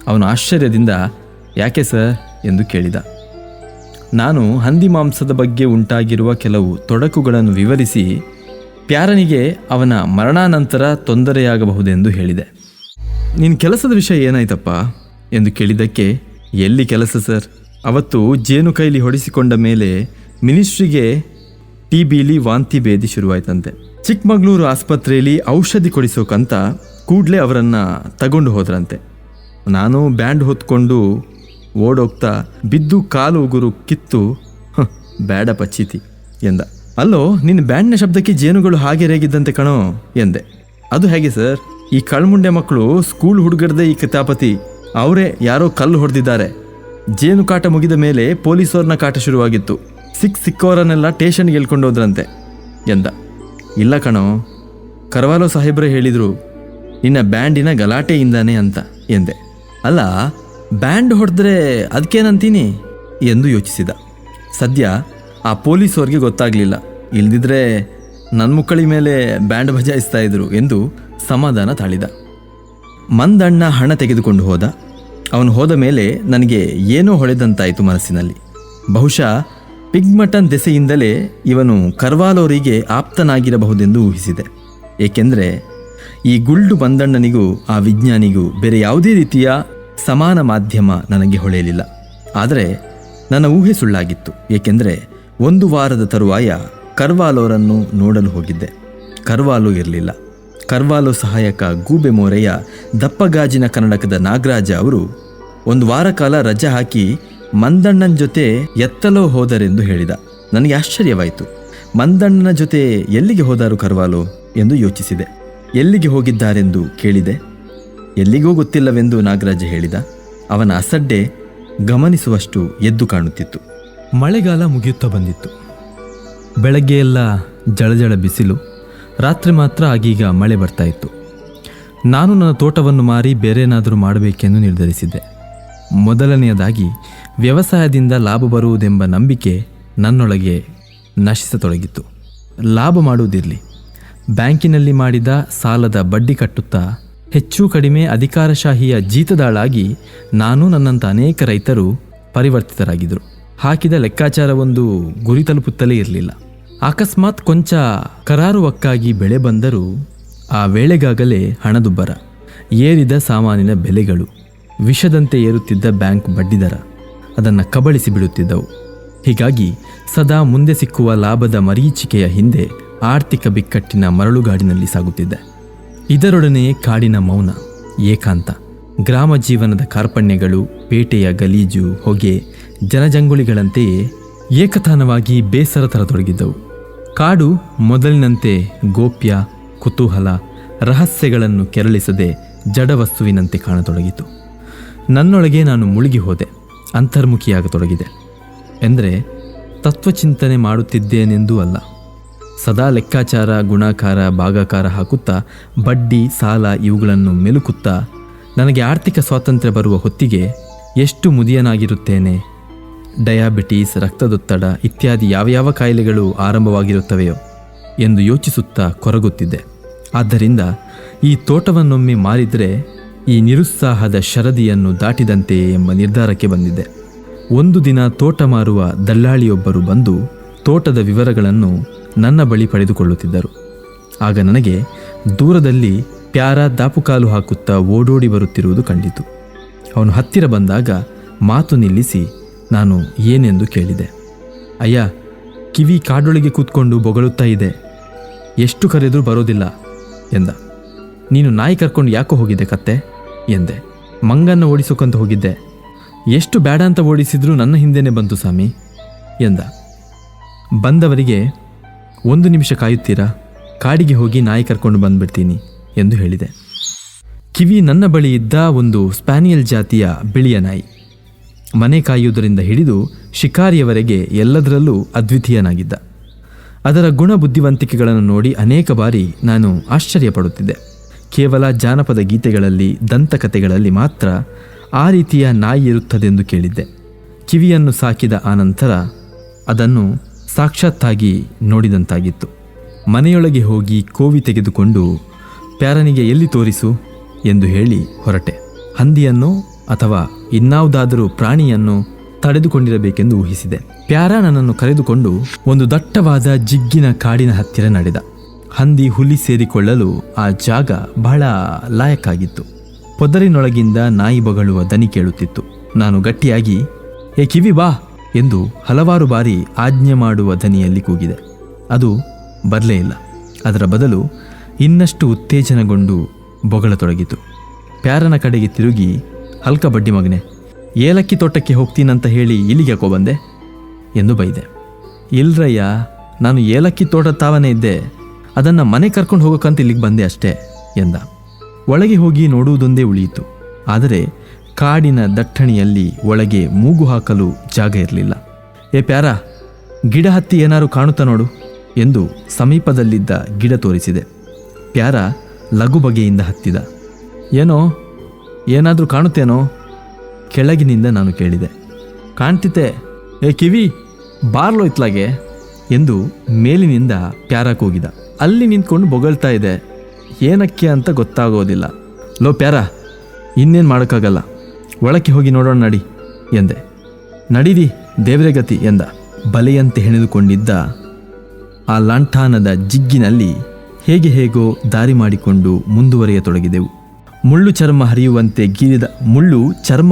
Speaker 1: ಅವನು ಆಶ್ಚರ್ಯದಿಂದ ಯಾಕೆ ಸರ್ ಎಂದು ಕೇಳಿದ. ನಾನು ಹಂದಿ ಮಾಂಸದ ಬಗ್ಗೆ ಉಂಟಾಗಿರುವ ಕೆಲವು ತೊಡಕುಗಳನ್ನು ವಿವರಿಸಿ ಪ್ಯಾರನಿಗೆ ಅವನ ಮರಣಾನಂತರ ತೊಂದರೆಯಾಗಬಹುದೆಂದು ಹೇಳಿದೆ. ನಿನ್ನ ಕೆಲಸದ ವಿಷಯ ಏನಾಯ್ತಪ್ಪ ಎಂದು ಕೇಳಿದ್ದಕ್ಕೆ, ಎಲ್ಲಿ ಕೆಲಸ ಸರ್, ಅವತ್ತು ಜೇನು ಕೈಲಿ ಹೊಡೆಸಿಕೊಂಡ ಮೇಲೆ ಮಿನಿಸ್ಟ್ರಿಗೆ TBಲಿ ವಾಂತಿ ಭೇದಿ ಶುರುವಾಯ್ತಂತೆ. ಚಿಕ್ಕಮಗಳೂರು ಆಸ್ಪತ್ರೆಯಲ್ಲಿ ಔಷಧಿ ಕೊಡಿಸೋಕಂತ ಕೂಡಲೇ ಅವರನ್ನು ತಗೊಂಡು ಹೋದ್ರಂತೆ. ನಾನು ಬ್ಯಾಂಡ್ ಹೊತ್ಕೊಂಡು ಓಡೋಗ್ತಾ ಬಿದ್ದು ಕಾಲು ಉಗುರು ಕಿತ್ತು ಬೇಡ ಪಚ್ಚೀತಿ ಎಂದ. ಅಲ್ಲೋ, ನಿನ್ನ ಬ್ಯಾಂಡ್ನ ಶಬ್ದಕ್ಕೆ ಜೇನುಗಳು ಹಾಗೆ ರೇಗಿದ್ದಂತೆ ಕಣೋ ಎಂದೆ. ಅದು ಹೇಗೆ ಸರ್, ಈ ಕಳ್ಮುಂಡೆ ಮಕ್ಕಳು ಸ್ಕೂಲ್ ಹುಡುಗರದೇ ಈ ಕಿತಾಪತಿ, ಅವರೇ ಯಾರೋ ಕಲ್ಲು ಹೊಡೆದಿದ್ದಾರೆ. ಜೇನು ಕಾಟ ಮುಗಿದ ಮೇಲೆ ಪೊಲೀಸವ್ರನ್ನ ಕಾಟ ಶುರುವಾಗಿತ್ತು. ಸಿಕ್ಕೋರನ್ನೆಲ್ಲ ಟೇಷನ್ಗೆ ಹೇಳ್ಕೊಂಡು ಹೋದ್ರಂತೆ ಎಂದ. ಇಲ್ಲ ಕಣೋ, ಕರ್ವಾಲೋ ಸಾಹೇಬ್ರೆ ಹೇಳಿದರು, ನಿನ್ನ ಬ್ಯಾಂಡಿನ ಗಲಾಟೆಯಿಂದಾನೆ ಅಂತ ಎಂದೆ. ಅಲ್ಲ, ಬ್ಯಾಂಡ್ ಹೊಡೆದ್ರೆ ಅದಕ್ಕೇನಂತೀನಿ ಎಂದು ಯೋಚಿಸಿದ. ಸದ್ಯ ಆ ಪೊಲೀಸವ್ರಿಗೆ ಗೊತ್ತಾಗಲಿಲ್ಲ, ಇಲ್ದಿದ್ರೆ ನನ್ನ ಮುಕ್ಕಳಿ ಮೇಲೆ ಬ್ಯಾಂಡ್ ಬಜಾಯಿಸ್ತಾ ಇದ್ರು ಎಂದು ಸಮಾಧಾನ ತಾಳಿದ. ಮಂದಣ್ಣ ಹಣ ತೆಗೆದುಕೊಂಡು ಹೋದ. ಅವನು ಹೋದ ಮೇಲೆ ನನಗೆ ಏನೋ ಹೊಳೆದಂತಾಯಿತು ಮನಸ್ಸಿನಲ್ಲಿ. ಬಹುಶಃ ಪಿಗ್ ಮಟನ್ ದೆಸೆಯಿಂದಲೇ ಇವನು ಕರ್ವಾಲೋರಿಗೆ ಆಪ್ತನಾಗಿರಬಹುದೆಂದು ಊಹಿಸಿದೆ. ಏಕೆಂದರೆ ಈ ಗುಲ್ಡು ಮಂದಣ್ಣನಿಗೂ ಆ ವಿಜ್ಞಾನಿಗೂ ಬೇರೆ ಯಾವುದೇ ರೀತಿಯ ಸಮಾನ ಮಾಧ್ಯಮ ನನಗೆ ಹೊಳೆಯಲಿಲ್ಲ. ಆದರೆ ನನ್ನ ಊಹೆ ಸುಳ್ಳಾಗಿತ್ತು. ಏಕೆಂದರೆ 1 ವಾರದ ತರುವಾಯ ಕರ್ವಾಲೋರನ್ನು ನೋಡಲು ಹೋಗಿದ್ದೆ. ಕರ್ವಾಲೋ ಇರಲಿಲ್ಲ. ಕರ್ವಾಲೋ ಸಹಾಯಕ ಗೂಬೆ ಮೋರೆಯ ದಪ್ಪಗಾಜಿನ ಕನ್ನಡಕದ ನಾಗರಾಜ ಅವರು 1 ವಾರ ಕಾಲ ರಜೆ ಹಾಕಿ ಮಂದಣ್ಣನ ಜೊತೆ ಎತ್ತಲೋ ಹೋದರೆಂದು ಹೇಳಿದ. ನನಗೆ ಆಶ್ಚರ್ಯವಾಯಿತು. ಮಂದಣ್ಣನ ಜೊತೆ ಎಲ್ಲಿಗೆ ಹೋದಾರು ಕರ್ವಾಲೋ ಎಂದು ಯೋಚಿಸಿದೆ. ಎಲ್ಲಿಗೆ ಹೋಗಿದ್ದಾರೆಂದು ಕೇಳಿದೆ. ಎಲ್ಲಿಗೋ ಗೊತ್ತಿಲ್ಲವೆಂದು ನಾಗರಾಜ ಹೇಳಿದ. ಅವನ ಅಸಡ್ಡೆ ಗಮನಿಸುವಷ್ಟು ಎದ್ದು ಕಾಣುತ್ತಿತ್ತು. ಮಳೆಗಾಲ ಮುಗಿಯುತ್ತಾ ಬಂದಿತ್ತು. ಬೆಳಗ್ಗೆ ಎಲ್ಲ ಜಳಜಳ ಬಿಸಿಲು, ರಾತ್ರಿ ಮಾತ್ರ ಆಗೀಗ ಮಳೆ ಬರ್ತಾ ಇತ್ತು. ನಾನು ನನ್ನ ತೋಟವನ್ನು ಮಾರಿ ಬೇರೇನಾದರೂ ಮಾಡಬೇಕೆಂದು ನಿರ್ಧರಿಸಿದ್ದೆ. ಮೊದಲನೆಯದಾಗಿ ವ್ಯವಸಾಯದಿಂದ ಲಾಭ ಬರುವುದೆಂಬ ನಂಬಿಕೆ ನನ್ನೊಳಗೆ ನಶಿಸತೊಡಗಿತ್ತು. ಲಾಭ ಮಾಡುವುದಿರಲಿ, ಬ್ಯಾಂಕಿನಲ್ಲಿ ಮಾಡಿದ ಸಾಲದ ಬಡ್ಡಿ ಕಟ್ಟುತ್ತಾ ಹೆಚ್ಚು ಕಡಿಮೆ ಅಧಿಕಾರಶಾಹಿಯ ಜೀತದಾಳಾಗಿ ನಾನು ನನ್ನಂಥ ಅನೇಕ ರೈತರು ಪರಿವರ್ತಿತರಾಗಿದ್ದರು. ಹಾಕಿದ ಲೆಕ್ಕಾಚಾರವೊಂದು ಗುರಿ ತಲುಪುತ್ತಲೇ ಇರಲಿಲ್ಲ. ಅಕಸ್ಮಾತ್ ಕೊಂಚ ಕರಾರುವಕ್ಕಾಗಿ ಬೆಳೆ ಬಂದರೂ ಆ ವೇಳೆಗಾಗಲೇ ಹಣದುಬ್ಬರ, ಏರಿದ ಸಾಮಾನಿನ ಬೆಲೆಗಳು, ವಿಷದಂತೆ ಏರುತ್ತಿದ್ದ ಬ್ಯಾಂಕ್ ಬಡ್ಡಿದರ ಅದನ್ನು ಕಬಳಿಸಿ ಬಿಡುತ್ತಿದ್ದವು. ಹೀಗಾಗಿ ಸದಾ ಮುಂದೆ ಸಿಕ್ಕುವ ಲಾಭದ ಮರೀಚಿಕೆಯ ಹಿಂದೆ ಆರ್ಥಿಕ ಬಿಕ್ಕಟ್ಟಿನ ಮರಳುಗಾಡಿನಲ್ಲಿ ಸಾಗುತ್ತಿದ್ದೆ. ಇದರೊಡನೆಯೇ ಕಾಡಿನ ಮೌನ, ಏಕಾಂತ, ಗ್ರಾಮ ಜೀವನದ ಕಾರ್ಪಣ್ಯಗಳು, ಪೇಟೆಯ ಗಲೀಜು, ಹೊಗೆ, ಜನಜಂಗುಳಿಗಳಂತೆಯೇ ಏಕತಾನವಾಗಿ ಬೇಸರ ತರತೊಡಗಿದ್ದವು. ಕಾಡು ಮೊದಲಿನಂತೆ ಗೋಪ್ಯ, ಕುತೂಹಲ, ರಹಸ್ಯಗಳನ್ನು ಕೆರಳಿಸದೆ ಜಡವಸ್ತುವಿನಂತೆ ಕಾಣತೊಡಗಿತು. ನನ್ನೊಳಗೆ ನಾನು ಮುಳುಗಿ ಹೋದೆ, ಅಂತರ್ಮುಖಿಯಾಗತೊಡಗಿದೆ. ಎಂದರೆ ತತ್ವಚಿಂತನೆ ಮಾಡುತ್ತಿದ್ದೇನೆಂದೂ ಅಲ್ಲ. ಸದಾ ಲೆಕ್ಕಾಚಾರ, ಗುಣಾಕಾರ, ಭಾಗಾಕಾರ ಹಾಕುತ್ತಾ ಬಡ್ಡಿ, ಸಾಲ ಇವುಗಳನ್ನು ಮೆಲುಕುತ್ತಾ ನನಗೆ ಆರ್ಥಿಕ ಸ್ವಾತಂತ್ರ್ಯ ಬರುವ ಹೊತ್ತಿಗೆ ಎಷ್ಟು ಮುದಿಯನಾಗಿರುತ್ತೇನೆ, ಡಯಾಬಿಟೀಸ್, ರಕ್ತದೊತ್ತಡ ಇತ್ಯಾದಿ ಯಾವ ಕಾಯಿಲೆಗಳು ಆರಂಭವಾಗಿರುತ್ತವೆಯೋ ಎಂದು ಯೋಚಿಸುತ್ತಾ ಕೊರಗುತ್ತಿದ್ದೆ. ಆದ್ದರಿಂದ ಈ ತೋಟವನ್ನೊಮ್ಮೆ ಮಾರಿದರೆ ಈ ನಿರುತ್ಸಾಹದ ಶರದಿಯನ್ನು ದಾಟಿದಂತೆ ಎಂಬ ನಿರ್ಧಾರಕ್ಕೆ ಬಂದಿದ್ದೆ. ಒಂದು ದಿನ ತೋಟ ಮಾರುವ ದಲ್ಲಾಳಿಯೊಬ್ಬರು ಬಂದು ತೋಟದ ವಿವರಗಳನ್ನು ನನ್ನ ಬಳಿ ಪಡೆದುಕೊಳ್ಳುತ್ತಿದ್ದರು. ಆಗ ನನಗೆ ದೂರದಲ್ಲಿ ಪ್ಯಾರ ದಾಪುಕಾಲು ಹಾಕುತ್ತಾ ಓಡೋಡಿ ಬರುತ್ತಿರುವುದು ಕಂಡಿತು. ಅವನು ಹತ್ತಿರ ಬಂದಾಗ ಮಾತು ನಿಲ್ಲಿಸಿ ನಾನು ಏನೆಂದು ಕೇಳಿದೆ. ಅಯ್ಯ, ಕಿವಿ ಕಾಡೊಳಗೆ ಕೂತ್ಕೊಂಡು ಬೊಗಳುತ್ತಾ ಇದೆ, ಎಷ್ಟು ಕರೆದರೂ ಬರೋದಿಲ್ಲ, ಎಂದ. ನೀನು ನಾಯಿ ಕರ್ಕೊಂಡು ಯಾಕೋ ಹೋಗಿದ್ದೆ ಕತ್ತೆ ಎಂದೆ. ಮಂಗನ್ನು ಓಡಿಸೋಕಂತ ಹೋಗಿದ್ದೆ. ಎಷ್ಟು ಬೇಡ ಅಂತ ಓಡಿಸಿದ್ರೂ ನನ್ನ ಹಿಂದೆನೇ ಬಂತು ಸ್ವಾಮಿ ಎಂದ. ಬಂದವರಿಗೆ 1 ನಿಮಿಷ ಕಾಯುತ್ತೀರಾ, ಕಾಡಿಗೆ ಹೋಗಿ ನಾಯಿ ಕರ್ಕೊಂಡು ಬಂದ್ಬಿಡ್ತೀನಿ ಎಂದು ಹೇಳಿದೆ. ಕಿವಿ ನನ್ನ ಬಳಿ ಇದ್ದ ಒಂದು ಸ್ಪ್ಯಾನಿಯಲ್ ಜಾತಿಯ ಬಿಳಿಯ ನಾಯಿ. ಮನೆ ಕಾಯುವುದರಿಂದ ಹಿಡಿದು ಶಿಕಾರಿಯವರೆಗೆ ಎಲ್ಲದರಲ್ಲೂ ಅದ್ವಿತೀಯನಾಗಿದ್ದ. ಅದರ ಗುಣ ಬುದ್ಧಿವಂತಿಕೆಗಳನ್ನು ನೋಡಿ ಅನೇಕ ಬಾರಿ ನಾನು ಆಶ್ಚರ್ಯಪಡುತ್ತಿದ್ದೆ. ಕೇವಲ ಜಾನಪದ ಗೀತೆಗಳಲ್ಲಿ, ದಂತಕಥೆಗಳಲ್ಲಿ ಮಾತ್ರ ಆ ರೀತಿಯ ನಾಯಿ ಇರುತ್ತದೆಂದು ಕೇಳಿದ್ದೆ. ಕಿವಿಯನ್ನು ಸಾಕಿದ ಆನಂತರ ಅದನ್ನು ಸಾಕ್ಷಾತ್ತಾಗಿ ನೋಡಿದಂತಾಗಿತ್ತು. ಮನೆಯೊಳಗೆ ಹೋಗಿ ಕೋವಿ ತೆಗೆದುಕೊಂಡು ಪ್ಯಾರನಿಗೆ ಎಲ್ಲಿ ತೋರಿಸು ಎಂದು ಹೇಳಿ ಹೊರಟೆ. ಹಂದಿಯನ್ನು ಅಥವಾ ಇನ್ನಾವುದಾದರೂ ಪ್ರಾಣಿಯನ್ನು ತಡೆದುಕೊಂಡಿರಬೇಕೆಂದು ಊಹಿಸಿದೆ. ಪ್ಯಾರ ನನ್ನನ್ನು ಕರೆದುಕೊಂಡು ಒಂದು ದಟ್ಟವಾದ ಜಿಗ್ಗಿನ ಕಾಡಿನ ಹತ್ತಿರ ನಡೆದ. ಹಂದಿ ಹುಲಿ ಸೇರಿಕೊಳ್ಳಲು ಆ ಜಾಗ ಬಹಳ ಲಾಯಕ್ಕಾಗಿತ್ತು. ಪೊದರಿನೊಳಗಿಂದ ನಾಯಿ ಬೊಗಳುವ ದನಿ ಕೇಳುತ್ತಿತ್ತು. ನಾನು ಗಟ್ಟಿಯಾಗಿ ಏ ಕಿವಿ ಬಾ ಎಂದು ಹಲವಾರು ಬಾರಿ ಆಜ್ಞೆ ಮಾಡುವ ದನಿಯಲ್ಲಿ ಕೂಗಿದೆ. ಅದು ಬರಲೇ ಇಲ್ಲ. ಅದರ ಬದಲು ಇನ್ನಷ್ಟು ಉತ್ತೇಜನಗೊಂಡು ಬೊಗಳತೊಡಗಿತು. ಪ್ಯಾರನ ಕಡೆಗೆ ತಿರುಗಿ, ಹಲ್ಕ ಬಡ್ಡಿ ಮಗನೆ, ಏಲಕ್ಕಿ ತೋಟಕ್ಕೆ ಹೋಗ್ತೀನಂತ ಹೇಳಿ ಇಲ್ಲಿಗೆ ಯಾಕೋ ಬಂದೆ ಎಂದು ಬೈದೆ. ಇಲ್ರಯ್ಯ, ನಾನು ಏಲಕ್ಕಿ ತೋಟ ತಾವನೇ ಇದ್ದೆ, ಅದನ್ನು ಮನೆ ಕರ್ಕೊಂಡು ಹೋಗೋಕ್ಕಂತ ಇಲ್ಲಿಗೆ ಬಂದೆ ಅಷ್ಟೇ ಎಂದ. ಒಳಗೆ ಹೋಗಿ ನೋಡುವುದೊಂದೇ ಉಳಿಯಿತು. ಆದರೆ ಕಾಡಿನ ದಟ್ಟಣೆಯಲ್ಲಿ ಒಳಗೆ ಮೂಗು ಹಾಕಲು ಜಾಗ ಇರಲಿಲ್ಲ. ಏ ಪ್ಯಾರ, ಗಿಡ ಹತ್ತಿ ಏನಾರು ಕಾಣುತ್ತಾ ನೋಡು ಎಂದು ಸಮೀಪದಲ್ಲಿದ್ದ ಗಿಡ ತೋರಿಸಿದೆ. ಪ್ಯಾರ ಲಘು ಬಗೆಯಿಂದ ಹತ್ತಿದ. ಏನೋ, ಏನಾದರೂ ಕಾಣುತ್ತೇನೋ ಕೆಳಗಿನಿಂದ ನಾನು ಕೇಳಿದೆ. ಕಾಣ್ತಿತ್ತೆ. ಏ ಕಿವಿ ಬಾರ್ಲೋ ಇತ್ಲಾಗೆ ಎಂದು ಮೇಲಿನಿಂದ ಪ್ಯಾರ ಕೂಗಿದ. ಅಲ್ಲಿ ನಿಂತ್ಕೊಂಡು ಬೊಗಳ್ತಾ ಇದೆ. ಏನಕ್ಕೆ ಅಂತ ಗೊತ್ತಾಗೋದಿಲ್ಲ. ಲೋ ಪ್ಯಾರ, ಇನ್ನೇನು ಮಾಡೋಕ್ಕಾಗಲ್ಲ, ಒಳಕ್ಕೆ ಹೋಗಿ ನೋಡೋಣ ನಡಿ ಎಂದೆ. ನಡೀರಿ ದೇವ್ರೆ ಗತಿ ಎಂದ. ಬಲೆಯಂತೆ ಹೆಣೆದುಕೊಂಡಿದ್ದ ಆ ಲಾಂಠಾನದ ಜಿಗ್ಗಿನಲ್ಲಿ ಹೇಗೋ ದಾರಿ ಮಾಡಿಕೊಂಡು ಮುಂದುವರಿಯತೊಡಗಿದೆವು. ಮುಳ್ಳು ಚರ್ಮ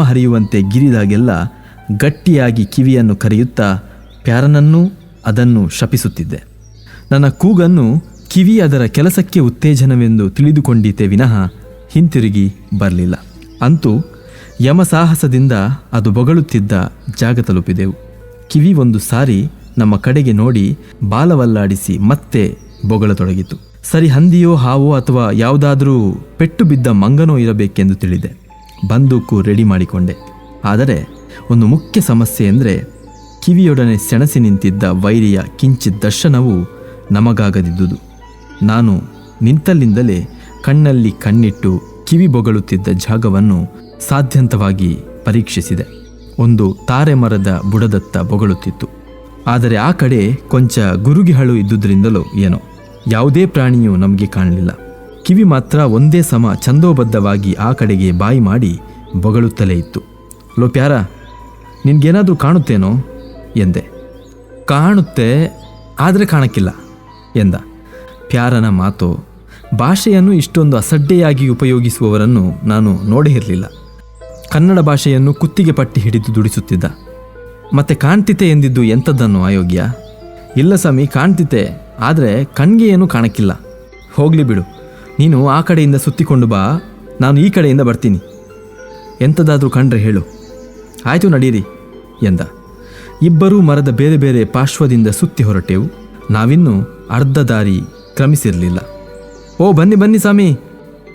Speaker 1: ಹರಿಯುವಂತೆ ಗಿರಿದಾಗೆಲ್ಲ ಗಟ್ಟಿಯಾಗಿ ಕಿವಿಯನ್ನು ಕರೆಯುತ್ತಾ ಪ್ಯಾರನನ್ನೂ ಅದನ್ನು ಶಪಿಸುತ್ತಿದ್ದೆ. ನನ್ನ ಕೂಗನ್ನು ಕಿವಿ ಅದರ ಕೆಲಸಕ್ಕೆ ಉತ್ತೇಜನವೆಂದು ತಿಳಿದುಕೊಂಡಿತೆ ವಿನಃ ಹಿಂತಿರುಗಿ ಬರಲಿಲ್ಲ. ಅಂತೂ ಯಮಸಾಹಸದಿಂದ ಅದು ಬೊಗಳುತ್ತಿದ್ದ ಜಾಗ ತಲುಪಿದೆವು. ಕಿವಿ ಒಂದು ಸಾರಿ ನಮ್ಮ ಕಡೆಗೆ ನೋಡಿ ಬಾಲವಲ್ಲಾಡಿಸಿ ಮತ್ತೆ ಬೊಗಳತೊಡಗಿತು. ಸರಿ, ಹಂದಿಯೋ ಹಾವೋ ಅಥವಾ ಯಾವುದಾದರೂ ಪೆಟ್ಟು ಬಿದ್ದ ಮಂಗನೋ ಇರಬೇಕೆಂದು ತಿಳಿದೆ. ಬಂದೂಕು ರೆಡಿ ಮಾಡಿಕೊಂಡೆ. ಆದರೆ ಒಂದು ಮುಖ್ಯ ಸಮಸ್ಯೆ ಎಂದರೆ ಕಿವಿಯೊಡನೆ ಸೆಣಸಿ ನಿಂತಿದ್ದ ವೈರಿಯ ಕಿಂಚಿತ್ ದರ್ಶನವು ನಮಗಾಗದಿದ್ದುದು. ನಾನು ನಿಂತಲ್ಲಿಂದಲೇ ಕಣ್ಣಲ್ಲಿ ಕಣ್ಣಿಟ್ಟು ಕಿವಿ ಬೊಗಳುತ್ತಿದ್ದ ಜಾಗವನ್ನು ಸಾಧ್ಯಂತವಾಗಿ ಪರೀಕ್ಷಿಸಿದೆ. ಒಂದು ತಾರೆ ಮರದ ಬುಡದತ್ತ ಬೊಗಳುತ್ತಿತ್ತು. ಆದರೆ ಆ ಕಡೆ ಕೊಂಚ ಗುರುಗಿಹಳು ಇದ್ದುದರಿಂದಲೋ ಏನೋ ಯಾವುದೇ ಪ್ರಾಣಿಯೂ ನಮಗೆ ಕಾಣಲಿಲ್ಲ. ಕಿವಿ ಮಾತ್ರ ಒಂದೇ ಸಮ ಛಂದೋಬದ್ಧವಾಗಿ ಆ ಕಡೆಗೆ ಬಾಯಿ ಮಾಡಿ ಬೊಗಳುತ್ತಲೇ ಇತ್ತು. ಲೋ ಪ್ಯಾರ, ನಿನ್ಗೇನಾದರೂ ಕಾಣುತ್ತೇನೋ ಎಂದೆ. ಕಾಣುತ್ತೆ, ಆದರೆ ಕಾಣಕ್ಕಿಲ್ಲ ಎಂದ. ಪ್ಯಾರನ ಮಾತು. ಭಾಷೆಯನ್ನು ಇಷ್ಟೊಂದು ಅಸಡ್ಡೆಯಾಗಿ ಉಪಯೋಗಿಸುವವರನ್ನು ನಾನು ನೋಡೇ ಇರಲಿಲ್ಲ. ಕನ್ನಡ ಭಾಷೆಯನ್ನು ಕುತ್ತಿಗೆ ಪಟ್ಟಿ ಹಿಡಿದು ದುಡಿಸುತ್ತಿದ್ದ. ಮತ್ತೆ ಕಾಣ್ತಿತೆ ಎಂದಿದ್ದು ಎಂಥದ್ದನ್ನು ಅಯೋಗ್ಯ? ಇಲ್ಲ ಸ್ವಾಮಿ, ಕಾಣ್ತಿತೆ, ಆದರೆ ಕಣ್ಗೆ ಏನೂ ಕಾಣಕ್ಕಿಲ್ಲ. ಹೋಗಲಿ ಬಿಡು, ನೀನು ಆ ಕಡೆಯಿಂದ ಸುತ್ತಿಕೊಂಡು ಬಾ, ನಾನು ಈ ಕಡೆಯಿಂದ ಬರ್ತೀನಿ. ಎಂಥದ್ದಾದರೂ ಕಂಡ್ರೆ ಹೇಳು. ಆಯಿತು ನಡೀರಿ ಎಂದ. ಇಬ್ಬರೂ ಮರದ ಬೇರೆ ಬೇರೆ ಪಾರ್ಶ್ವದಿಂದ ಸುತ್ತಿ ಹೊರಟೆವು. ನಾವಿನ್ನೂ ಅರ್ಧ ದಾರಿ ಕ್ರಮಿಸಿರಲಿಲ್ಲ. ಓ ಬನ್ನಿ ಸ್ವಾಮಿ,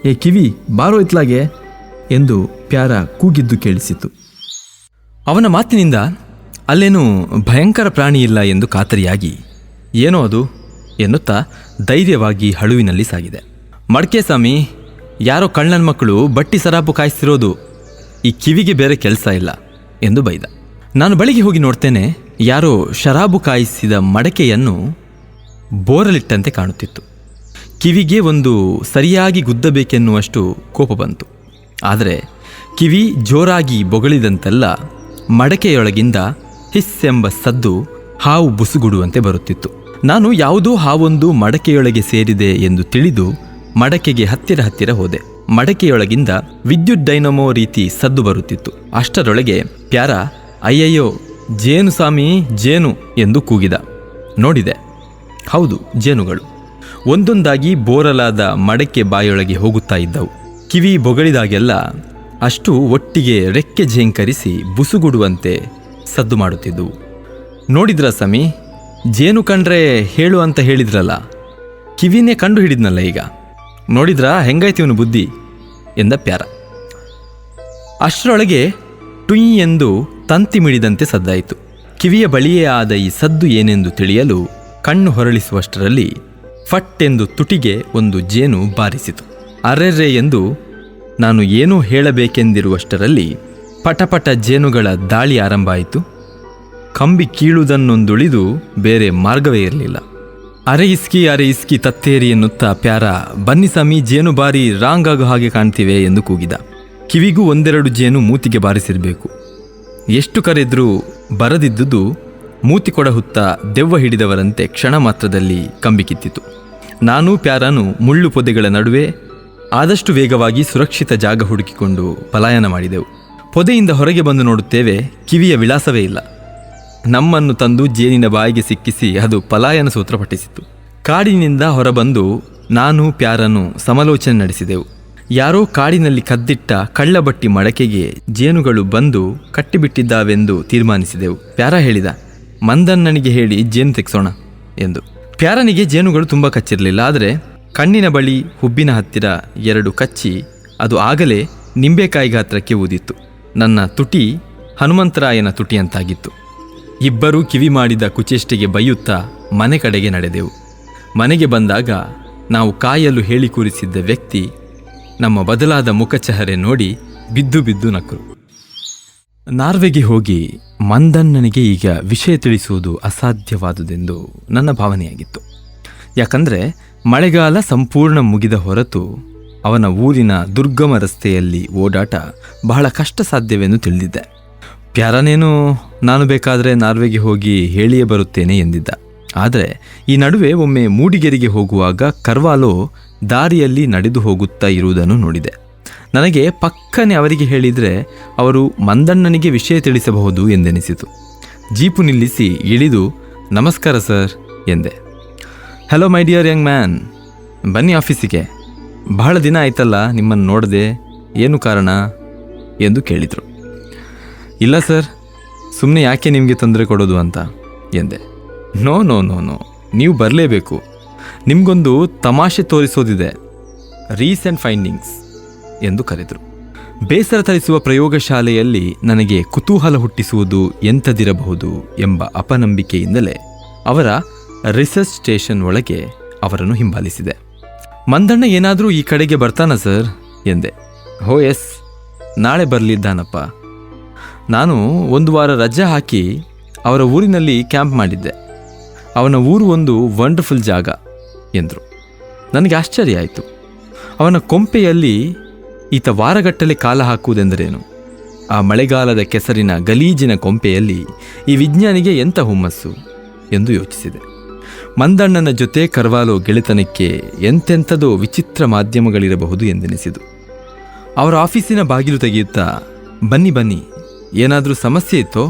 Speaker 1: ಏ ಕಿವಿ ಬಾರೋ ಇತ್ಲಾಗೆ ಎಂದು ಪ್ಯಾರ ಕೂಗಿದ್ದು ಕೇಳಿಸಿತು. ಅವನ ಮಾತಿನಿಂದ ಅಲ್ಲೇನೂ ಭಯಂಕರ ಪ್ರಾಣಿ ಇಲ್ಲ ಎಂದು ಖಾತರಿಯಾಗಿ ಏನೋ ಅದು ಎನ್ನುತ್ತಾ ಧೈರ್ಯವಾಗಿ ಹಳುವಿನಲ್ಲಿ ಸಾಗಿದೆ. ಮಡ್ಕೆ ಸ್ವಾಮಿ, ಯಾರೋ ಕಳ್ಳನ ಮಕ್ಕಳು ಬಟ್ಟಿ ಸರಾಪು ಕಾಯಿಸ್ತಿರೋದು, ಈ ಕಿವಿಗೆ ಬೇರೆ ಕೆಲಸ ಇಲ್ಲ ಎಂದು ಬೈದ. ನಾನು ಬಳಿಗೆ ಹೋಗಿ ನೋಡ್ತೇನೆ, ಯಾರೋ ಶರಾಬು ಕಾಯಿಸಿದ ಮಡಕೆಯನ್ನು ಬೋರಲಿಟ್ಟಂತೆ ಕಾಣುತ್ತಿತ್ತು. ಕಿವಿಗೆ ಒಂದು ಸರಿಯಾಗಿ ಗುದ್ದಬೇಕೆನ್ನುವಷ್ಟು ಕೋಪ ಬಂತು. ಆದರೆ ಕಿವಿ ಜೋರಾಗಿ ಬೊಗಳಿದಂತೆಲ್ಲ ಮಡಕೆಯೊಳಗಿಂದ ಹಿಸ್ಸೆಂಬ ಸದ್ದು ಹಾವು ಬುಸುಗುಡುವಂತೆ ಬರುತ್ತಿತ್ತು. ನಾನು ಯಾವುದೋ ಹಾವೊಂದು ಮಡಕೆಯೊಳಗೆ ಸೇರಿದೆ ಎಂದು ತಿಳಿದು ಮಡಕೆಗೆ ಹತ್ತಿರ ಹೋದೆ. ಮಡಕೆಯೊಳಗಿಂದ ವಿದ್ಯುತ್ ಡೈನಮೋ ರೀತಿ ಸದ್ದು ಬರುತ್ತಿತ್ತು. ಅಷ್ಟರೊಳಗೆ ಪ್ಯಾರ ಅಯ್ಯಯ್ಯೋ ಜೇನು ಸ್ವಾಮಿ, ಜೇನು ಎಂದು ಕೂಗಿದ. ನೋಡಿದೆ, ಹೌದು, ಜೇನುಗಳು. ಒಂದೊಂದಾಗಿ ಬೋರಲಾದ ಮಡಕೆ ಬಾಯೊಳಗೆ ಹೋಗುತ್ತಾ ಇದ್ದವು. ಕಿವಿ ಬೊಗಳಿದಾಗೆಲ್ಲ ಅಷ್ಟು ಒಟ್ಟಿಗೆ ರೆಕ್ಕೆ ಝೇಂಕರಿಸಿ ಬುಸುಗುಡುವಂತೆ ಸದ್ದು ಮಾಡುತ್ತಿದ್ದವು. ನೋಡಿದ್ರ ಸಮಿ, ಜೇನು ಕಂಡ್ರೆ ಹೇಳು ಅಂತ ಹೇಳಿದ್ರಲ್ಲ, ಕಿವಿನೇ ಕಂಡು ಹಿಡಿದ್ನಲ್ಲ ಈಗ, ನೋಡಿದ್ರಾ ಹೆಂಗಾಯ್ತಿವನು ಬುದ್ಧಿ ಎಂದ ಪ್ಯಾರ. ಅಷ್ಟರೊಳಗೆ ಟುಯ್ ಎಂದು ತಂತಿ ಮಿಡಿದಂತೆ ಸದ್ದಾಯಿತು. ಕಿವಿಯ ಬಳಿಯೇ ಆದ ಈ ಸದ್ದು ಏನೆಂದು ತಿಳಿಯಲು ಕಣ್ಣು ಹೊರಳಿಸುವಷ್ಟರಲ್ಲಿ ಫಟ್ ಎಂದು ತುಟಿಗೆ ಒಂದು ಜೇನು ಬಾರಿಸಿತು. ಅರೆರ್ರೆ ಎಂದು ನಾನು ಏನೂ ಹೇಳಬೇಕೆಂದಿರುವಷ್ಟರಲ್ಲಿ ಪಟಪಟ ಜೇನುಗಳ ದಾಳಿ ಆರಂಭ ಆಯಿತು. ಕಂಬಿ ಕೀಳುವುದನ್ನೊಂದುಳಿದು ಬೇರೆ ಮಾರ್ಗವೇ ಇರಲಿಲ್ಲ. ಅರೆ ಇಸ್ಕಿ ತತ್ತೇರಿ ಎನ್ನುತ್ತಾ ಪ್ಯಾರ, ಬನ್ನಿ ಸಮಿ, ಜೇನು ಬಾರಿ ರಾಂಗ್ ಆಗೋ ಹಾಗೆ ಕಾಣ್ತಿವೆ ಎಂದು ಕೂಗಿದ. ಕಿವಿಗೂ ಒಂದೆರಡು ಜೇನು ಮೂತಿಗೆ ಬಾರಿಸಿರಬೇಕು. ಎಷ್ಟು ಕರೆದ್ರೂ ಬರದಿದ್ದುದು ಮೂತಿ ಕೊಡ ಹುತ್ತ ದೆವ್ವ ಹಿಡಿದವರಂತೆ ಕ್ಷಣ ಮಾತ್ರದಲ್ಲಿ ಕಂಬಿ ಕಿತ್ತಿತು. ನಾನೂ ಪ್ಯಾರನು ಮುಳ್ಳು ಪೊದೆಗಳ ನಡುವೆ ಆದಷ್ಟು ವೇಗವಾಗಿ ಸುರಕ್ಷಿತ ಜಾಗ ಹುಡುಕಿಕೊಂಡು ಪಲಾಯನ ಮಾಡಿದೆವು. ಪೊದೆಯಿಂದ ಹೊರಗೆ ಬಂದು ನೋಡುತ್ತೇವೆ, ಕಿವಿಯ ವಿಳಾಸವೇ ಇಲ್ಲ. ನಮ್ಮನ್ನು ತಂದು ಜೇನಿನ ಬಾಯಿಗೆ ಸಿಕ್ಕಿಸಿ ಅದು ಪಲಾಯನ ಸೂತ್ರ ಪಠಿಸಿತು. ಕಾಡಿನಿಂದ ಹೊರಬಂದು ನಾನು ಪ್ಯಾರನು ಸಮಾಲೋಚನೆ ನಡೆಸಿದೆವು. ಯಾರೋ ಕಾಡಿನಲ್ಲಿ ಕದ್ದಿಟ್ಟ ಕಳ್ಳಬಟ್ಟಿ ಮಡಕೆಗೆ ಜೇನುಗಳು ಬಂದು ಕಟ್ಟಿಬಿಟ್ಟಿದ್ದಾವೆಂದು ತೀರ್ಮಾನಿಸಿದೆವು. ಪ್ಯಾರ ಹೇಳಿದ, ಮಂದಣ್ಣನಿಗೆ ಹೇಳಿ ಜೇನು ತೆಗೆಸೋಣ ಎಂದು. ಪ್ಯಾರನಿಗೆ ಜೇನುಗಳು ತುಂಬ ಕಚ್ಚಿರಲಿಲ್ಲ, ಆದರೆ ಕಣ್ಣಿನ ಬಳಿ ಹುಬ್ಬಿನ ಹತ್ತಿರ 2 ಕಚ್ಚಿ ಅದು ಆಗಲೇ ನಿಂಬೆಕಾಯಿ ಗಾತ್ರಕ್ಕೆ ಊದಿತ್ತು. ನನ್ನ ತುಟಿ ಹನುಮಂತರಾಯನ ತುಟಿಯಂತಾಗಿತ್ತು. ಇಬ್ಬರೂ ಕಿವಿ ಮಾಡಿದ ಕುಚೇಷ್ಟೆಗೆ ಬೈಯುತ್ತಾ ಮನೆ ಕಡೆಗೆ ನಡೆದೆವು. ಮನೆಗೆ ಬಂದಾಗ ನಾವು ಕಾಯಲು ಹೇಳಿ ಕೂರಿಸಿದ್ದ ವ್ಯಕ್ತಿ ನಮ್ಮ ಬದಲಾದ ಮುಖಚಹರೆ ನೋಡಿ ಬಿದ್ದು ಬಿದ್ದು ನಕ್ಕರು. ನಾರ್ವೆಗೆ ಹೋಗಿ ಮಂದಣ್ಣನಿಗೆ ಈಗ ವಿಷಯ ತಿಳಿಸುವುದು ಅಸಾಧ್ಯವಾದುದೆಂದು ನನ್ನ ಭಾವನೆಯಾಗಿತ್ತು. ಯಾಕಂದರೆ ಮಳೆಗಾಲ ಸಂಪೂರ್ಣ ಮುಗಿದ ಹೊರತು ಅವನ ಊರಿನ ದುರ್ಗಮ ರಸ್ತೆಯಲ್ಲಿ ಓಡಾಟ ಬಹಳ ಕಷ್ಟ ಸಾಧ್ಯವೆಂದು ತಿಳಿದಿದ್ದೆ. ಪ್ಯಾರನೇನು ನಾನು ಬೇಕಾದರೆ ನಾರ್ವೆಗೆ ಹೋಗಿ ಹೇಳಿಯೇ ಬರುತ್ತೇನೆ ಎಂದಿದ್ದ. ಆದರೆ ಈ ನಡುವೆ ಒಮ್ಮೆ ಮೂಡಿಗೆರೆಗೆ ಹೋಗುವಾಗ ಕರ್ವಾಲೋ ದಾರಿಯಲ್ಲಿ ನಡೆದು ಹೋಗುತ್ತಾ ಇರುವುದನ್ನು ನೋಡಿದೆ. ನನಗೆ ಪಕ್ಕನೆ ಅವರಿಗೆ ಹೇಳಿದರೆ ಅವರು ಮಂದಣ್ಣನಿಗೆ ವಿಷಯ ತಿಳಿಸಬಹುದು ಎಂದೆನಿಸಿತು. ಜೀಪು ನಿಲ್ಲಿಸಿ ಇಳಿದು ನಮಸ್ಕಾರ ಸರ್ ಎಂದೆ. Hello my dear young man, ಬನ್ನಿ ಆಫೀಸಿಗೆ, ಬಹಳ ದಿನ ಆಯ್ತಲ್ಲ ನಿಮ್ಮನ್ನು ನೋಡದೆ, ಏನು ಕಾರಣ ಎಂದು ಕೇಳಿದರು. ಇಲ್ಲ ಸರ್, ಸುಮ್ಮನೆ ಯಾಕೆ ನಿಮಗೆ ತೊಂದರೆ ಕೊಡೋದು ಅಂತ ಎಂದೆ. ನೋ ನೋ ನೋ ನೋ ನೀವು ಬರಲೇಬೇಕು, ನಿಮಗೊಂದು ತಮಾಷೆ ತೋರಿಸೋದಿದೆ, ರೀಸೆಂಟ್ ಫೈಂಡಿಂಗ್ಸ್ ಎಂದು ಕರೆದರು. ಬೇಸರ ತರಿಸುವ ಪ್ರಯೋಗಶಾಲೆಯಲ್ಲಿ ನನಗೆ ಕುತೂಹಲ ಹುಟ್ಟಿಸುವುದು ಎಂಥದಿರಬಹುದು ಎಂಬ ಅಪನಂಬಿಕೆಯಿಂದಲೇ ಅವರ ರಿಸರ್ಚ್ ಸ್ಟೇಷನ್ ಒಳಗೆ ಅವರನ್ನು ಹಿಂಬಾಲಿಸಿದೆ. ಮಂದಣ್ಣ ಏನಾದರೂ ಈ ಕಡೆಗೆ ಬರ್ತಾನ ಸರ್ ಎಂದೆ. ಹೋ ಎಸ್, ನಾಳೆ ಬರಲಿದ್ದಾನಪ್ಪ. ನಾನು 1 ವಾರ ರಜೆ ಹಾಕಿ ಅವರ ಊರಿನಲ್ಲಿ ಕ್ಯಾಂಪ್ ಮಾಡಿದ್ದೆ. ಅವನ ಊರು ಒಂದು ವಂಡರ್ಫುಲ್ ಜಾಗ ಎಂದರು. ನನಗೆ ಆಶ್ಚರ್ಯ ಆಯಿತು. ಅವನ ಕೊಂಪೆಯಲ್ಲಿ ಈತ ವಾರಗಟ್ಟಲೆ ಕಾಲ ಹಾಕುವುದೆಂದರೇನು? ಆ ಮಳೆಗಾಲದ ಕೆಸರಿನ ಗಲೀಜಿನ ಕೊಂಪೆಯಲ್ಲಿ ಈ ವಿಜ್ಞಾನಿಗೆ ಎಂಥ ಹುಮ್ಮಸ್ಸು ಎಂದು ಯೋಚಿಸಿದೆ. ಮಂದಣ್ಣನ ಜೊತೆ ಕರ್ವಾಲೋ ಗೆಳೆತನಕ್ಕೆ ಎಂತೆಂಥದೋ ವಿಚಿತ್ರ ಮಾಧ್ಯಮಗಳಿರಬಹುದು ಎಂದೆನಿಸಿದು. ಅವರ ಆಫೀಸಿನ ಬಾಗಿಲು ತೆಗೆಯುತ್ತಾ, ಬನ್ನಿ ಬನ್ನಿ, ಏನಾದರೂ ಸಮಸ್ಯೆ ಇತ್ತೋ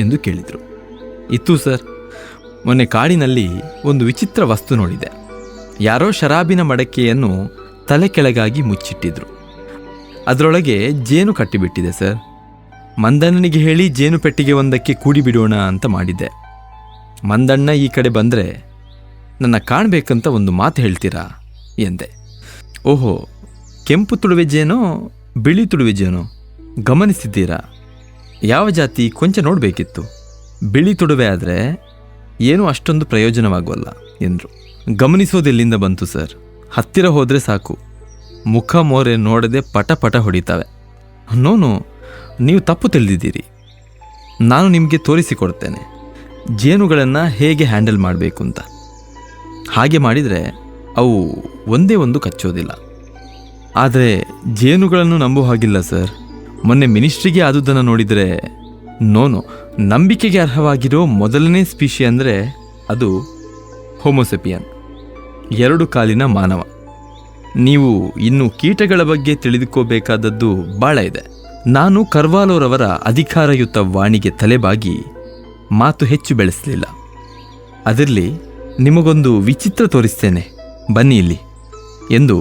Speaker 1: ಎಂದು ಕೇಳಿದರು. ಇತ್ತು ಸರ್, ಮೊನ್ನೆ ಕಾಡಿನಲ್ಲಿ ಒಂದು ವಿಚಿತ್ರ ವಸ್ತು ನೋಡಿದೆ. ಯಾರೋ ಶರಾಬಿನ ಮಡಕೆಯನ್ನು ತಲೆ ಕೆಳಗಾಗಿ ಮುಚ್ಚಿಟ್ಟಿದ್ರು. ಅದರೊಳಗೆ ಜೇನು ಕಟ್ಟಿಬಿಟ್ಟಿದೆ ಸರ್. ಮಂದಣ್ಣನಿಗೆ ಹೇಳಿ ಜೇನು ಪೆಟ್ಟಿಗೆ ಒಂದಕ್ಕೆ ಕೂಡಿಬಿಡೋಣ ಅಂತ ಮಾಡಿದ್ದೆ. ಮಂದಣ್ಣ ಈ ಕಡೆ ಬಂದರೆ ನನ್ನ ಕಾಣಬೇಕಂತ ಒಂದು ಮಾತು ಹೇಳ್ತೀರಾ ಎಂದೆ. ಓಹೋ, ಕೆಂಪು ತುಳುವೆ ಜೇನೋ ಬಿಳಿ ತುಳುವೆ ಜೇನೋ ಗಮನಿಸಿದ್ದೀರಾ? ಯಾವ ಜಾತಿ ಕೊಂಚ ನೋಡಬೇಕಿತ್ತು. ಬಿಳಿ ತುಡುವೆ ಆದರೆ ಏನೂ ಅಷ್ಟೊಂದು ಪ್ರಯೋಜನವಾಗೋಲ್ಲ ಎಂದರು. ಗಮನಿಸೋದೆಲ್ಲಿಂದ ಬಂತು ಸರ್? ಹತ್ತಿರ ಹೋದರೆ ಸಾಕು, ಮುಖ ಮೋರೆ ನೋಡದೆ ಪಟ ಪಟ ಹೊಡಿತಾವೆ. ನೋನು, ನೀವು ತಪ್ಪು ತಿಳಿದಿದ್ದೀರಿ. ನಾನು ನಿಮಗೆ ತೋರಿಸಿಕೊಡ್ತೇನೆ ಜೇನುಗಳನ್ನು ಹೇಗೆ ಹ್ಯಾಂಡಲ್ ಮಾಡಬೇಕು ಅಂತ. ಹಾಗೆ ಮಾಡಿದರೆ ಅವು ಒಂದೇ ಒಂದು ಕಚ್ಚೋದಿಲ್ಲ. ಆದರೆ ಜೇನುಗಳನ್ನು ನಂಬೋ ಹಾಗಿಲ್ಲ ಸರ್. ಮೊನ್ನೆ ಮಿನಿಸ್ಟ್ರಿಗೆ ಆದುದನ್ನು ನೋಡಿದರೆ ನೋನು, ನಂಬಿಕೆಗೆ ಅರ್ಹವಾಗಿರೋ ಮೊದಲನೇ ಸ್ಪೀಷಿ ಅಂದರೆ ಅದು ಹೋಮೋಸೆಪಿಯನ್, 2 ಕಾಲಿನ ಮಾನವ. ನೀವು ಇನ್ನು ಕೀಟಗಳ ಬಗ್ಗೆ ತಿಳಿದುಕೋಬೇಕಾದದ್ದು ಭಾಳ ಇದೆ. ನಾನು ಕರ್ವಾಲೋರವರ ಅಧಿಕಾರಯುತ ವಾಣಿಗೆ ತಲೆಬಾಗಿ ಮಾತು ಹೆಚ್ಚು ಬೆಳೆಸಲಿಲ್ಲ. ಅದರಲ್ಲಿ ನಿಮಗೊಂದು ವಿಚಿತ್ರ ತೋರಿಸ್ತೇನೆ ಬನ್ನಿ ಇಲ್ಲಿ ಎಂದು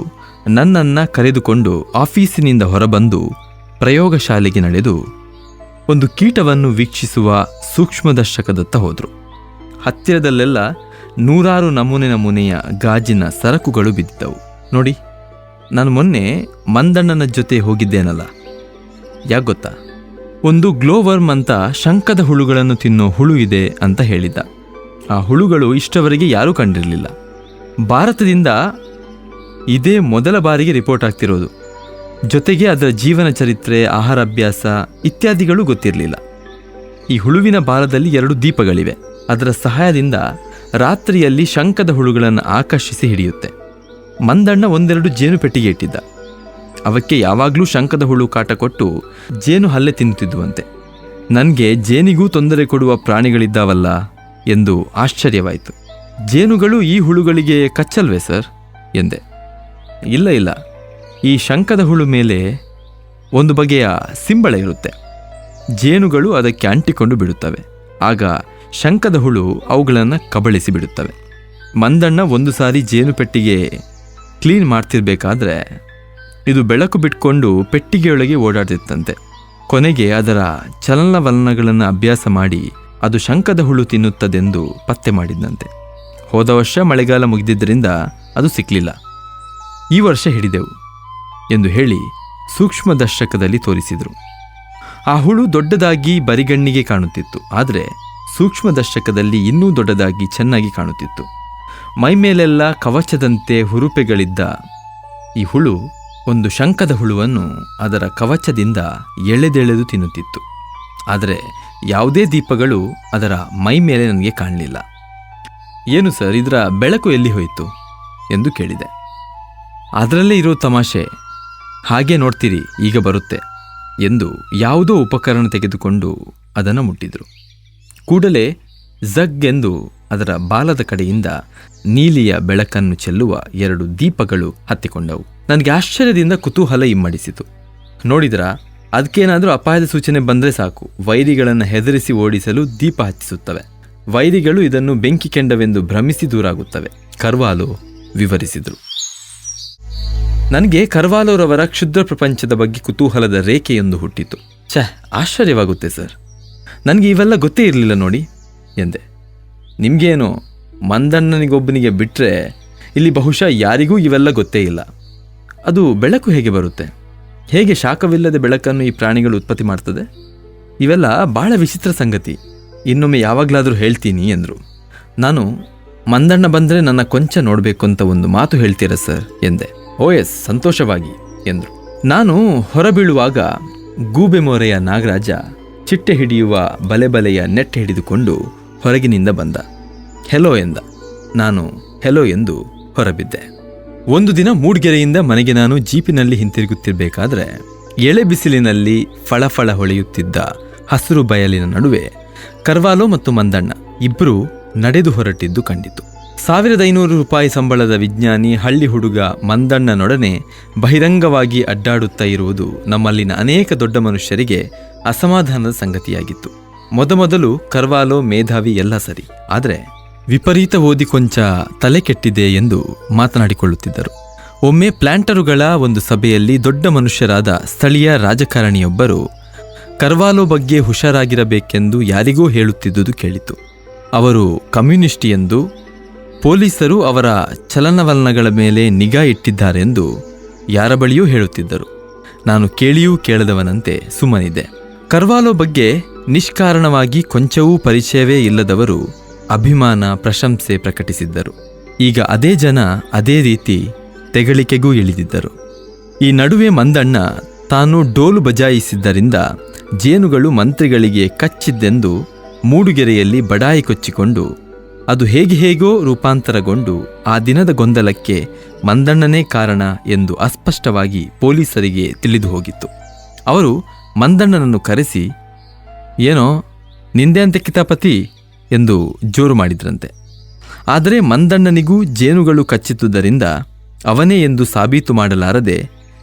Speaker 1: ನನ್ನನ್ನು ಕರೆದುಕೊಂಡು ಆಫೀಸಿನಿಂದ ಹೊರಬಂದು ಪ್ರಯೋಗಶಾಲೆಗೆ ನಡೆದು ಒಂದು ಕೀಟವನ್ನು ವೀಕ್ಷಿಸುವ ಸೂಕ್ಷ್ಮದರ್ಶಕದತ್ತ ಹೋದರು. ಹತ್ತಿರದಲ್ಲೆಲ್ಲ ನೂರಾರು ನಮೂನೆಯ ಗಾಜಿನ ಸರಕುಗಳು ಬಿದ್ದಿದ್ದವು. ನೋಡಿ, ನಾನು ಮೊನ್ನೆ ಮಂದಣ್ಣನ ಜೊತೆ ಹೋಗಿದ್ದೇನಲ್ಲ, ಯಾಕೆ ಗೊತ್ತಾ? ಒಂದು ಗ್ಲೋವರ್ಮ್ ಅಂತ ಶಂಕದ ಹುಳುಗಳನ್ನು ತಿನ್ನೋ ಹುಳು ಇದೆ ಅಂತ ಹೇಳಿದ್ದ. ಆ ಹುಳುಗಳು ಇಷ್ಟವರೆಗೆ ಯಾರೂ ಕಂಡಿರಲಿಲ್ಲ. ಭಾರತದಿಂದ ಇದೇ ಮೊದಲ ಬಾರಿಗೆ ರಿಪೋರ್ಟ್ ಆಗ್ತಿರೋದು. ಜೊತೆಗೆ ಅದರ ಜೀವನ ಚರಿತ್ರೆ, ಆಹಾರಾಭ್ಯಾಸ ಇತ್ಯಾದಿಗಳು ಗೊತ್ತಿರಲಿಲ್ಲ. ಈ ಹುಳುವಿನ ಬಾಲದಲ್ಲಿ 2 ದೀಪಗಳಿವೆ. ಅದರ ಸಹಾಯದಿಂದ ರಾತ್ರಿಯಲ್ಲಿ ಶಂಕದ ಹುಳುಗಳನ್ನು ಆಕರ್ಷಿಸಿ ಹಿಡಿಯುತ್ತೆ. ಮಂದಣ್ಣ 1-2 ಜೇನು ಪೆಟ್ಟಿಗೆ ಇಟ್ಟಿದ್ದ. ಅವಕ್ಕೆ ಯಾವಾಗಲೂ ಶಂಕದ ಹುಳು ಕಾಟ ಕೊಟ್ಟು ಜೇನು ಹಲ್ಲೆ ತಿನ್ನುತ್ತಿದ್ದುವಂತೆ. ನನಗೆ ಜೇನಿಗೂ ತೊಂದರೆ ಕೊಡುವ ಪ್ರಾಣಿಗಳಿದ್ದಾವಲ್ಲ ಎಂದು ಆಶ್ಚರ್ಯವಾಯಿತು. ಜೇನುಗಳು ಈ ಹುಳುಗಳಿಗೆ ಕಚ್ಚಲ್ವೇ ಸರ್ ಎಂದೆ. ಇಲ್ಲ, ಈ ಶಂಕದ ಹುಳು ಮೇಲೆ ಒಂದು ಬಗೆಯ ಸಿಂಬಳ ಇರುತ್ತೆ. ಜೇನುಗಳು ಅದಕ್ಕೆ ಅಂಟಿಕೊಂಡು ಬಿಡುತ್ತವೆ. ಆಗ ಶಂಕದ ಹುಳು ಅವುಗಳನ್ನು ಕಬಳಿಸಿ ಬಿಡುತ್ತವೆ. ಮಂದಣ್ಣ ಒಂದು ಸಾರಿ ಜೇನು ಪೆಟ್ಟಿಗೆ ಕ್ಲೀನ್ ಮಾಡ್ತಿರ್ಬೇಕಾದ್ರೆ ಇದು ಬೆಳಕು ಬಿಟ್ಕೊಂಡು ಪೆಟ್ಟಿಗೆಯೊಳಗೆ ಓಡಾಡ್ತಿತ್ತಂತೆ. ಕೊನೆಗೆ ಅದರ ಚಲನವಲನಗಳನ್ನು ಅಭ್ಯಾಸ ಮಾಡಿ ಅದು ಶಂಕದ ಹುಳು ತಿನ್ನುತ್ತದೆಂದು ಪತ್ತೆ ಮಾಡಿದ್ದಂತೆ. ಹೋದ ವರ್ಷ ಮಳೆಗಾಲ ಮುಗಿದಿದ್ದರಿಂದ ಅದು ಸಿಕ್ಕಲಿಲ್ಲ. ಈ ವರ್ಷ ಹಿಡಿದೆವು ಎಂದು ಹೇಳಿ ಸೂಕ್ಷ್ಮದರ್ಶಕದಲ್ಲಿ ತೋರಿಸಿದರು. ಆ ಹುಳು ದೊಡ್ಡದಾಗಿ ಬರಿಗಣ್ಣಿಗೆ ಕಾಣುತ್ತಿತ್ತು. ಆದರೆ ಸೂಕ್ಷ್ಮದರ್ಶಕದಲ್ಲಿ ಇನ್ನೂ ದೊಡ್ಡದಾಗಿ ಚೆನ್ನಾಗಿ ಕಾಣುತ್ತಿತ್ತು. ಮೈಮೇಲೆಲ್ಲ ಕವಚದಂತೆ ಹುರುಪೆಗಳಿದ್ದ ಈ ಹುಳು ಒಂದು ಶಂಕದ ಹುಳುವನ್ನು ಅದರ ಕವಚದಿಂದ ಎಳೆದೆಳೆದು ತಿನ್ನುತ್ತಿತ್ತು. ಆದರೆ ಯಾವುದೇ ದೀಪಗಳು ಅದರ ಮೈ ಮೇಲೆ ನನಗೆ ಕಾಣಲಿಲ್ಲ. ಏನು ಸರ್, ಇದರ ಬೆಳಕು ಎಲ್ಲಿ ಹೋಯಿತು ಎಂದು ಕೇಳಿದೆ. ಅದರಲ್ಲೇ ಇರೋ ತಮಾಷೆ, ಹಾಗೆ ನೋಡ್ತೀರಿ, ಈಗ ಬರುತ್ತೆ ಎಂದು ಯಾವುದೋ ಉಪಕರಣ ತೆಗೆದುಕೊಂಡು ಅದನ್ನು ಮುಟ್ಟಿದ್ರು. ಕೂಡಲೇ ಝಗ್ ಎಂದು ಅದರ ಬಾಲದ ಕಡೆಯಿಂದ ನೀಲಿಯ ಬೆಳಕನ್ನು ಚೆಲ್ಲುವ 2 ದೀಪಗಳು ಹತ್ತಿಕೊಂಡವು. ನನಗೆ ಆಶ್ಚರ್ಯದಿಂದ ಕುತೂಹಲ ಇಮ್ಮಡಿಸಿತು. ನೋಡಿದ್ರ, ಅದಕ್ಕೇನಾದರೂ ಅಪಾಯದ ಸೂಚನೆ ಬಂದರೆ ಸಾಕು, ವೈರಿಗಳನ್ನು ಹೆದರಿಸಿ ಓಡಿಸಲು ದೀಪ ಹಚ್ಚಿಸುತ್ತವೆ. ವೈರಿಗಳು ಇದನ್ನು ಬೆಂಕಿ ಕೆಂಡವೆಂದು ಭ್ರಮಿಸಿ ದೂರಾಗುತ್ತವೆ. ಕರ್ವಾಲೋ ವಿವರಿಸಿದರು. ನನಗೆ ಕರ್ವಾಲೋರವರ ಕ್ಷುದ್ರ ಪ್ರಪಂಚದ ಬಗ್ಗೆ ಕುತೂಹಲದ ರೇಖೆಯೊಂದು ಹುಟ್ಟಿತು. ಆಶ್ಚರ್ಯವಾಗುತ್ತೆ ಸರ್, ನನಗೆ ಇವೆಲ್ಲ ಗೊತ್ತೇ ಇರಲಿಲ್ಲ ನೋಡಿ ಎಂದೆ. ನಿಮಗೇನು, ಮಂದಣ್ಣನಿಗೊಬ್ಬನಿಗೆ ಬಿಟ್ಟರೆ ಇಲ್ಲಿ ಬಹುಶಃ ಯಾರಿಗೂ ಇವೆಲ್ಲ ಗೊತ್ತೇ ಇಲ್ಲ. ಅದು ಬೆಳಕು ಹೇಗೆ ಬರುತ್ತೆ? ಹೇಗೆ ಶಾಖವಿಲ್ಲದೆ ಬೆಳಕನ್ನು ಈ ಪ್ರಾಣಿಗಳು ಉತ್ಪತ್ತಿ ಮಾಡ್ತದೆ? ಇವೆಲ್ಲ ಭಾಳ ವಿಚಿತ್ರ ಸಂಗತಿ. ಇನ್ನೊಮ್ಮೆ ಯಾವಾಗಲಾದರೂ ಹೇಳ್ತೀನಿ ಎಂದರು. ನಾನು, ಮಂದಣ್ಣ ಬಂದರೆ ನನ್ನ ಕೊಂಚ ನೋಡಬೇಕು ಅಂತ ಒಂದು ಮಾತು ಹೇಳ್ತೀರಾ ಸರ್ ಎಂದೆ. ಎಸ್, ಸಂತೋಷವಾಗಿ ಎಂದರು. ನಾನು ಹೊರಬೀಳುವಾಗ ಗೂಬೆ ಮೋರೆಯ ನಾಗರಾಜ ಚಿಟ್ಟೆ ಹಿಡಿಯುವ ಬಲೆಯ ನೆಟ್ ಹಿಡಿದುಕೊಂಡು ಹೊರಗಿನಿಂದ ಬಂದ. ಹೆಲೋ ಎಂದ. ನಾನು ಹೆಲೋ ಎಂದು ಹೊರಬಿದ್ದೆ. ಒಂದು ದಿನ ಮೂಡ್ಗೆರೆಯಿಂದ ಮನೆಗೆ ನಾನು ಜೀಪಿನಲ್ಲಿ ಹಿಂತಿರುಗುತ್ತಿರಬೇಕಾದ್ರೆ ಎಳೆ ಬಿಸಿಲಿನಲ್ಲಿ ಫಳಫಳ ಹೊಳೆಯುತ್ತಿದ್ದ ಹಸಿರು ಬಯಲಿನ ನಡುವೆ ಕರ್ವಾಲೋ ಮತ್ತು ಮಂದಣ್ಣ ಇಬ್ಬರೂ ನಡೆದು ಹೊರಟಿದ್ದು ಕಂಡಿತು. 1500 ರೂಪಾಯಿ ಸಂಬಳದ ವಿಜ್ಞಾನಿ ಹಳ್ಳಿ ಹುಡುಗ ಮಂದಣ್ಣನೊಡನೆ ಬಹಿರಂಗವಾಗಿ ಅಡ್ಡಾಡುತ್ತಾ ಇರುವುದು ನಮ್ಮಲ್ಲಿನ ಅನೇಕ ದೊಡ್ಡ ಮನುಷ್ಯರಿಗೆ ಅಸಮಾಧಾನದ ಸಂಗತಿಯಾಗಿತ್ತು. ಮೊದಮೊದಲು ಕರ್ವಾಲೋ ಮೇಧಾವಿ ಎಲ್ಲ ಸರಿ, ಆದರೆ ವಿಪರೀತ ಓದಿ ಕೊಂಚ ತಲೆ ಕೆಟ್ಟಿದೆ ಎಂದು ಮಾತನಾಡಿಕೊಳ್ಳುತ್ತಿದ್ದರು. ಒಮ್ಮೆ ಪ್ಲಾಂಟರುಗಳ ಒಂದು ಸಭೆಯಲ್ಲಿ ದೊಡ್ಡ ಮನುಷ್ಯರಾದ ಸ್ಥಳೀಯ ರಾಜಕಾರಣಿಯೊಬ್ಬರು ಕರ್ವಾಲೋ ಬಗ್ಗೆ ಹುಷಾರಾಗಿರಬೇಕೆಂದು ಯಾರಿಗೋ ಹೇಳುತ್ತಿದ್ದುದು ಕೇಳಿತು. ಅವರು ಕಮ್ಯುನಿಸ್ಟ್ ಎಂದು, ಪೊಲೀಸರು ಅವರ ಚಲನವಲನಗಳ ಮೇಲೆ ನಿಗಾ ಇಟ್ಟಿದ್ದಾರೆಂದು ಯಾರ ಬಳಿಯೂ ಹೇಳುತ್ತಿದ್ದರು. ನಾನು ಕೇಳಿಯೂ ಕೇಳದವನಂತೆ ಸುಮ್ಮನಿದ್ದೆ. ಕರ್ವಾಲೋ ಬಗ್ಗೆ ನಿಷ್ಕಾರಣವಾಗಿ ಕೊಂಚವೂ ಪರಿಚಯವೇ ಇಲ್ಲದವರು ಅಭಿಮಾನ, ಪ್ರಶಂಸೆ ಪ್ರಕಟಿಸಿದ್ದರು. ಈಗ ಅದೇ ಜನ ಅದೇ ರೀತಿ ತೆಗಳಿಕೆಗೂ ಇಳಿದಿದ್ದರು. ಈ ನಡುವೆ ಮಂದಣ್ಣ ತಾನು ಡೋಲು ಬಜಾಯಿಸಿದ್ದರಿಂದ ಜೇನುಗಳು ಮಂತ್ರಿಗಳಿಗೆ ಕಚ್ಚಿದ್ದೆಂದು ಮೂಡುಗೆರೆಯಲ್ಲಿ ಬಡಾಯಿ ಕೊಚ್ಚಿಕೊಂಡು ಅದು ಹೇಗೋ ರೂಪಾಂತರಗೊಂಡು ಆ ದಿನದ ಗೊಂದಲಕ್ಕೆ ಮಂದಣ್ಣನೇ ಕಾರಣ ಎಂದು ಅಸ್ಪಷ್ಟವಾಗಿ ಪೊಲೀಸರಿಗೆ ತಿಳಿದು ಹೋಗಿತ್ತು. ಅವರು ಮಂದಣ್ಣನನ್ನು ಕರೆಸಿ, ಏನೋ ನಿಂದೆ ಅಂತೆ ಕಿತಾಪತಿ ಎಂದು ಜೋರು ಮಾಡಿದ್ರಂತೆ. ಆದರೆ ಮಂದಣ್ಣನಿಗೂ ಜೇನುಗಳು ಕಚ್ಚಿದ್ದುದರಿಂದ ಅವನೇ ಎಂದು ಸಾಬೀತು ಮಾಡಲಾರದೆ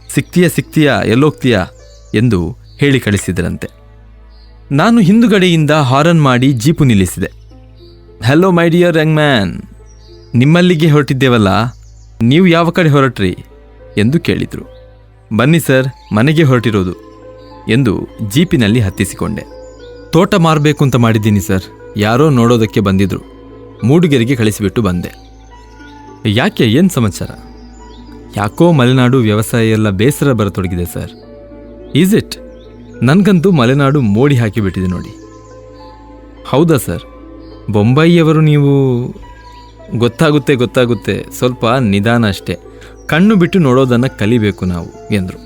Speaker 1: ಸಿಕ್ತೀಯ ಎಲ್ಲೋಗ್ತೀಯಾ ಎಂದು ಹೇಳಿ ಕಳಿಸಿದರಂತೆ. ನಾನು ಹಿಂದುಗಡೆಯಿಂದ ಹಾರನ್ ಮಾಡಿ ಜೀಪು ನಿಲ್ಲಿಸಿದೆ. Hello my dear young man, ನಿಮ್ಮಲ್ಲಿಗೆ ಹೊರಟಿದ್ದೇವಲ್ಲ ನೀವು ಯಾವ ಕಡೆ ಹೊರಟ್ರಿ ಎಂದು ಕೇಳಿದರು. ಬನ್ನಿ ಸರ್, ಮನೆಗೆ ಹೊರಟಿರೋದು ಎಂದು ಜೀಪಿನಲ್ಲಿ ಹತ್ತಿಸಿಕೊಂಡೆ. ತೋಟ ಮಾರಬೇಕು ಅಂತ ಮಾಡಿದ್ದೀನಿ ಸರ್, ಯಾರೋ ನೋಡೋದಕ್ಕೆ ಬಂದಿದ್ರು, ಮೂಡಿಗೆರೆಗೆ ಕಳಿಸಿಬಿಟ್ಟು ಬಂದೆ. ಯಾಕೆ, ಏನು ಸಮಾಚಾರ? ಯಾಕೋ ಮಲೆನಾಡು ವ್ಯವಸಾಯ ಎಲ್ಲ ಬೇಸರ ಬರತೊಡಗಿದೆ ಸರ್. Is it? ನನಗಂತೂ ಮಲೆನಾಡು ಮೋಡಿ ಹಾಕಿಬಿಟ್ಟಿದೆ ನೋಡಿ. ಹೌದಾ ಸರ್? ಬೊಂಬಾಯಿಯವರು ನೀವು? ಗೊತ್ತಾಗುತ್ತೆ, ಸ್ವಲ್ಪ ನಿಧಾನ ಅಷ್ಟೇ, ಕಣ್ಣು ಬಿಟ್ಟು ನೋಡೋದನ್ನು ಕಲಿಬೇಕು ನಾವು ಎಂದರು.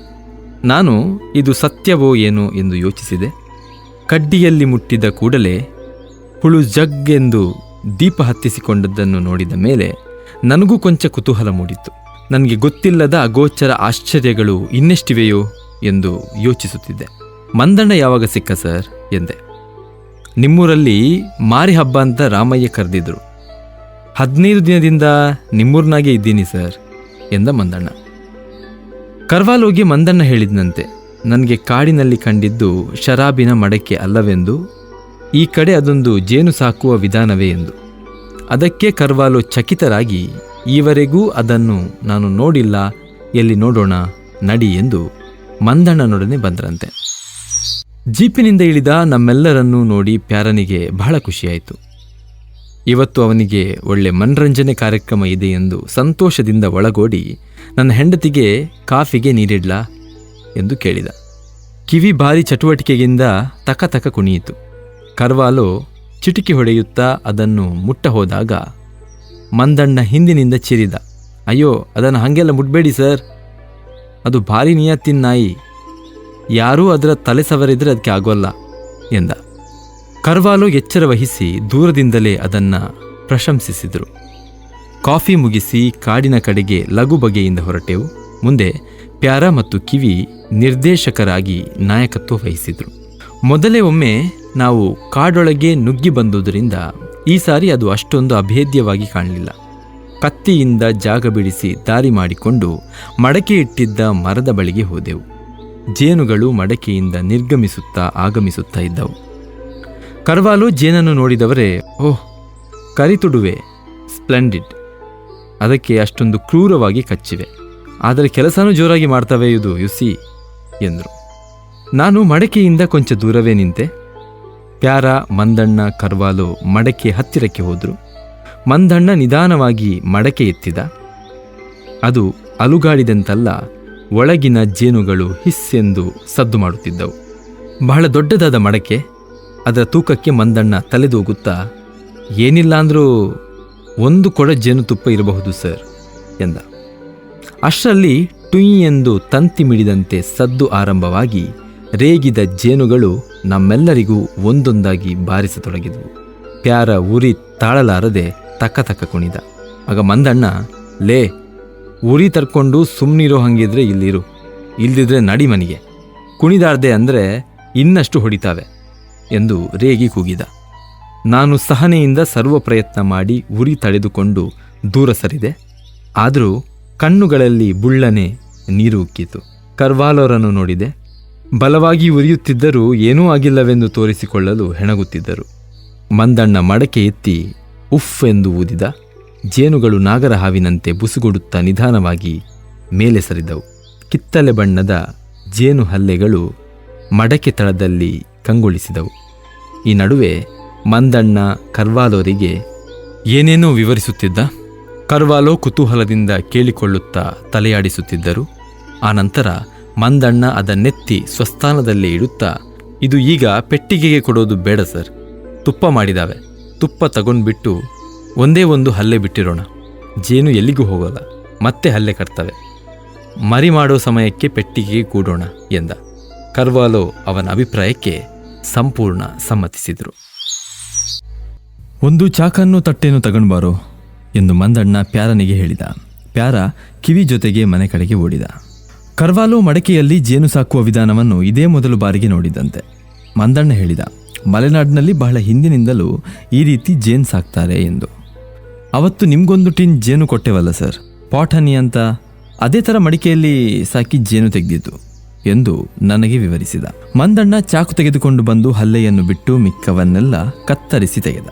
Speaker 1: ನಾನು ಇದು ಸತ್ಯವೋ ಏನೋ ಎಂದು ಯೋಚಿಸಿದೆ. ಕಡ್ಡಿಯಲ್ಲಿ ಮುಟ್ಟಿದ ಕೂಡಲೇ ಹುಳು ಜಗ್ಗೆಂದು ದೀಪ ಹತ್ತಿಸಿಕೊಂಡದ್ದನ್ನು ನೋಡಿದ ಮೇಲೆ ನನಗೂ ಕೊಂಚ ಕುತೂಹಲ ಮೂಡಿತ್ತು. ನನಗೆ ಗೊತ್ತಿಲ್ಲದ ಅಗೋಚರ ಆಶ್ಚರ್ಯಗಳು ಇನ್ನೆಷ್ಟಿವೆಯೋ ಎಂದು ಯೋಚಿಸುತ್ತಿದ್ದೆ. ಮಂದಣ್ಣ ಯಾವಾಗ ಸಿಕ್ಕ ಸರ್ ಎಂದೆ. ನಿಮ್ಮೂರಲ್ಲಿ ಮಾರಿ ಹಬ್ಬ ಅಂತ ರಾಮಯ್ಯ ಕರೆದಿದ್ರು. 15 ದಿನದಿಂದ ನಿಮ್ಮೂರ್ನಾಗೆ ಇದ್ದೀನಿ ಸರ್ ಎಂದ ಮಂದಣ್ಣ. ಕರ್ವಾಲೋಗಿ ಮಂದಣ್ಣ ಹೇಳಿದ್ನಂತೆ, ನನಗೆ ಕಾಡಿನಲ್ಲಿ ಕಂಡಿದ್ದು ಶರಾಬಿನ ಮಡಕೆ ಅಲ್ಲವೆಂದು, ಈ ಕಡೆ ಅದೊಂದು ಜೇನು ಸಾಕುವ ವಿಧಾನವೇ ಎಂದು. ಅದಕ್ಕೆ ಕರ್ವಾಲೋ ಚಕಿತರಾಗಿ, ಈವರೆಗೂ ಅದನ್ನು ನಾನು ನೋಡಿಲ್ಲ, ಎಲ್ಲಿ ನೋಡೋಣ ನಡಿ ಎಂದು ಮಂದಣ್ಣನೊಡನೆ ಬಂದ್ರಂತೆ. ಜೀಪಿನಿಂದ ಇಳಿದ ನಮ್ಮೆಲ್ಲರನ್ನೂ ನೋಡಿ ಪ್ಯಾರನಿಗೆ ಬಹಳ ಖುಷಿಯಾಯಿತು. ಇವತ್ತು ಅವನಿಗೆ ಒಳ್ಳೆ ಮನರಂಜನೆ ಕಾರ್ಯಕ್ರಮ ಇದೆ ಎಂದು ಸಂತೋಷದಿಂದ ಒಳಗೋಡಿ, ನನ್ನ ಹೆಂಡತಿಗೆ ಕಾಫಿಗೆ ನೀರಿಡ್ಲಾ ಎಂದು ಕೇಳಿದ. ಕಿವಿ ಭಾರಿ ಚಟುವಟಿಕೆಯಿಂದ ತಕ ಕುಣಿಯಿತು. ಕರ್ವಾಲೋ ಚಿಟಿಕೆ ಹೊಡೆಯುತ್ತಾ ಅದನ್ನು ಮುಟ್ಟ ಹೋದಾಗ ಮಂದಣ್ಣ ಹಿಂದಿನಿಂದ ಚಿರಿದ. ಅಯ್ಯೋ, ಅದನ್ನು ಹಾಗೆಲ್ಲ ಮುಟ್ಬೇಡಿ ಸರ್, ಅದು ಭಾರಿ ನಿಯತ್ತಿನ ನಾಯಿ, ಯಾರೂ ಅದರ ತಲೆ ಸವರಿದ್ರೆ ಅದಕ್ಕೆ ಆಗೋಲ್ಲ ಎಂದ. ಕರ್ವಾಲೋ ಎಚ್ಚರ ವಹಿಸಿ ದೂರದಿಂದಲೇ ಅದನ್ನು ಪ್ರಶಂಸಿಸಿದರು. ಕಾಫಿ ಮುಗಿಸಿ ಕಾಡಿನ ಕಡೆಗೆ ಲಘು ಬಗೆಯಿಂದ ಹೊರಟೆವು. ಮುಂದೆ ಪ್ಯಾರ ಮತ್ತು ಕಿವಿ ನಿರ್ದೇಶಕರಾಗಿ ನಾಯಕತ್ವ ವಹಿಸಿದರು. ಮೊದಲೇ ಒಮ್ಮೆ ನಾವು ಕಾಡೊಳಗೆ ನುಗ್ಗಿ ಬಂದುದರಿಂದ ಈ ಸಾರಿ ಅದು ಅಷ್ಟೊಂದು ಅಭೇದ್ಯವಾಗಿ ಕಾಣಲಿಲ್ಲ. ಕತ್ತಿಯಿಂದ ಜಾಗ ಬಿಡಿಸಿ ದಾರಿ ಮಾಡಿಕೊಂಡು ಮಡಕೆ ಇಟ್ಟಿದ್ದ ಮರದ ಬಳಿಗೆ ಹೋದೆವು. ಜೇನುಗಳು ಮಡಕೆಯಿಂದ ನಿರ್ಗಮಿಸುತ್ತಾ ಆಗಮಿಸುತ್ತಾ ಇದ್ದವು. ಕರ್ವಾಲೋ ಜೇನನ್ನು ನೋಡಿದವರೇ, ಓಹ್ ಕರಿತುಡುವೆ, ಸ್ಪ್ಲೆಂಡಿಡ್, ಅದಕ್ಕೆ ಅಷ್ಟೊಂದು ಕ್ರೂರವಾಗಿ ಕಚ್ಚಿವೆ, ಆದರೆ ಕೆಲಸನೂ ಜೋರಾಗಿ ಮಾಡ್ತವೆ ಇದು ಯುಸಿ ಎಂದರು. ನಾನು ಮಡಕೆಯಿಂದ ಕೊಂಚ ದೂರವೇ ನಿಂತೆ. ಪ್ಯಾರ, ಮಂದಣ್ಣ, ಕರ್ವಾಲೋ ಮಡಕೆ ಹತ್ತಿರಕ್ಕೆ ಹೋದರು. ಮಂದಣ್ಣ ನಿಧಾನವಾಗಿ ಮಡಕೆ ಎತ್ತಿದ. ಅದು ಅಲುಗಾಡಿದಂತಲ್ಲ, ಒಳಗಿನ ಜೇನುಗಳು ಹಿಸ್ಸೆಂದು ಸದ್ದು ಮಾಡುತ್ತಿದ್ದವು. ಬಹಳ ದೊಡ್ಡದಾದ ಮಡಕೆ. ಅದರ ತೂಕಕ್ಕೆ ಮಂದಣ್ಣ ತಲೆದೂಗುತ್ತಾ, ಏನಿಲ್ಲ ಅಂದರೂ 1 ಕೊಡ ಜೇನುತುಪ್ಪ ಇರಬಹುದು ಸರ್ ಎಂದ. ಅಷ್ಟರಲ್ಲಿ ಟುಯ್ ಎಂದು ತಂತಿ ಮಿಡಿದಂತೆ ಸದ್ದು ಆರಂಭವಾಗಿ ರೇಗಿದ ಜೇನುಗಳು ನಮ್ಮೆಲ್ಲರಿಗೂ ಒಂದೊಂದಾಗಿ ಬಾರಿಸತೊಡಗಿದವು. ಪ್ಯಾರ ಉರಿ ತಾಳಲಾರದೆ ತಕ ಕುಣಿದ. ಆಗ ಮಂದಣ್ಣ, ಲೇ, ಉರಿ ತರ್ಕೊಂಡು ಸುಮ್ಮನಿರೋ ಹಂಗಿದ್ರೆ ಇಲ್ಲಿರು, ಇಲ್ದಿದ್ರೆ ನಡಿ ಮನೆಗೆ, ಕುಣಿದಾರ್ದೆ ಅಂದರೆ ಇನ್ನಷ್ಟು ಹೊಡಿತಾವೆ ಎಂದು ರೇಗಿ ಕೂಗಿದ. ನಾನು ಸಹನೆಯಿಂದ ಸರ್ವ ಪ್ರಯತ್ನ ಮಾಡಿ ಉರಿ ತಡೆದುಕೊಂಡು ದೂರ ಸರಿದೆ. ಆದರೂ ಕಣ್ಣುಗಳಲ್ಲಿ ಬುಳ್ಳನೆ ನೀರು ಉಕ್ಕಿತು. ಕರ್ವಾಲೋರನ್ನು ನೋಡಿದೆ. ಬಲವಾಗಿ ಉರಿಯುತ್ತಿದ್ದರೂ ಏನೂ ಆಗಿಲ್ಲವೆಂದು ತೋರಿಸಿಕೊಳ್ಳಲು ಹೆಣಗುತ್ತಿದ್ದರು. ಮಂದಣ್ಣ ಮಡಕೆ ಎತ್ತಿ ಉಫ್ ಎಂದು ಊದಿದ. ಜೇನುಗಳು ನಾಗರ ಹಾವಿನಂತೆ ಬುಸುಗುಡುತ್ತಾ ನಿಧಾನವಾಗಿ ಮೇಲೆ ಸರಿದವು. ಕಿತ್ತಲೆ ಬಣ್ಣದ ಜೇನು ಹಲ್ಲೆಗಳು ಮಡಕೆ ತಳದಲ್ಲಿ ಕಂಗೊಳಿಸಿದವು. ಈ ನಡುವೆ ಮಂದಣ್ಣ ಕರ್ವಾಲೋರಿಗೆ ಏನೇನೋ ವಿವರಿಸುತ್ತಿದ್ದ. ಕರ್ವಾಲೋ ಕುತೂಹಲದಿಂದ ಕೇಳಿಕೊಳ್ಳುತ್ತಾ ತಲೆಯಾಡಿಸುತ್ತಿದ್ದರು. ಆನಂತರ ಮಂದಣ್ಣ ಅದನ್ನೆತ್ತಿ ಸ್ವಸ್ಥಾನದಲ್ಲೇ ಇಡುತ್ತಾ, ಇದು ಈಗ ಪೆಟ್ಟಿಗೆಗೆ ಕೊಡೋದು ಬೇಡ ಸರ್, ತುಪ್ಪ ಮಾಡಿದಾವೆ, ತುಪ್ಪ ತಗೊಂಡ್ಬಿಟ್ಟು ಒಂದೇ ಒಂದು ಹಲ್ಲೆ ಬಿಟ್ಟಿರೋಣ, ಜೇನು ಎಲ್ಲಿಗೂ ಹೋಗೋಲ್ಲ, ಮತ್ತೆ ಹಲ್ಲೆ ಕಟ್ತವೆ, ಮರಿ ಮಾಡೋ ಸಮಯಕ್ಕೆ ಪೆಟ್ಟಿಗೆಗೆ ಕೂಡೋಣ ಎಂದ. ಕರ್ವಾಲೋ ಅವನ ಅಭಿಪ್ರಾಯಕ್ಕೆ ಸಂಪೂರ್ಣ ಸಮ್ಮತಿಸಿದರು. ಒಂದು ಚಾಕನ್ನು ತಟ್ಟೆಯನ್ನು ತಗೊಂಡ್ಬಾರೋ ಎಂದು ಮಂದಣ್ಣ ಪ್ಯಾರನಿಗೆ ಹೇಳಿದ. ಪ್ಯಾರ ಕಿವಿ ಜೊತೆಗೆ ಮನೆ ಕಡೆಗೆ ಓಡಿದ. ಕರ್ವಾಲೋ ಮಡಕೆಯಲ್ಲಿ ಜೇನು ಸಾಕುವ ವಿಧಾನವನ್ನು ಇದೇ ಮೊದಲು ಬಾರಿಗೆ ನೋಡಿದಂತೆ. ಮಂದಣ್ಣ ಹೇಳಿದ, ಮಲೆನಾಡಿನಲ್ಲಿ ಬಹಳ ಹಿಂದಿನಿಂದಲೂ ಈ ರೀತಿ ಜೇನು ಸಾಕ್ತಾರೆ ಎಂದು. ಅವತ್ತು ನಿಮ್ಗೊಂದು ಟಿನ್ ಜೇನು ಕೊಟ್ಟೆವಲ್ಲ ಸರ್, ಪಾಟ್ ಹನಿ ಅಂತ, ಅದೇ ಥರ ಮಡಿಕೆಯಲ್ಲಿ ಸಾಕಿ ಜೇನು ತೆಗೆದಿತ್ತು ಎಂದು ನನಗೆ ವಿವರಿಸಿದ. ಮಂದಣ್ಣ ಚಾಕು ತೆಗೆದುಕೊಂಡು ಬಂದು ಹಲ್ಲೆಯನ್ನು ಬಿಟ್ಟು ಮಿಕ್ಕವನ್ನೆಲ್ಲ ಕತ್ತರಿಸಿ ತೆಗೆದ.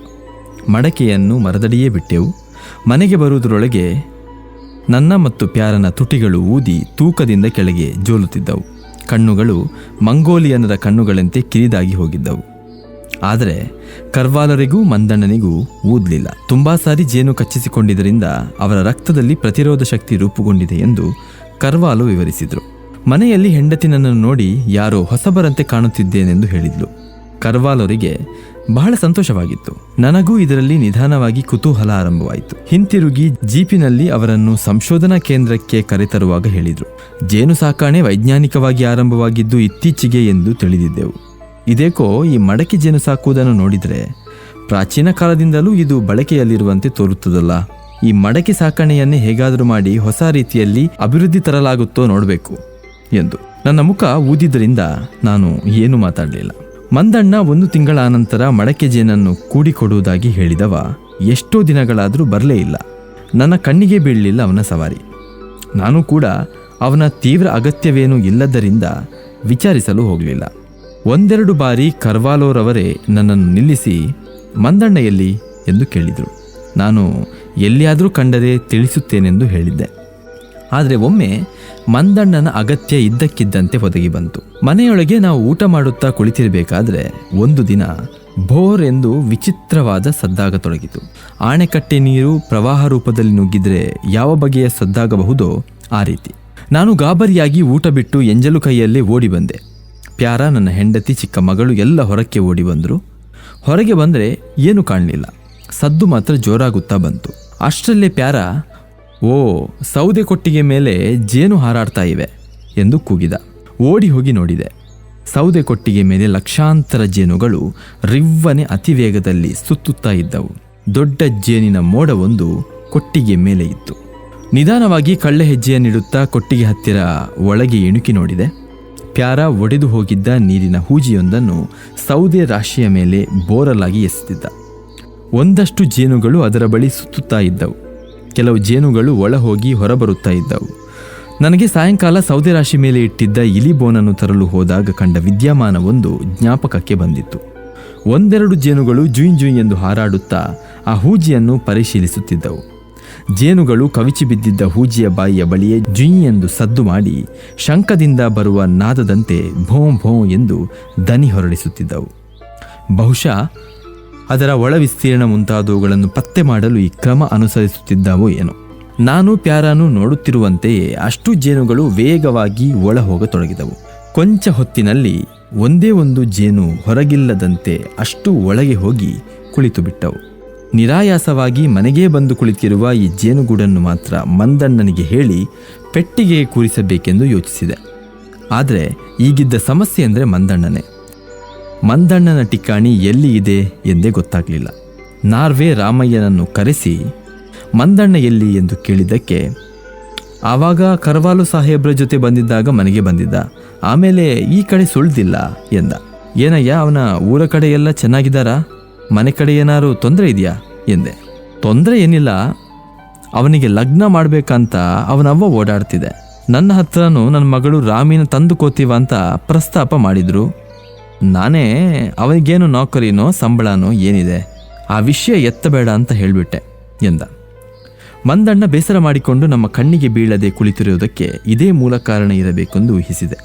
Speaker 1: ಮಡಕೆಯನ್ನು ಮರದಡಿಯೇ ಬಿಟ್ಟೆವು. ಮನೆಗೆ ಬರುವುದರೊಳಗೆ ನನ್ನ ಮತ್ತು ಪ್ಯಾರನ ತುಟಿಗಳು ಊದಿ ತೂಕದಿಂದ ಕೆಳಗೆ ಜೋಲುತ್ತಿದ್ದವು. ಕಣ್ಣುಗಳು ಮಂಗೋಲಿಯನರ ಕಣ್ಣುಗಳಂತೆ ಕಿರಿದಾಗಿ ಹೋಗಿದ್ದವು. ಆದರೆ ಕರ್ವಾಲರಿಗೂ ಮಂದಣ್ಣನಿಗೂ ಊದಲಿಲ್ಲ. ತುಂಬಾ ಸಾರಿ ಜೇನು ಕಚ್ಚಿಸಿಕೊಂಡಿದ್ದರಿಂದ ಅವರ ರಕ್ತದಲ್ಲಿ ಪ್ರತಿರೋಧ ಶಕ್ತಿ ರೂಪುಗೊಂಡಿದೆ ಎಂದು ಕರ್ವಾಲು ವಿವರಿಸಿದರು. ಮನೆಯಲ್ಲಿ ಹೆಂಡತಿ ನನ್ನನ್ನು ನೋಡಿ ಯಾರೋ ಹೊಸಬರಂತೆ ಕಾಣುತ್ತಿದ್ದೇನೆಂದು ಹೇಳಿದ್ಲು. ಕರ್ವಾಲರಿಗೆ ಬಹಳ ಸಂತೋಷವಾಗಿತ್ತು. ನನಗೂ ಇದರಲ್ಲಿ ನಿಧಾನವಾಗಿ ಕುತೂಹಲ ಆರಂಭವಾಯಿತು. ಹಿಂತಿರುಗಿ ಜೀಪಿನಲ್ಲಿ ಅವರನ್ನು ಸಂಶೋಧನಾ ಕೇಂದ್ರಕ್ಕೆ ಕರೆತರುವಾಗ ಹೇಳಿದರು, ಜೇನು ಸಾಕಾಣೆ ವೈಜ್ಞಾನಿಕವಾಗಿ ಆರಂಭವಾಗಿದ್ದು ಇತ್ತೀಚೆಗೆ ಎಂದು ತಿಳಿದಿದ್ದೆವು. ಇದೇಕೋ ಈ ಮಡಕೆ ಜೇನು ಸಾಕುವುದನ್ನು ನೋಡಿದರೆ ಪ್ರಾಚೀನ ಕಾಲದಿಂದಲೂ ಇದು ಬಳಕೆಯಲ್ಲಿರುವಂತೆ ತೋರುತ್ತದಲ್ಲ. ಈ ಮಡಕೆ ಸಾಕಣೆಯನ್ನೇ ಹೇಗಾದರೂ ಮಾಡಿ ಹೊಸ ರೀತಿಯಲ್ಲಿ ಅಭಿವೃದ್ಧಿ ತರಲಾಗುತ್ತೋ ನೋಡಬೇಕು ಎಂದು. ನನ್ನ ಮುಖ ಊದಿದ್ದರಿಂದ ನಾನು ಏನೂ ಮಾತಾಡಲಿಲ್ಲ. ಮಂದಣ್ಣ 1 ತಿಂಗಳ ಅನಂತರ ಮಡಕೆ ಜೇನನ್ನು ಕೂಡಿಕೊಡುವುದಾಗಿ ಹೇಳಿದವ ಎಷ್ಟೋ ದಿನಗಳಾದರೂ ಬರಲೇ ಇಲ್ಲ. ನನ್ನ ಕಣ್ಣಿಗೆ ಬೀಳಲಿಲ್ಲ ಅವನ ಸವಾರಿ. ನಾನು ಕೂಡ ಅವನ ತೀವ್ರ ಅಗತ್ಯವೇನೂ ಇಲ್ಲದ್ದರಿಂದ ವಿಚಾರಿಸಲು ಹೋಗಲಿಲ್ಲ. 1-2 ಬಾರಿ ಕರ್ವಾಲೋರವರೇ ನನ್ನನ್ನು ನಿಲ್ಲಿಸಿ ಮಂದಣ್ಣ ಎಲ್ಲಿ ಎಂದು ಕೇಳಿದರು. ನಾನು ಎಲ್ಲಿಯಾದರೂ ಕಂಡರೆ ತಿಳಿಸುತ್ತೇನೆಂದು ಹೇಳಿದ್ದೆ. ಆದರೆ ಒಮ್ಮೆ ಮಂದಣ್ಣನ ಅಗತ್ಯ ಇದ್ದಕ್ಕಿದ್ದಂತೆ ಒದಗಿ ಬಂತು. ಮನೆಯೊಳಗೆ ನಾವು ಊಟ ಮಾಡುತ್ತಾ ಕುಳಿತಿರಬೇಕಾದ್ರೆ ಒಂದು ದಿನ ಬೋರ್ ಎಂದು ವಿಚಿತ್ರವಾದ ಸದ್ದಾಗತೊಡಗಿತು. ಆಣೆಕಟ್ಟೆ ನೀರು ಪ್ರವಾಹ ರೂಪದಲ್ಲಿ ನುಗ್ಗಿದ್ರೆ ಯಾವ ಬಗೆಯ ಸದ್ದಾಗಬಹುದೋ ಆ ರೀತಿ. ನಾನು ಗಾಬರಿಯಾಗಿ ಊಟ ಬಿಟ್ಟು ಎಂಜಲು ಕೈಯಲ್ಲೇ ಓಡಿ ಬಂದೆ. ಪ್ಯಾರ, ನನ್ನ ಹೆಂಡತಿ, ಚಿಕ್ಕ ಮಗಳು ಎಲ್ಲ ಹೊರಕ್ಕೆ ಓಡಿ ಬಂದರು. ಹೊರಗೆ ಬಂದರೆ ಏನೂ ಕಾಣಲಿಲ್ಲ. ಸದ್ದು ಮಾತ್ರ ಜೋರಾಗುತ್ತಾ ಬಂತು. ಅಷ್ಟರಲ್ಲೇ ಪ್ಯಾರ, ಓ, ಸೌದೆ ಕೊಟ್ಟಿಗೆ ಮೇಲೆ ಜೇನು ಹಾರಾಡ್ತಾ ಇವೆ ಎಂದು ಕೂಗಿದ. ಓಡಿ ಹೋಗಿ ನೋಡಿದೆ. ಸೌದೆ ಕೊಟ್ಟಿಗೆ ಮೇಲೆ ಲಕ್ಷಾಂತರ ಜೇನುಗಳು ರಿವ್ವನೆ ಅತಿ ವೇಗದಲ್ಲಿ ಸುತ್ತುತ್ತಾ ಇದ್ದವು. ದೊಡ್ಡ ಜೇನಿನ ಮೋಡವೊಂದು ಕೊಟ್ಟಿಗೆ ಮೇಲೆ ಇತ್ತು. ನಿಧಾನವಾಗಿ ಕಳ್ಳೆ ಹೆಜ್ಜೆಯನ್ನಿಡುತ್ತಾ ಕೊಟ್ಟಿಗೆ ಹತ್ತಿರ ಒಳಗೆ ಇಣುಕಿ ನೋಡಿದೆ. ಪ್ಯಾರ ಒಡೆದು ಹೋಗಿದ್ದ ನೀರಿನ ಹೂಜಿಯೊಂದನ್ನು ಸೌದೆ ರಾಶಿಯ ಮೇಲೆ ಬೋರಲಾಗಿ ಎಸೆದಿದ್ದ. ಒಂದಷ್ಟು ಜೇನುಗಳು ಅದರ ಬಳಿ ಸುತ್ತುತ್ತಾ ಇದ್ದವು. ಕೆಲವು ಜೇನುಗಳು ಒಳ ಹೋಗಿ ಹೊರಬರುತ್ತಾ ಇದ್ದವು. ನನಗೆ ಸಾಯಂಕಾಲ ಸೌದೆ ರಾಶಿ ಮೇಲೆ ಇಟ್ಟಿದ್ದ ಇಲಿ ಬೋನನ್ನು ತರಲು ಹೋದಾಗ ಕಂಡ ವಿದ್ಯಮಾನವೊಂದು ಜ್ಞಾಪಕಕ್ಕೆ ಬಂದಿತ್ತು. 1-2 ಜೇನುಗಳು ಜುಯ್ ಜುಯ್ ಎಂದು ಹಾರಾಡುತ್ತಾ ಆ ಹೂಜಿಯನ್ನು ಪರಿಶೀಲಿಸುತ್ತಿದ್ದವು. ಜೇನುಗಳು ಕವಿಚಿ ಬಿದ್ದಿದ್ದ ಹೂಜಿಯ ಬಾಯಿಯ ಬಳಿಯೇ ಜುಯ್ ಎಂದು ಸದ್ದು ಮಾಡಿ ಶಂಖದಿಂದ ಬರುವ ನಾದದಂತೆ ಭೋಂ ಭೋಂ ಎಂದು ದನಿ ಹೊರಡಿಸುತ್ತಿದ್ದವು. ಬಹುಶಃ ಅದರ ಒಳ ವಿಸ್ತೀರ್ಣ ಮುಂತಾದವುಗಳನ್ನು ಪತ್ತೆ ಮಾಡಲು ಈ ಕ್ರಮ ಅನುಸರಿಸುತ್ತಿದ್ದಾವೋ ಏನೋ. ನಾನು ಪ್ಯಾರಾನು ನೋಡುತ್ತಿರುವಂತೆಯೇ ಅಷ್ಟು ಜೇನುಗಳು ವೇಗವಾಗಿ ಒಳ ಹೋಗತೊಡಗಿದವು. ಕೊಂಚ ಹೊತ್ತಿನಲ್ಲಿ ಒಂದೇ ಒಂದು ಜೇನು ಹೊರಗಿಲ್ಲದಂತೆ ಅಷ್ಟು ಒಳಗೆ ಹೋಗಿ ಕುಳಿತು ಬಿಟ್ಟವು. ನಿರಾಯಾಸವಾಗಿ ಮನೆಗೇ ಬಂದು ಕುಳಿತಿರುವ ಈ ಜೇನುಗೂಡನ್ನು ಮಾತ್ರ ಮಂದಣ್ಣನಿಗೆ ಹೇಳಿ ಪೆಟ್ಟಿಗೆ ಕೂರಿಸಬೇಕೆಂದು ಯೋಚಿಸಿದೆ. ಆದರೆ ಈಗಿದ್ದ ಸಮಸ್ಯೆ ಅಂದರೆ ಮಂದಣ್ಣನೇ. ಮಂದಣ್ಣನ ಠಿಕಾಣಿ ಎಲ್ಲಿ ಇದೆ ಎಂದೇ ಗೊತ್ತಾಗಲಿಲ್ಲ. ನಾರ್ವೆ ರಾಮಯ್ಯನನ್ನು ಕರೆಸಿ ಮಂದಣ್ಣ ಎಲ್ಲಿ ಎಂದು ಕೇಳಿದ್ದಕ್ಕೆ, ಆವಾಗ ಕರ್ವಾಲು ಸಾಹೇಬ್ರ ಜೊತೆ ಬಂದಿದ್ದಾಗ ಮನೆಗೆ ಬಂದಿದ್ದ, ಆಮೇಲೆ ಈ ಕಡೆ ಸುಳ್ದಿಲ್ಲ ಎಂದ. ಏನಯ್ಯ, ಅವನ ಊರ ಕಡೆ ಎಲ್ಲ ಚೆನ್ನಾಗಿದ್ದಾರಾ? ಮನೆ ಕಡೆ ಏನಾರು ತೊಂದರೆ ಇದೆಯಾ ಎಂದೆ. ತೊಂದರೆ ಏನಿಲ್ಲ, ಅವನಿಗೆ ಲಗ್ನ ಮಾಡಬೇಕಂತ ಅವನವ್ವ ಓಡಾಡ್ತಿದೆ. ನನ್ನ ಹತ್ರನೂ ನನ್ನ ಮಗಳು ರಾಮಿನ ತಂದು ಕೋತೀವ ಅಂತ ಪ್ರಸ್ತಾಪ ಮಾಡಿದ್ರು. ನಾನೇ ಅವನಿಗೇನು ನೌಕರಿನೋ ಸಂಬಳನೋ ಏನಿದೆ, ಆ ವಿಷಯ ಎತ್ತಬೇಡ ಅಂತ ಹೇಳಿಬಿಟ್ಟೆ ಎಂದ. ಮಂದಣ್ಣ ಬೇಸರ ಮಾಡಿಕೊಂಡು ನಮ್ಮ ಕಣ್ಣಿಗೆ ಬೀಳದೆ ಕುಳಿತಿರುವುದಕ್ಕೆ ಇದೇ ಮೂಲ ಕಾರಣ ಇರಬೇಕೆಂದು ಊಹಿಸಿದೆ.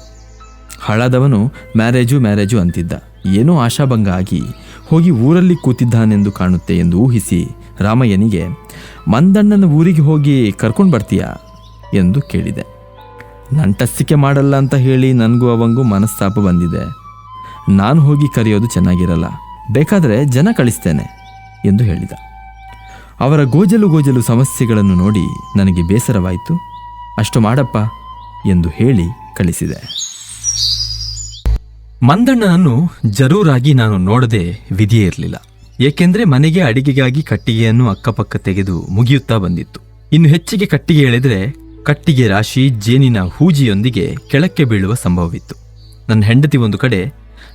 Speaker 1: ಹಳದವನು ಮ್ಯಾರೇಜು ಅಂತಿದ್ದ. ಏನೋ ಆಶಾಭಂಗ ಆಗಿ ಹೋಗಿ ಊರಲ್ಲಿ ಕೂತಿದ್ದಾನೆಂದು ಕಾಣುತ್ತೆ ಎಂದು ಊಹಿಸಿ ರಾಮಯ್ಯನಿಗೆ, ಮಂದಣ್ಣನ ಊರಿಗೆ ಹೋಗಿ ಕರ್ಕೊಂಡು ಬರ್ತೀಯಾ ಎಂದು ಕೇಳಿದೆ. ನಂಟಸ್ಸಿಕೆ ಮಾಡಲ್ಲ ಅಂತ ಹೇಳಿ ನನಗೂ ಅವಂಗೂ ಮನಸ್ತಾಪ ಬಂದಿದೆ. ನಾನು ಹೋಗಿ ಕರೆಯೋದು ಚೆನ್ನಾಗಿರಲ್ಲ, ಬೇಕಾದರೆ ಜನ ಕಳಿಸ್ತೇನೆ ಎಂದು ಹೇಳಿದ. ಅವರ ಗೋಜಲು ಸಮಸ್ಯೆಗಳನ್ನು ನೋಡಿ ನನಗೆ ಬೇಸರವಾಯಿತು. ಅಷ್ಟು ಮಾಡಪ್ಪ ಎಂದು ಹೇಳಿ ಕಳಿಸಿದೆ. ಮಂದಣ್ಣನನ್ನು ಜರೂರಾಗಿ ನಾನು ನೋಡದೆ ವಿಧಿಯೇ ಇರಲಿಲ್ಲ. ಏಕೆಂದರೆ ಮನೆಗೆ ಅಡಿಗೆಗಾಗಿ ಕಟ್ಟಿಗೆಯನ್ನು ಅಕ್ಕಪಕ್ಕ ತೆಗೆದು ಮುಗಿಯುತ್ತಾ ಬಂದಿತ್ತು. ಇನ್ನು ಹೆಚ್ಚಿಗೆ ಕಟ್ಟಿಗೆ ಎಳೆದರೆ ಕಟ್ಟಿಗೆ ರಾಶಿ ಜೇನಿನ ಹೂಜಿಯೊಂದಿಗೆ ಕೆಳಕ್ಕೆ ಬೀಳುವ ಸಂಭವವಿತ್ತು. ನನ್ನ ಹೆಂಡತಿ ಒಂದು ಕಡೆ,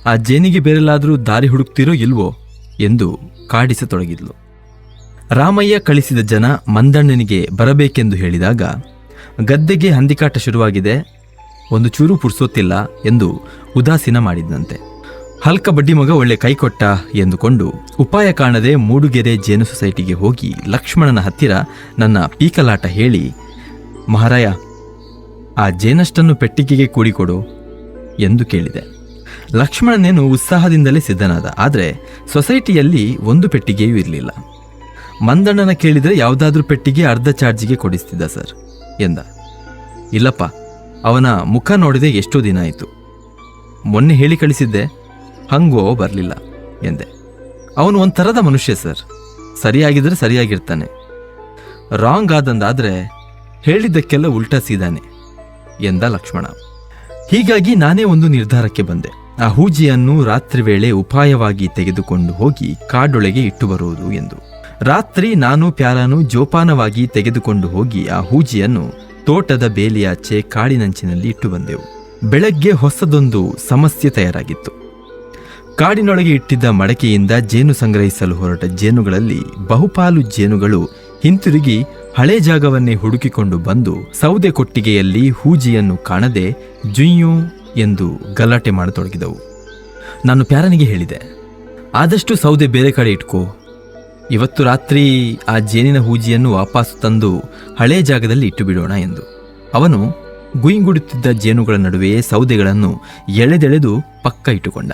Speaker 1: ಆ ಜೇನಿಗೆ ಬೇರೆಲ್ಲಾದರೂ ದಾರಿ ಹುಡುಕ್ತಿರೋ ಇಲ್ವೋ ಎಂದು ಕಾಡಿಸತೊಡಗಿದ್ಲು. ರಾಮಯ್ಯ ಕಳಿಸಿದ ಜನ ಮಂದಣ್ಣನಿಗೆ ಬರಬೇಕೆಂದು ಹೇಳಿದಾಗ, ಗದ್ದೆಗೆ ಹಂದಿಕಾಟ ಶುರುವಾಗಿದೆ, ಒಂದು ಚೂರು ಪುರ್ಸೋತಿಲ್ಲ ಎಂದು ಉದಾಸೀನ ಮಾಡಿದಂತೆ. ಹಲ್ಕ ಬಡ್ಡಿ ಮಗ ಒಳ್ಳೆ ಕೈಕೊಟ್ಟ ಎಂದುಕೊಂಡು ಉಪಾಯ ಕಾಣದೆ ಮೂಡುಗೆರೆ ಜೇನು ಸೊಸೈಟಿಗೆ ಹೋಗಿ ಲಕ್ಷ್ಮಣನ ಹತ್ತಿರ ನನ್ನ ಪೀಕಲಾಟ ಹೇಳಿ ಮಹಾರಾಯ, ಆ ಜೇನಷ್ಟನ್ನು ಪೆಟ್ಟಿಗೆಗೆ ಕೂಡಿಕೊಡು ಎಂದು ಕೇಳಿದೆ. ಲಕ್ಷ್ಮಣನೇನು ಉತ್ಸಾಹದಿಂದಲೇ ಸಿದ್ಧನಾದ. ಆದರೆ ಸೊಸೈಟಿಯಲ್ಲಿ ಒಂದು ಪೆಟ್ಟಿಗೆಯೂ ಇರಲಿಲ್ಲ. ಮಂದಣ್ಣನ ಕೇಳಿದರೆ ಯಾವುದಾದ್ರೂ ಪೆಟ್ಟಿಗೆ ಅರ್ಧ ಚಾರ್ಜಿಗೆ ಕೊಡಿಸ್ತಿದ್ದ ಸರ್ ಎಂದ. ಇಲ್ಲಪ್ಪ, ಅವನ ಮುಖ ನೋಡಿದೆ ಎಷ್ಟೋ ದಿನ ಆಯಿತು. ಮೊನ್ನೆ ಹೇಳಿ ಕಳಿಸಿದ್ದೆ, ಹಂಗೋ ಬರಲಿಲ್ಲ ಎಂದೆ. ಅವನು ಒಂಥರದ ಮನುಷ್ಯ ಸರ್. ಸರಿಯಾಗಿದ್ರೆ ಸರಿಯಾಗಿರ್ತಾನೆ, ರಾಂಗ್ ಆದಂದಾದರೆ ಹೇಳಿದ್ದಕ್ಕೆಲ್ಲ ಉಲ್ಟಾ ಸೀದಾನೆ ಎಂದ ಲಕ್ಷ್ಮಣ. ಹೀಗಾಗಿ ನಾನೇ ಒಂದು ನಿರ್ಧಾರಕ್ಕೆ ಬಂದೆ. ಆ ಹೂಜಿಯನ್ನು ರಾತ್ರಿ ವೇಳೆ ಉಪಾಯವಾಗಿ ತೆಗೆದುಕೊಂಡು ಹೋಗಿ ಕಾಡೊಳಗೆ ಇಟ್ಟು ಬರುವುದು ಎಂದು. ರಾತ್ರಿ ನಾನು ಪ್ಯಾರಾನು ಜೋಪಾನವಾಗಿ ತೆಗೆದುಕೊಂಡು ಹೋಗಿ ಆ ಹೂಜಿಯನ್ನು ತೋಟದ ಬೇಲಿಯಾಚೆ ಕಾಡಿನಂಚಿನಲ್ಲಿ ಇಟ್ಟು ಬಂದೆವು. ಬೆಳಗ್ಗೆ ಹೊಸದೊಂದು ಸಮಸ್ಯೆ ತಯಾರಾಗಿತ್ತು. ಕಾಡಿನೊಳಗೆ ಇಟ್ಟಿದ್ದ ಮಡಕೆಯಿಂದ ಜೇನು ಸಂಗ್ರಹಿಸಲು ಹೊರಟ ಜೇನುಗಳಲ್ಲಿ ಬಹುಪಾಲು ಜೇನುಗಳು ಹಿಂತಿರುಗಿ ಹಳೆ ಜಾಗವನ್ನೇ ಹುಡುಕಿಕೊಂಡು ಬಂದು ಸೌದೆ ಕೊಟ್ಟಿಗೆಯಲ್ಲಿ ಹೂಜಿಯನ್ನು ಕಾಣದೆ ಜುಯ್ಯೂ ಎಂದು ಗಲಾಟೆ ಮಾಡತೊಡಗಿದವು. ನಾನು ಪ್ಯಾರನಿಗೆ ಹೇಳಿದೆ, ಆದಷ್ಟು ಸೌದೆ ಬೇರೆ ಕಡೆ ಇಟ್ಕೋ, ಇವತ್ತು ರಾತ್ರಿ ಆ ಜೇನಿನ ಹೂಜಿಯನ್ನು ವಾಪಸ್ಸು ತಂದು ಹಳೆ ಜಾಗದಲ್ಲಿ ಇಟ್ಟು ಬಿಡೋಣ ಎಂದು. ಅವನು ಗುಯಿಂಗುಡುತ್ತಿದ್ದ ಜೇನುಗಳ ನಡುವೆ ಸೌದೆಗಳನ್ನು ಎಳೆದೆಳೆದು ಪಕ್ಕ ಇಟ್ಟುಕೊಂಡ.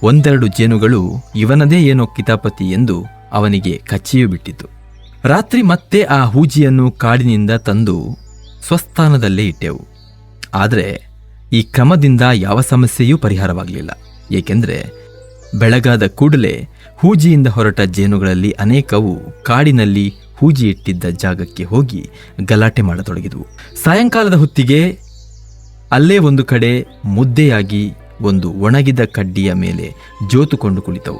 Speaker 1: ಒಂದೆರಡು ಜೇನುಗಳು ಇವನದೇ ಏನೋ ಕಿತಾಪತಿ ಎಂದು ಅವನಿಗೆ ಕಚ್ಚಿಯೂ ಬಿಟ್ಟಿತು. ರಾತ್ರಿ ಮತ್ತೆ ಆ ಹೂಜಿಯನ್ನು ಕಾಡಿನಿಂದ ತಂದು ಸ್ವಸ್ಥಾನದಲ್ಲೇ ಇಟ್ಟೆವು. ಆದರೆ ಈ ಕ್ರಮದಿಂದ ಯಾವ ಸಮಸ್ಯೆಯೂ ಪರಿಹಾರವಾಗಲಿಲ್ಲ. ಏಕೆಂದರೆ ಬೆಳಗಾದ ಕೂಡಲೇ ಹೂಜಿಯಿಂದ ಹೊರಟ ಜೇನುಗಳಲ್ಲಿ ಅನೇಕವು ಕಾಡಿನಲ್ಲಿ ಹೂಜಿ ಇಟ್ಟಿದ್ದ ಜಾಗಕ್ಕೆ ಹೋಗಿ ಗಲಾಟೆ ಮಾಡತೊಡಗಿದವು. ಸಾಯಂಕಾಲದ ಹೊತ್ತಿಗೆ ಅಲ್ಲೇ ಒಂದು ಕಡೆ ಮುದ್ದೆಯಾಗಿ ಒಂದು ಒಣಗಿದ ಕಡ್ಡಿಯ ಮೇಲೆ ಜೋತುಕೊಂಡು ಕುಳಿತವು.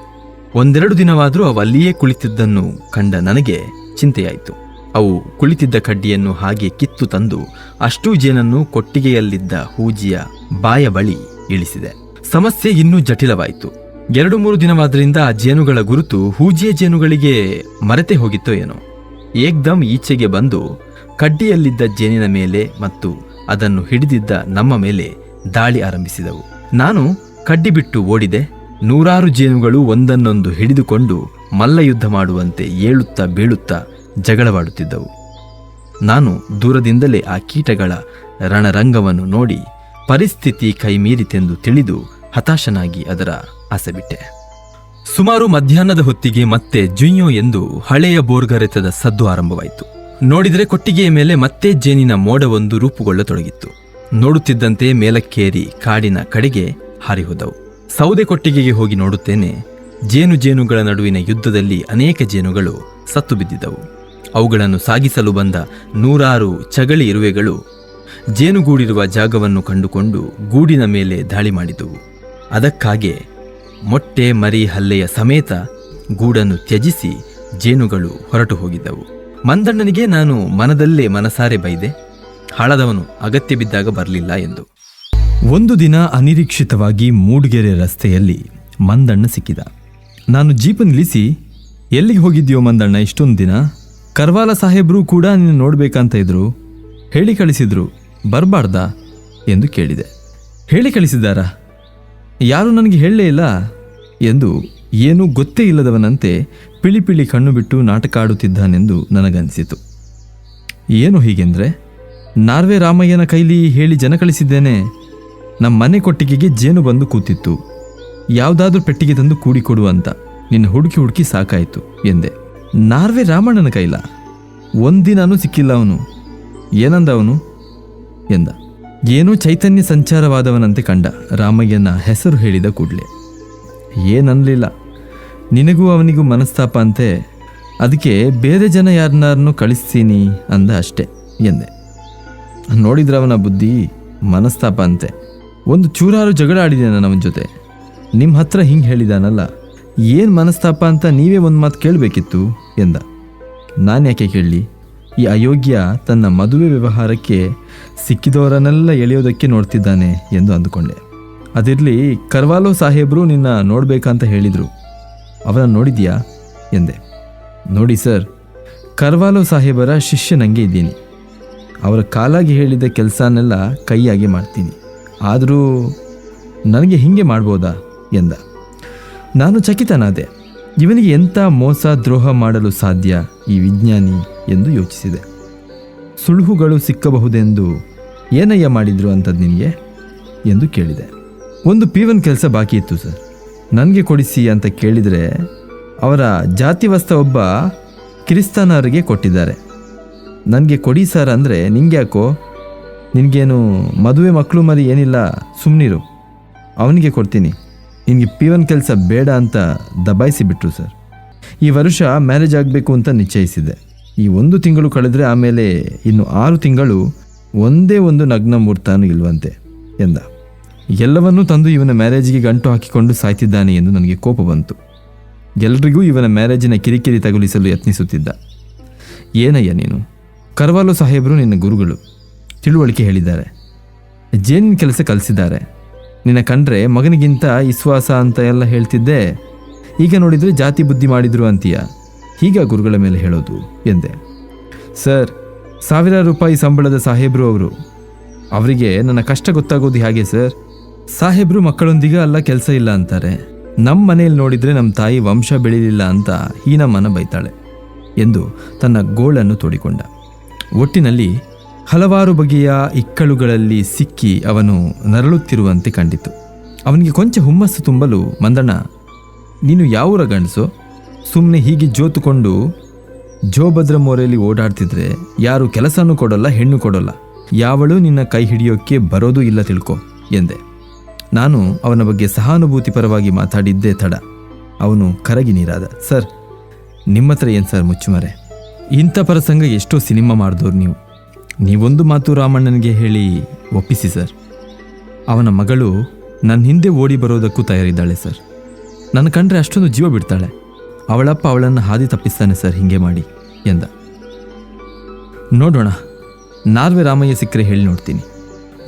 Speaker 1: ಒಂದೆರಡು ದಿನವಾದರೂ ಅವು ಅಲ್ಲಿಯೇ ಕುಳಿತಿದ್ದನ್ನು ಕಂಡ ನನಗೆ ಚಿಂತೆಯಾಯಿತು. ಅವು ಕುಳಿತಿದ್ದ ಕಡ್ಡಿಯನ್ನು ಹಾಗೆ ಕಿತ್ತು ತಂದು ಅಷ್ಟೂ ಜೇನನ್ನು ಕೊಟ್ಟಿಗೆಯಲ್ಲಿದ್ದ ಹೂಜಿಯ ಬಾಯ ಬಳಿ ಇಳಿಸಿದೆ. ಸಮಸ್ಯೆ ಇನ್ನೂ ಜಟಿಲವಾಯಿತು. 2-3 ದಿನವಾದ್ರಿಂದ ಆ ಜೇನುಗಳ ಗುರುತು ಹೂಜಿಯ ಜೇನುಗಳಿಗೆ ಮರೆತೇ ಹೋಗಿತ್ತೋ ಏನೋ. ಏಕ್ದಮ್ ಈಚೆಗೆ ಬಂದು ಕಡ್ಡಿಯಲ್ಲಿದ್ದ ಜೇನಿನ ಮೇಲೆ ಮತ್ತು ಅದನ್ನು ಹಿಡಿದಿದ್ದ ನಮ್ಮ ಮೇಲೆ ದಾಳಿ ಆರಂಭಿಸಿದವು. ನಾನು ಕಡ್ಡಿ ಬಿಟ್ಟು ಓಡಿದೆ. 100 ಜೇನುಗಳು ಒಂದನ್ನೊಂದು ಹಿಡಿದುಕೊಂಡು ಮಲ್ಲಯುದ್ಧ ಮಾಡುವಂತೆ ಏಳುತ್ತಾ ಬೀಳುತ್ತಾ ಜಗಳವಾಡುತ್ತಿದ್ದವು. ನಾನು ದೂರದಿಂದಲೇ ಆ ಕೀಟಗಳ ರಣರಂಗವನ್ನು ನೋಡಿ ಪರಿಸ್ಥಿತಿ ಕೈಮೀರಿತೆಂದು ತಿಳಿದು ಹತಾಶನಾಗಿ ಅದರ ಆಸೆಬಿಟ್ಟೆ. ಸುಮಾರು ಮಧ್ಯಾಹ್ನದ ಹೊತ್ತಿಗೆ ಮತ್ತೆ ಜುಯ್ಯೋ ಎಂದು ಹಳೆಯ ಬೋರ್ಗರೆತದ ಸದ್ದು ಆರಂಭವಾಯಿತು. ನೋಡಿದರೆ ಕೊಟ್ಟಿಗೆಯ ಮೇಲೆ ಮತ್ತೆ ಜೇನಿನ ಮೋಡವೊಂದು ರೂಪುಗೊಳ್ಳತೊಡಗಿತ್ತು. ನೋಡುತ್ತಿದ್ದಂತೆ ಮೇಲಕ್ಕೇರಿ ಕಾಡಿನ ಕಡೆಗೆ ಹಾರಿಹೋದವು. ಸೌದೆ ಕೊಟ್ಟಿಗೆಗೆ ಹೋಗಿ ನೋಡುತ್ತೇನೆ, ಜೇನುಗಳ ನಡುವಿನ ಯುದ್ಧದಲ್ಲಿ ಅನೇಕ ಜೇನುಗಳು ಸತ್ತು ಬಿದ್ದಿದ್ದವು. ಅವುಗಳನ್ನು ಸಾಗಿಸಲು ಬಂದ 100 ಚಗಳಿ ಇರುವೆಗಳು ಜೇನುಗೂಡಿರುವ ಜಾಗವನ್ನು ಕಂಡುಕೊಂಡು ಗೂಡಿನ ಮೇಲೆ ದಾಳಿ ಮಾಡಿದವು. ಅದಕ್ಕಾಗೆ ಮೊಟ್ಟೆ ಮರಿ ಹಲ್ಲೆಯ ಸಮೇತ ಗೂಡನ್ನು ತ್ಯಜಿಸಿ ಜೇನುಗಳು ಹೊರಟು ಹೋಗಿದ್ದವು. ಮಂದಣ್ಣನಿಗೆ ನಾನು ಮನದಲ್ಲೇ ಮನಸಾರೆ ಬೈದೆ, ಹಾಳದವನು ಅಗತ್ಯ ಬಿದ್ದಾಗ ಬರಲಿಲ್ಲ ಎಂದು. ಒಂದು ದಿನ ಅನಿರೀಕ್ಷಿತವಾಗಿ ಮೂಡಿಗೆರೆ ರಸ್ತೆಯಲ್ಲಿ ಮಂದಣ್ಣ ಸಿಕ್ಕಿದ. ನಾನು ಜೀಪ್ ನಿಲ್ಲಿಸಿ, ಎಲ್ಲಿಗೆ ಹೋಗಿದ್ಯೋ ಮಂದಣ್ಣ ಇಷ್ಟೊಂದು ದಿನ? ಕರ್ವಾಲ ಸಾಹೇಬ್ರು ಕೂಡ ನಿನ್ನ ನೋಡ್ಬೇಕಂತ ಇದ್ರು, ಹೇಳಿ ಕಳಿಸಿದ್ರು, ಬರಬಾರ್ದಾ ಎಂದು ಕೇಳಿದೆ. ಹೇಳಿ ಕಳಿಸಿದ್ದಾರಾ? ಯಾರು ನನಗೆ ಹೇಳಲೇ ಇಲ್ಲ ಎಂದು ಏನೂ ಗೊತ್ತೇ ಇಲ್ಲದವನಂತೆ ಪಿಳಿ ಕಣ್ಣು ಬಿಟ್ಟು ನಾಟಕ ಆಡುತ್ತಿದ್ದಾನೆಂದು ನನಗನ್ನಿಸಿತು. ಏನು ಹೀಗೆಂದರೆ, ನಾರ್ವೆ ರಾಮಯ್ಯನ ಕೈಲಿ ಹೇಳಿ ಜನ ಕಳಿಸಿದ್ದೇನೆ. ನಮ್ಮ ಮನೆ ಕೊಟ್ಟಿಗೆಗೆ ಜೇನು ಬಂದು ಕೂತಿತ್ತು, ಯಾವುದಾದ್ರೂ ಪೆಟ್ಟಿಗೆ ತಂದು ಕೂಡಿಕೊಡು ಅಂತ. ನಿನ್ನ ಹುಡುಕಿ ಸಾಕಾಯಿತು ಎಂದೆ. ನಾರ್ವೆ ರಾಮಣ್ಣನ ಕೈಲ? ಒಂದಿನಾನೂ ಸಿಕ್ಕಿಲ್ಲ ಅವನು. ಏನಂದ ಅವನು ಎಂದ. ಏನೋ ಚೈತನ್ಯ ಸಂಚಾರವಾದವನಂತೆ ಕಂಡ ರಾಮಯ್ಯನ ಹೆಸರು ಹೇಳಿದ ಕೂಡಲೇ. ಏನನ್ನಲಿಲ್ಲ, ನಿನಗೂ ಅವನಿಗೂ ಮನಸ್ತಾಪ ಅಂತೆ, ಅದಕ್ಕೆ ಬೇರೆ ಜನ ಯಾರನ್ನಾರನ್ನು ಕಳಿಸ್ತೀನಿ ಅಂದ ಅಷ್ಟೆ ಎಂದೆ. ನೋಡಿದ್ರವನ ಬುದ್ಧಿ, ಮನಸ್ತಾಪ ಅಂತೆ. ಒಂದು ಚೂರಾರು ಜಗಳ ಆಡಿದ್ದೇನೆ ಅವನ ಜೊತೆ. ನಿಮ್ಮ ಹತ್ರ ಹಿಂಗೆ ಹೇಳಿದಾನಲ್ಲ, ಏನು ಮನಸ್ತಾಪ ಅಂತ ನೀವೇ ಒಂದು ಮಾತು ಕೇಳಬೇಕಿತ್ತು ಎಂದ. ನಾನು ಯಾಕೆ ಕೇಳಲಿ? ಈ ಅಯೋಗ್ಯ ತನ್ನ ಮದುವೆ ವ್ಯವಹಾರಕ್ಕೆ ಸಿಕ್ಕಿದವರನ್ನೆಲ್ಲ ಎಳೆಯೋದಕ್ಕೆ ನೋಡ್ತಿದ್ದಾನೆ ಎಂದು ಅಂದುಕೊಂಡೆ. ಅದಿರಲಿ, ಕರ್ವಾಲೋ ಸಾಹೇಬರು ನಿನ್ನ ನೋಡಬೇಕಂತ ಹೇಳಿದರು, ಅವನ ನೋಡಿದ್ಯಾ ಎಂದೆ. ನೋಡಿ ಸರ್, ಕರ್ವಾಲೋ ಸಾಹೇಬರ ಶಿಷ್ಯನಂಗೆ ಇದ್ದೀನಿ. ಅವರ ಕಾಲಾಗಿ ಹೇಳಿದ ಕೆಲಸನೆಲ್ಲ ಕೈಯಾಗಿ ಮಾಡ್ತೀನಿ. ಆದರೂ ನನಗೆ ಹೀಗೆ ಮಾಡ್ಬೋದಾ ಎಂದ. ನಾನು ಚಕಿತನಾದೆ. ಇವನಿಗೆ ಎಂಥ ಮೋಸ ದ್ರೋಹ ಮಾಡಲು ಸಾಧ್ಯ ಈ ವಿಜ್ಞಾನಿ ಎಂದು ಯೋಚಿಸಿದೆ.
Speaker 2: ಸುಳುಹುಗಳು ಸಿಕ್ಕಬಹುದೆಂದು ಏನಯ್ಯ ಮಾಡಿದ್ರು ಅಂಥದ್ದು ನಿನಗೆ ಎಂದು ಕೇಳಿದೆ. ಒಂದು P1 ಕೆಲಸ ಬಾಕಿ ಇತ್ತು ಸರ್, ನನಗೆ ಕೊಡಿಸಿ ಅಂತ ಕೇಳಿದರೆ ಅವರ ಜಾತಿವಸ್ತ ಒಬ್ಬ ಕಿರಿಸ್ತಾನರಿಗೆ ಕೊಟ್ಟಿದ್ದಾರೆ. ನನಗೆ ಕೊಡಿ ಸರ್ ಅಂದರೆ ನಿಂಗೆ ಯಾಕೋ, ನಿನಗೇನು ಮದುವೆ ಮಕ್ಕಳು ಮರಿ ಏನಿಲ್ಲ, ಸುಮ್ಮನಿರು, ಅವನಿಗೆ ಕೊಡ್ತೀನಿ, ನಿನಗೆ P1 ಕೆಲಸ ಬೇಡ ಅಂತ ದಬಾಯಿಸಿ ಬಿಟ್ರು ಸರ್. ಈ ವರ್ಷ ಮ್ಯಾರೇಜ್ ಆಗಬೇಕು ಅಂತ ನಿಶ್ಚಯಿಸಿದ್ದೆ. ಈ 1 ತಿಂಗಳು ಕಳೆದರೆ ಆಮೇಲೆ ಇನ್ನು 6 ತಿಂಗಳು ಒಂದೇ ಒಂದು ನಗ್ನ ಮುಹೂರ್ತನೂ ಇಲ್ವಂತೆ ಎಂದ. ಎಲ್ಲವನ್ನೂ ತಂದು ಇವನ ಮ್ಯಾರೇಜಿಗೆ ಗಂಟು ಹಾಕಿಕೊಂಡು ಸಾಯ್ತಿದ್ದಾನೆ ಎಂದು ನನಗೆ ಕೋಪ ಬಂತು. ಎಲ್ರಿಗೂ ಇವನ ಮ್ಯಾರೇಜಿನ ಕಿರಿಕಿರಿ ತಗುಲಿಸಲು ಯತ್ನಿಸುತ್ತಿದ್ದ. ಏನಯ್ಯ ನೀನು, ಕರ್ವಾಲೋ ಸಾಹೇಬರು ನಿನ್ನ ಗುರುಗಳು, ತಿಳುವಳಿಕೆ ಹೇಳಿದ್ದಾರೆ, ಜೇನಿನ ಕೆಲಸ ಕಲಿಸಿದ್ದಾರೆ, ನಿನ್ನ ಕಂಡ್ರೆ ಮಗನಿಗಿಂತ ವಿಶ್ವಾಸ ಅಂತ ಎಲ್ಲ ಹೇಳ್ತಿದ್ದೆ, ಈಗ ನೋಡಿದರೆ ಜಾತಿ ಬುದ್ಧಿ ಮಾಡಿದ್ರು ಅಂತೀಯ, ಹೀಗ ಗುರುಗಳ ಮೇಲೆ ಹೇಳೋದು ಎಂದೆ. ಸರ್, 1000 ರೂಪಾಯಿ ಸಂಬಳದ ಸಾಹೇಬರು ಅವರು, ಅವರಿಗೆ ನನ್ನ ಕಷ್ಟ ಗೊತ್ತಾಗೋದು ಹೇಗೆ ಸರ್? ಸಾಹೇಬರು ಮಕ್ಕಳೊಂದಿಗೆ ಅಲ್ಲ ಕೆಲಸ ಇಲ್ಲ ಅಂತಾರೆ, ನಮ್ಮ ಮನೆಯಲ್ಲಿ ನೋಡಿದರೆ ನಮ್ಮ ತಾಯಿ ವಂಶ ಬೆಳೀಲಿಲ್ಲ ಅಂತ ಹೀನಮ್ಮನ ಬೈತಾಳೆ ಎಂದು ತನ್ನ ಗೋಳನ್ನು ತೋಡಿಕೊಂಡ. ಒಟ್ಟಿನಲ್ಲಿ ಹಲವಾರು ಬಗೆಯ ಇಕ್ಕಳುಗಳಲ್ಲಿ ಸಿಕ್ಕಿ ಅವನು ನರಳುತ್ತಿರುವಂತೆ ಕಂಡಿತು. ಅವನಿಗೆ ಕೊಂಚ ಹುಮ್ಮಸ್ಸು ತುಂಬಲು, ಮಂದಣ್ಣ, ನೀನು ಯಾವೂರ ಗಂಡಸು? ಸುಮ್ಮನೆ ಹೀಗೆ ಜೋತುಕೊಂಡು ಜೋಭದ್ರ ಮೋರೆಯಲ್ಲಿ ಓಡಾಡ್ತಿದ್ರೆ ಯಾರು ಕೆಲಸನೂ ಕೊಡೋಲ್ಲ, ಹೆಣ್ಣು ಕೊಡೋಲ್ಲ, ಯಾವಳು ನಿನ್ನ ಕೈ ಹಿಡಿಯೋಕ್ಕೆ ಬರೋದೂ ಇಲ್ಲ ತಿಳ್ಕೊ ಎಂದೆ. ನಾನು ಅವನ ಬಗ್ಗೆ ಸಹಾನುಭೂತಿ ಪರವಾಗಿ ಮಾತಾಡಿದ್ದೇ ತಡ. ಅವನು ಕರಗಿ ನೀರಾದ. ಸರ್, ನಿಮ್ಮ ಹತ್ರ ಏನು ಸರ್ ಮುಚ್ಚುಮರೆ? ಇಂಥ ಪ್ರಸಂಗ ಎಷ್ಟೋ ಸಿನಿಮಾ ಮಾಡಿದವ್ರು ನೀವು. ನೀವೊಂದು ಮಾತು ರಾಮಣ್ಣನಿಗೆ ಹೇಳಿ ಒಪ್ಪಿಸಿ ಸರ್. ಅವನ ಮಗಳು ನನ್ನ ಹಿಂದೆ ಓಡಿ ಬರೋದಕ್ಕೂ ತಯಾರಿದ್ದಾಳೆ ಸರ್. ನನ್ನ ಕಂಡ್ರೆ ಅಷ್ಟೊಂದು ಜೀವ ಬಿಡ್ತಾಳೆ. ಅವಳಪ್ಪ ಅವಳನ್ನು ಹಾದಿ ತಪ್ಪಿಸ್ತಾನೆ ಸರ್ ಹೀಗೆ ಮಾಡಿ ಎಂದ. ನೋಡೋಣ, ನಾರ್ವೆ ರಾಮಯ್ಯ ಸಿಕ್ಕರೆ ಹೇಳಿ ನೋಡ್ತೀನಿ.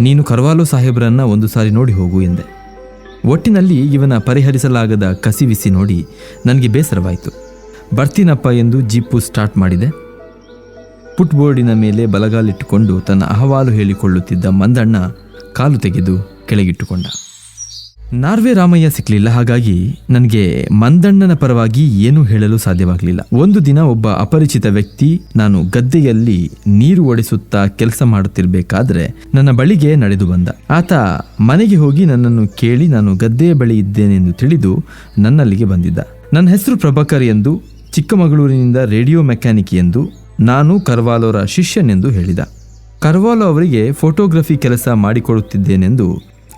Speaker 2: ನೀನು ಕರ್ವಾಲೋ ಸಾಹೇಬರನ್ನು ಒಂದು ಸಾರಿ ನೋಡಿ ಹೋಗು ಎಂದೆ. ಒಟ್ಟಿನಲ್ಲಿ ಇವನ ಪರಿಹರಿಸಲಾಗದ ಕಸಿವಿಸಿ ನೋಡಿ ನನಗೆ ಬೇಸರವಾಯಿತು. ಬರ್ತೀನಪ್ಪ ಎಂದು ಜೀಪು ಸ್ಟಾರ್ಟ್ ಮಾಡಿದೆ. ಪುಟ್ಬೋರ್ಡಿನ ಮೇಲೆ ಬಲಗಾಲಿಟ್ಟುಕೊಂಡು ತನ್ನ ಅಹವಾಲು ಹೇಳಿಕೊಳ್ಳುತ್ತಿದ್ದ ಮಂದಣ್ಣ ಕಾಲು ತೆಗೆದು ಕೆಳಗಿಟ್ಟುಕೊಂಡ. ನಾರ್ವೆ ರಾಮಯ್ಯ ಸಿಕ್ಕಲಿಲ್ಲ. ಹಾಗಾಗಿ ನನಗೆ ಮಂದಣ್ಣನ ಪರವಾಗಿ ಏನೂ ಹೇಳಲು ಸಾಧ್ಯವಾಗಲಿಲ್ಲ. ಒಂದು ದಿನ ಒಬ್ಬ ಅಪರಿಚಿತ ವ್ಯಕ್ತಿ ನಾನು ಗದ್ದೆಯಲ್ಲಿ ನೀರು ಒಡೆಸುತ್ತಾ ಕೆಲಸ ಮಾಡುತ್ತಿರಬೇಕಾದ್ರೆ ನನ್ನ ಬಳಿಗೆ ನಡೆದು ಬಂದ. ಆತ ಮನೆಗೆ ಹೋಗಿ ನನ್ನನ್ನು ಕೇಳಿ ನಾನು ಗದ್ದೆಯ ಬಳಿ ಇದ್ದೇನೆಂದು ತಿಳಿದು ನನ್ನಲ್ಲಿಗೆ ಬಂದಿದ್ದ. ನನ್ನ ಹೆಸರು ಪ್ರಭಾಕರ್ ಎಂದು, ಚಿಕ್ಕಮಗಳೂರಿನಿಂದ ರೇಡಿಯೋ ಮೆಕ್ಯಾನಿಕ್ ಎಂದು, ನಾನು ಕರ್ವಾಲೋರ ಶಿಷ್ಯನೆಂದು ಹೇಳಿದ. ಕರ್ವಾಲೋ ಅವರಿಗೆ ಫೋಟೋಗ್ರಫಿ ಕೆಲಸ ಮಾಡಿಕೊಡುತ್ತಿದ್ದೇನೆಂದು,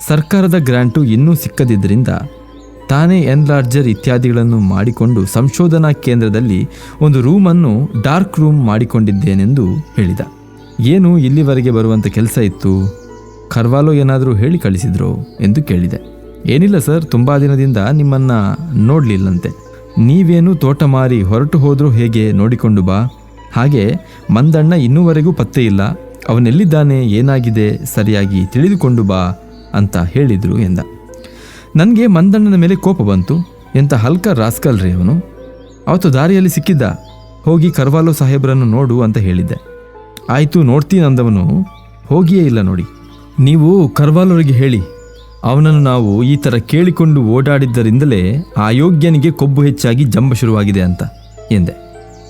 Speaker 2: ಸರ್ಕಾರದ ಗ್ರಾಂಟು ಇನ್ನೂ ಸಿಕ್ಕದಿದ್ದರಿಂದ ತಾನೇ ಎನ್ಲಾರ್ಜರ್ ಇತ್ಯಾದಿಗಳನ್ನು ಮಾಡಿಕೊಂಡು ಸಂಶೋಧನಾ ಕೇಂದ್ರದಲ್ಲಿ ಒಂದು ರೂಮನ್ನು ಡಾರ್ಕ್ ರೂಮ್ ಮಾಡಿಕೊಂಡಿದ್ದೇನೆಂದು ಹೇಳಿದ. ಏನು ಇಲ್ಲಿವರೆಗೆ ಬರುವಂಥ ಕೆಲಸ ಇತ್ತು? ಕರ್ವಾಲೋ ಏನಾದರೂ ಹೇಳಿ ಕಳಿಸಿದ್ರು ಎಂದು ಕೇಳಿದೆ. ಏನಿಲ್ಲ ಸರ್, ತುಂಬ ದಿನದಿಂದ ನಿಮ್ಮನ್ನು ನೋಡಲಿಲ್ಲಂತೆ. ನೀವೇನು ತೋಟ ಮಾರಿ ಹೊರಟು ಹೋದರೂ ಹೇಗೆ, ನೋಡಿಕೊಂಡು ಬಾ. ಹಾಗೆ ಮಂದಣ್ಣ ಇನ್ನೂವರೆಗೂ ಪತ್ತೆ ಇಲ್ಲ, ಅವನೆಲ್ಲಿದ್ದಾನೆ, ಏನಾಗಿದೆ ಸರಿಯಾಗಿ ತಿಳಿದುಕೊಂಡು ಬಾ ಅಂತ ಹೇಳಿದರು ಎಂದ. ನನಗೆ ಮಂದಣ್ಣನ ಮೇಲೆ ಕೋಪ ಬಂತು. ಎಂಥ ಹಲ್ಕ ರಾಸ್ಕಲ್ರಿ ಅವನು, ಅವತ್ತು ದಾರಿಯಲ್ಲಿ ಸಿಕ್ಕಿದ್ದ, ಹೋಗಿ ಕರ್ವಾಲೋ ಸಾಹೇಬರನ್ನು ನೋಡು ಅಂತ ಹೇಳಿದ್ದೆ. ಆಯಿತು ನೋಡ್ತೀನಿ ಅಂದವನು ಹೋಗಿಯೇ ಇಲ್ಲ ನೋಡಿ. ನೀವು ಕರ್ವಾಲೋರಿಗೆ ಹೇಳಿ, ಅವನನ್ನು ನಾವು ಈ ಥರ ಕೇಳಿಕೊಂಡು ಓಡಾಡಿದ್ದರಿಂದಲೇ ಆ ಯೋಗ್ಯನಿಗೆ ಕೊಬ್ಬು ಹೆಚ್ಚಾಗಿ ಜಂಬ ಶುರುವಾಗಿದೆ ಅಂತ ಎಂದೆ.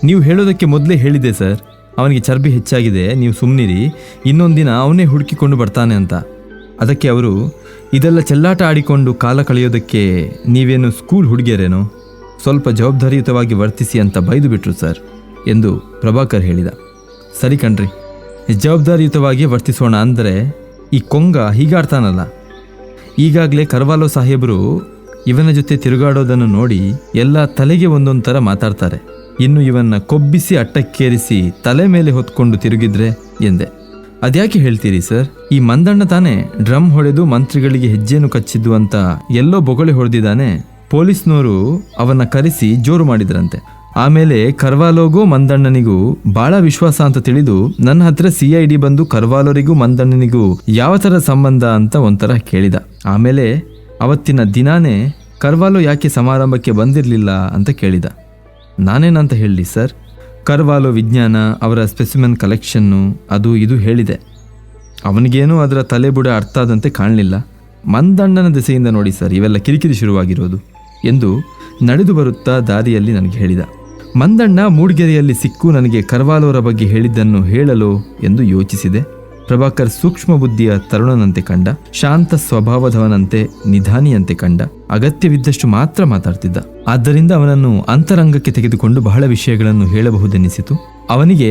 Speaker 2: ನೀವು ಹೇಳೋದಕ್ಕೆ ಮೊದಲೇ ಹೇಳಿದೆ ಸರ್, ಅವನಿಗೆ ಚರ್ಬಿ ಹೆಚ್ಚಾಗಿದೆ, ನೀವು ಸುಮ್ಮನಿರಿ, ಇನ್ನೊಂದಿನ ಅವನೇ ಹುಡುಕಿಕೊಂಡು ಬರ್ತಾನೆ ಅಂತ. ಅದಕ್ಕೆ ಅವರು, ಇದೆಲ್ಲ ಚೆಲ್ಲಾಟ ಆಡಿಕೊಂಡು ಕಾಲ ಕಳೆಯೋದಕ್ಕೆ ನೀವೇನು ಸ್ಕೂಲ್ ಹುಡುಗಿಯರೇನೋ, ಸ್ವಲ್ಪ ಜವಾಬ್ದಾರಿಯುತವಾಗಿ ವರ್ತಿಸಿ ಅಂತ ಬೈದು ಬಿಟ್ರು ಸರ್ ಎಂದು ಪ್ರಭಾಕರ್ ಹೇಳಿದ. ಸರಿ ಕಣ್ರಿ, ಜವಾಬ್ದಾರಿಯುತವಾಗಿ ವರ್ತಿಸೋಣ ಅಂದರೆ ಈ ಕೊಂಗ ಹೀಗಾಡ್ತಾನಲ್ಲ. ಈಗಾಗಲೇ ಕರ್ವಾಲೋ ಸಾಹೇಬರು ಇವನ ಜೊತೆ ತಿರುಗಾಡೋದನ್ನು ನೋಡಿ ಎಲ್ಲ ತಲೆಗೆ ಒಂದೊಂದು ಥರ ಮಾತಾಡ್ತಾರೆ. ಇನ್ನು ಇವನ್ನ ಕೊಬ್ಬಿಸಿ ಅಟ್ಟಕ್ಕೇರಿಸಿ ತಲೆ ಮೇಲೆ ಹೊತ್ಕೊಂಡು ತಿರುಗಿದ್ರೆ ಎಂದೆ. ಅದ್ಯಾಕೆ ಹೇಳ್ತೀರಿ ಸರ್? ಈ ಮಂದಣ್ಣ ತಾನೇ ಡ್ರಮ್ ಹೊಡೆದು ಮಂತ್ರಿಗಳಿಗೆ ಹೆಜ್ಜೆನು ಕಚ್ಚಿದ್ದು ಅಂತ ಎಲ್ಲೋ ಬೊಗಳೆ ಹೊಡೆದಿದ್ದಾನೆ. ಪೊಲೀಸ್ನವರು ಅವನ್ನ ಕರೆಸಿ ಜೋರು ಮಾಡಿದ್ರಂತೆ. ಆಮೇಲೆ ಕರ್ವಾಲೋಗೂ ಮಂದಣ್ಣನಿಗೂ ಬಹಳ ವಿಶ್ವಾಸ ಅಂತ ತಿಳಿದು ನನ್ನ ಹತ್ರ CID ಬಂದು ಕರ್ವಾಲೋರಿಗೂ ಮಂದಣ್ಣನಿಗೂ ಯಾವ ಥರ ಸಂಬಂಧ ಅಂತ ಒಂಥರ ಕೇಳಿದ. ಆಮೇಲೆ ಅವತ್ತಿನ ದಿನಾನೇ ಕರ್ವಾಲೋ ಯಾಕೆ ಸಮಾರಂಭಕ್ಕೆ ಬಂದಿರಲಿಲ್ಲ ಅಂತ ಕೇಳಿದ. ನಾನೇನಂತ ಹೇಳಲಿ ಸರ್? ಕರ್ವಾಲೋ ವಿಜ್ಞಾನ, ಅವರ ಸ್ಪೆಸಿಮೆನ್ ಕಲೆಕ್ಷನ್ನು, ಅದು ಇದು ಹೇಳಿದೆ. ಅವನಿಗೇನೂ ಅದರ ತಲೆಬುಡ ಅರ್ಥ ಆದಂತೆ ಕಾಣಲಿಲ್ಲ. ಮಂದಣ್ಣನ ದೆಸೆಯಿಂದ ನೋಡಿ ಸರ್ ಇವೆಲ್ಲ ಕಿರಿಕಿರಿ ಶುರುವಾಗಿರೋದು ಎಂದು ನಡೆದು ಬರುತ್ತಾ ದಾರಿಯಲ್ಲಿ ನನಗೆ ಹೇಳಿದ. ಮಂದಣ್ಣ ಮೂಡಿಗೆರೆಯಲ್ಲಿ ಸಿಕ್ಕು ನನಗೆ ಕರ್ವಾಲೋರ ಬಗ್ಗೆ ಹೇಳಿದ್ದನ್ನು ಹೇಳಲು ಎಂದು ಯೋಚಿಸಿದೆ. ಪ್ರಭಾಕರ್ ಸೂಕ್ಷ್ಮ ಬುದ್ಧಿಯ ತರುಣನಂತೆ ಕಂಡ, ಶಾಂತ ಸ್ವಭಾವದವನಂತೆ ನಿಧಾನಿಯಂತೆ ಕಂಡ, ಅಗತ್ಯವಿದ್ದಷ್ಟು ಮಾತ್ರ ಮಾತಾಡ್ತಿದ್ದ. ಆದ್ದರಿಂದ ಅವನನ್ನು ಅಂತರಂಗಕ್ಕೆ ತೆಗೆದುಕೊಂಡು ಬಹಳ ವಿಷಯಗಳನ್ನು ಹೇಳಬಹುದೆನಿಸಿತು. ಅವನಿಗೆ